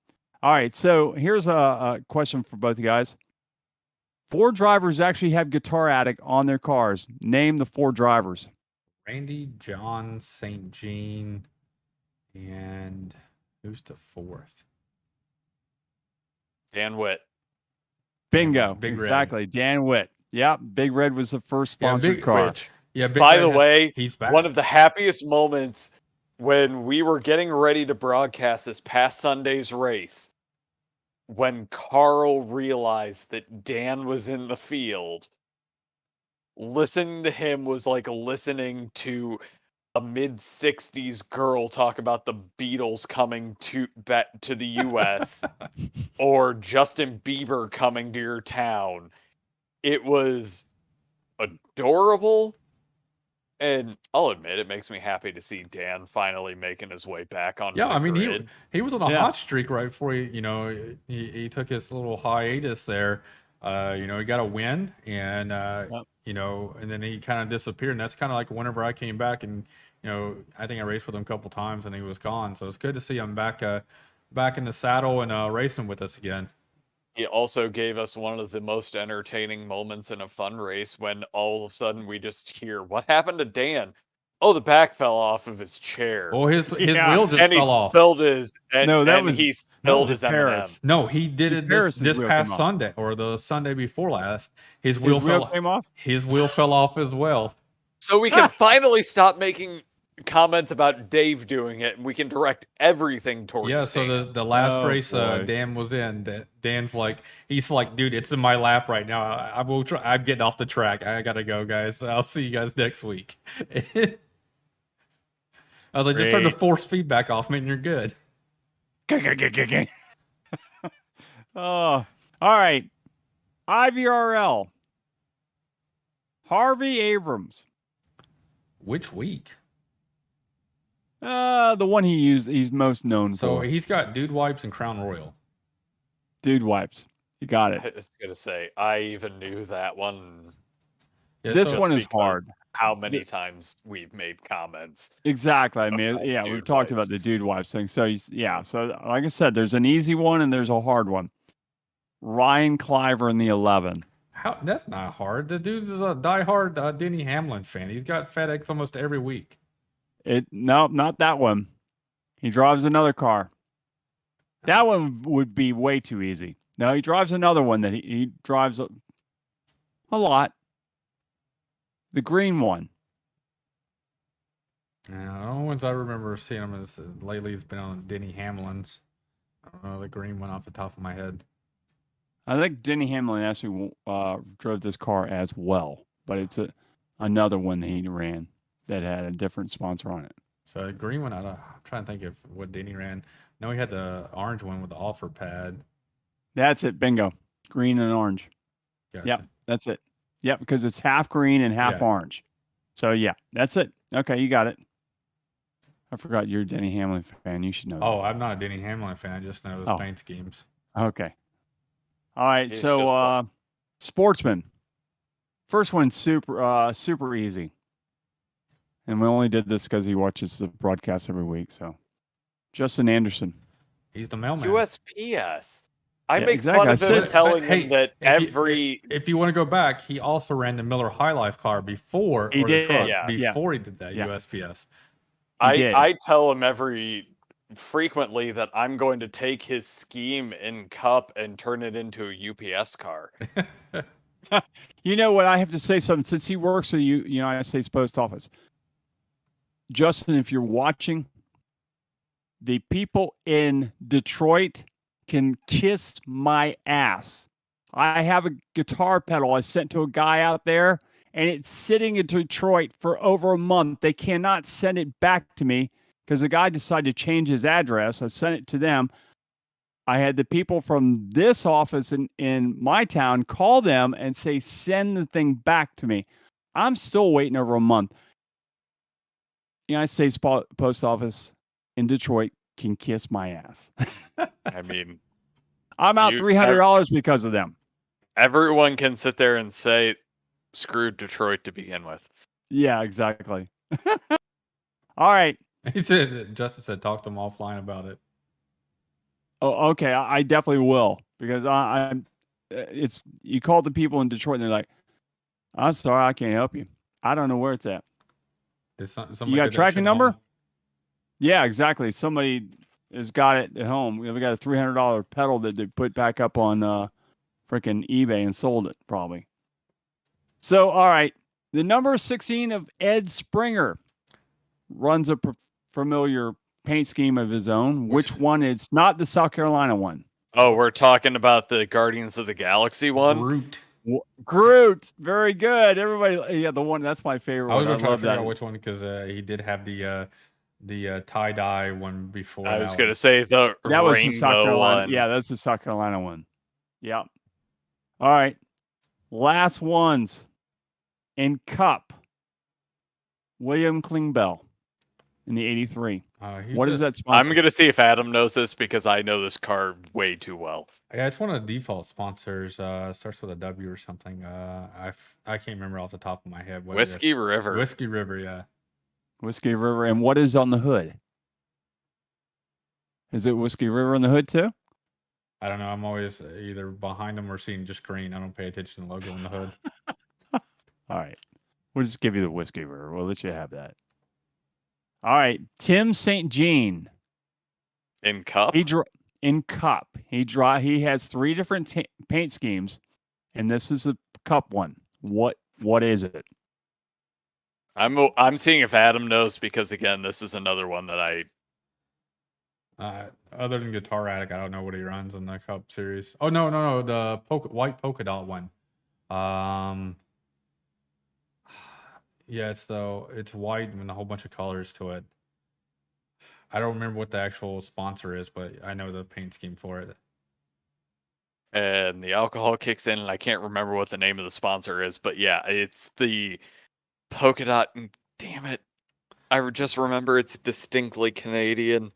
All right. So here's a question for both you guys. 4 drivers actually have Guitar Addict on their cars. Name the 4 drivers. Randy, John, St. Jean, and who's the 4th? Dan Witt. Bingo. Big Red. Exactly. Dan Witt. Yep. Big Red was the first Yeah, sponsored Big- car. Which, Yeah, Big by Red the has- way, he's back. one of the happiest moments when we were getting ready to broadcast this past Sunday's race, when Carl realized that Dan was in the field, listening to him was like listening to a mid-60s girl talk about the Beatles coming to the US or Justin Bieber coming to your town. It was adorable, and I'll admit it makes me happy to see Dan finally making his way back onto Yeah, the I mean grid. he was on a Yeah. hot streak right before he took his little hiatus there. He got a win and Yep. and then he kind of disappeared. And that's kind of like whenever I came back and I think I raced with him a couple times and he was gone. So it's good to see him back in the saddle and racing with us again. He also gave us one of the most entertaining moments in a fun race when all of a sudden we just hear, "What happened to Dan?" "Oh, the back fell off of his chair." Oh, his Yeah, wheel just and he fell off. spilled his and, No, that and was- he spilled was his Paris. M&M. No, he did it Paris's this wheel past came off. Sunday or the Sunday before last. His His wheel wheel fell. came off? His wheel fell off as well. So we can finally stop making comments about Dave doing it, and we can direct everything towards Yeah, so Dan. the last Oh, race boy. Dan was in, Dan's like, he's like, dude, it's in my lap right now. I will try. I'm getting off the track. I gotta go, guys. I'll see you guys next week. I was like, just turn the Great. force feedback off, man. You're good. Oh, all right. IVRL. Harvey Abrams. Which week? The one he's most known So for. he's got Dude Wipes and Crown Royal. Dude Wipes. You got I it. was gonna say, I even knew that one. Yeah, This so- one is because hard. How many times we've made comments. Exactly. I mean, about yeah, Dude we've talked about Wipes. the Dude Wipes thing. So, so like I said, there's an easy one and there's a hard one. Ryan Cliver in the 11. How? That's not hard. The dude's a diehard Denny Hamlin fan. He's got FedEx almost every week. No, not that one. He drives another car. That one would be way too easy. No, he drives another one that he drives a lot. The green one. The only ones I remember seeing him is lately has been on Denny Hamlin's. I don't know the green one off the top of my head. I think Denny Hamlin actually drove this car as well, but it's another one that he ran that had a different sponsor on it. So the green one, I'm trying to think of what Denny ran. No, he had the orange one with the offer pad. That's it. Bingo. Green and orange. Gotcha. Yep. That's it. Yep. Because it's half green and half Yeah. orange. So, yeah, that's it. Okay. You got it. I forgot you're a Denny Hamlin fan. You should know Oh, I'm not a Denny Hamlin fan. I just know his Oh. paint schemes. that. Okay. All right. It's So, just one. Sportsman. First one, super easy. And we only did this because he watches the broadcast every week. So, Justin Anderson. He's the mailman. USPS. I Yeah, make exactly. fun of I him said- telling Hey, him that if you want to go back, he also ran the Miller High Life car before He or did, the truck yeah. before he did that Yeah. USPS. He did. I tell him frequently that I'm going to take his scheme in Cup and turn it into a UPS car. You know what? I have to say something. Since he works for the United States Post Office, Justin, if you're watching, the people in Detroit can kiss my ass. I have a guitar pedal I sent to a guy out there, and it's sitting in Detroit for over a month. They cannot send it back to me because the guy decided to change his address. I sent it to them. I had the people from this office in my town call them and say, send the thing back to me. I'm still waiting over a month. United States Post Office in Detroit can kiss my ass. I mean, I'm out You- $300 because of them. everyone can sit there and say, screw Detroit to begin with. Yeah, exactly. All right. He said, Justin said, talk to him offline about it. Oh, okay. I definitely will because I'm. It's you call the people in Detroit and they're like, "I'm sorry, I can't help you. I don't know where it's at." Did somebody You got a did that tracking shit number? home? Yeah, exactly. Somebody has got it at home. We got a $300 pedal that they put back up on freaking eBay and sold it probably. So, all right. The number 16 of Ed Springer runs a familiar paint scheme of his own. Which one? It's not the South Carolina one. Oh, we're talking about the Guardians of the Galaxy one? Groot. Groot. Very good. Everybody, yeah, the one, that's my favorite I was one. going to try to love figure that. out which one because he did have the tie-dye one before. I was that going one. to say the That was the South rainbow Carolina. one. Yeah, that's the South Carolina one. Yep. All right. Last ones. In Cup. William Klingbeil in the 83. What is that sponsor? I'm going to see if Adam knows this because I know this car way too well. Yeah, it's one of the default sponsors. Starts with a W or something. I can't remember off the top of my head. What is it? Whiskey River. Whiskey River, yeah. Whiskey River. And what is on the hood? Is it Whiskey River on the hood too? I don't know. I'm always either behind them or seeing just green. I don't pay attention to the logo on the hood. All right. We'll just give you the Whiskey River. We'll let you have that. All right. Tim St. Jean. In Cup? In Cup. He has 3 different paint schemes, and this is a Cup one. What is it? I'm seeing if Adam knows because, again, this is another one that I... Other than Guitar Addict, I don't know what he runs in the Cup series. Oh, no. The white polka dot one. Yeah, it's white and a whole bunch of colors to it. I don't remember what the actual sponsor is, but I know the paint scheme for it. And the alcohol kicks in, and I can't remember what the name of the sponsor is, but yeah, it's the polka dot. Damn it. I just remember it's distinctly Canadian.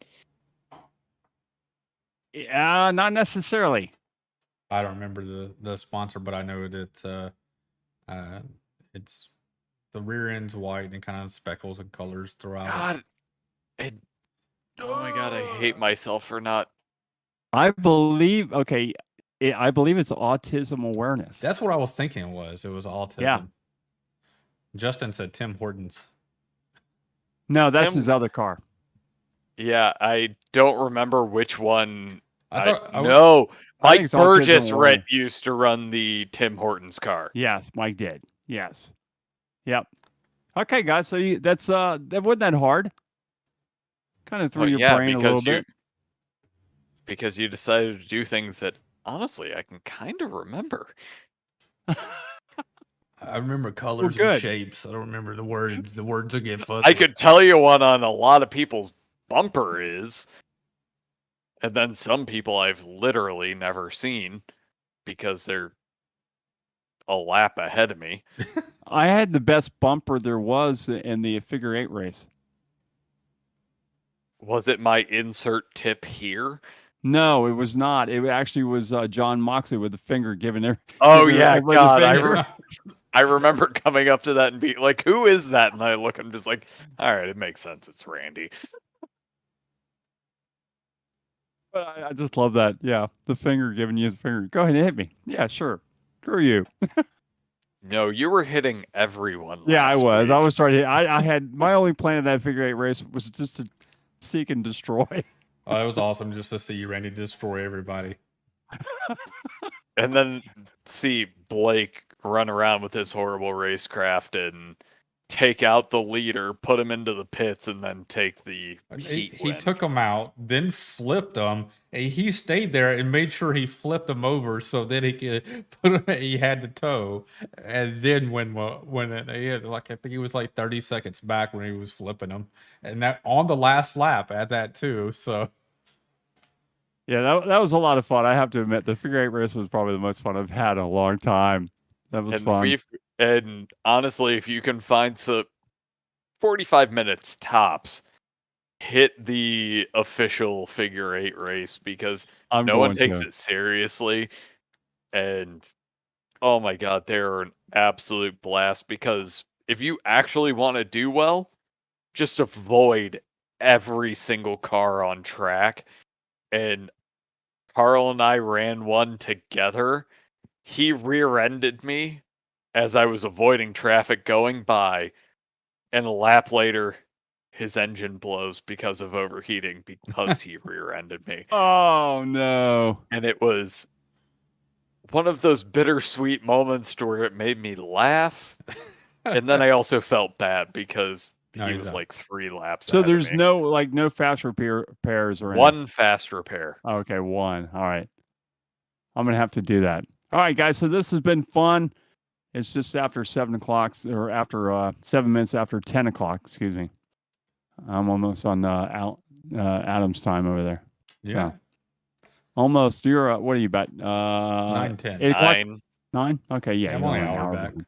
Yeah, not necessarily. I don't remember the sponsor, but I know that it's the rear end's white and kind of speckles and colors throughout. God, oh my God, I hate myself for not. I believe. Okay, I believe it's autism awareness. That's what I was thinking it was. It was autism. Yeah. Justin said Tim Hortons. No, that's his other car. Yeah, I don't remember which one. I Mike think it's Burgess autism used to run the Tim Hortons car. Yes, Mike did. Yes. Yep. Okay, guys. So that wasn't that hard. Kind of threw your brain a little bit. Because you decided to do things that honestly I can kind of remember. I remember colors and shapes. I don't remember the words. The words will get fuzzy. I could tell you what on a lot of people's bumper is. And then some people I've literally never seen because they're a lap ahead of me. I had the best bumper there was in the figure 8 race. Was it my insert tip here? No, it was not. It actually was John Moxley with the finger giving her. Oh, yeah, God. I remember coming up to that and being like, who is that? And I look, I'm just like, all right, it makes sense. It's Randy. But I just love that. Yeah, the finger giving you the finger. Go ahead and hit me. Yeah, sure. Screw you. No, you were hitting everyone. Yeah, I was. Week. I was trying to hit. I had my only plan in that figure 8 race was just to seek and destroy. Oh, it was awesome just to see Randy destroy everybody. And then see Blake run around with his horrible racecraft and take out the leader, put him into the pits, and then take the heat He took him out, then flipped him, and he stayed there and made sure he flipped him over so that he could he had the tow. And then when it, like I think he was like 30 seconds back when he was flipping him, and that on the last lap at that too. So yeah, that was a lot of fun. I have to admit, the figure 8 race was probably the most fun I've had in a long time. That was fun. And honestly, if you can find some 45 minutes tops, hit the official figure 8 race because no one takes it seriously. And oh my God, they're an absolute blast because if you actually want to do well, just avoid every single car on track. And Carl and I ran one together. He rear-ended me as I was avoiding traffic going by, and a lap later, his engine blows because of overheating because he rear-ended me. Oh, no. And it was one of those bittersweet moments to where it made me laugh, and then I also felt bad because No, he he's was not. like 3 laps. So ahead of there's me. no fast repairs or anything. One fast repair. Okay, one. All right. I'm going to have to do that. All right, guys. So this has been fun. It's just after 7 o'clock, or after 7 minutes after 10 o'clock. Excuse me. I'm almost on Adam's time over there. Yeah. So, almost. You're what are you about? 9, 10. 8 o'clock. 9. 9. Okay, yeah. I'm you're only an an hour back. behind.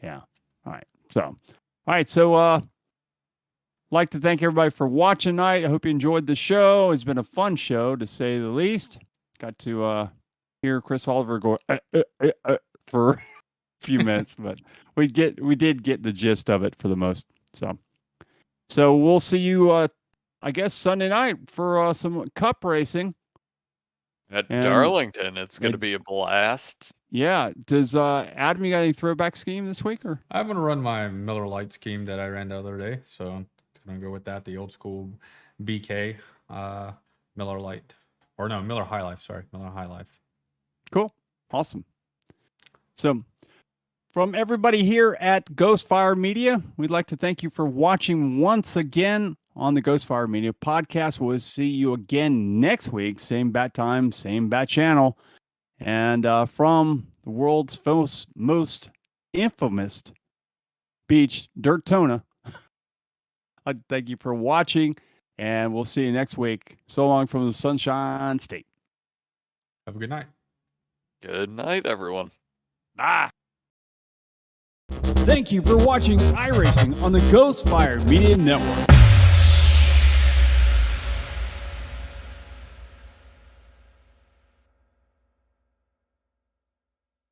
Yeah. All right. So, all right. So, like to thank everybody for watching tonight. I hope you enjoyed the show. It's been a fun show to say the least. Got to hear Chris Oliver go for a few minutes, but we did get the gist of it for the most. So we'll see you I guess Sunday night for some cup racing At And Darlington, it's going it- to be a blast. Yeah. Does Adam, you got any throwback scheme this week or? I'm gonna run my Miller Lite scheme that I ran the other day, so I'm gonna go with that. The old school BK Miller Lite, or no, Miller High Life. Sorry, Miller High Life. Cool. Awesome. So, from everybody here at Ghostfire Media, we'd like to thank you for watching once again on the Ghostfire Media podcast. We'll see you again next week. Same bat time, same bat channel. And from the world's most infamous beach, Dirtona, I'd thank you for watching, and we'll see you next week. So long from the Sunshine State. Have a good night. Good night, everyone. Bye. Thank you for watching iRacing on the Ghostfire Media Network.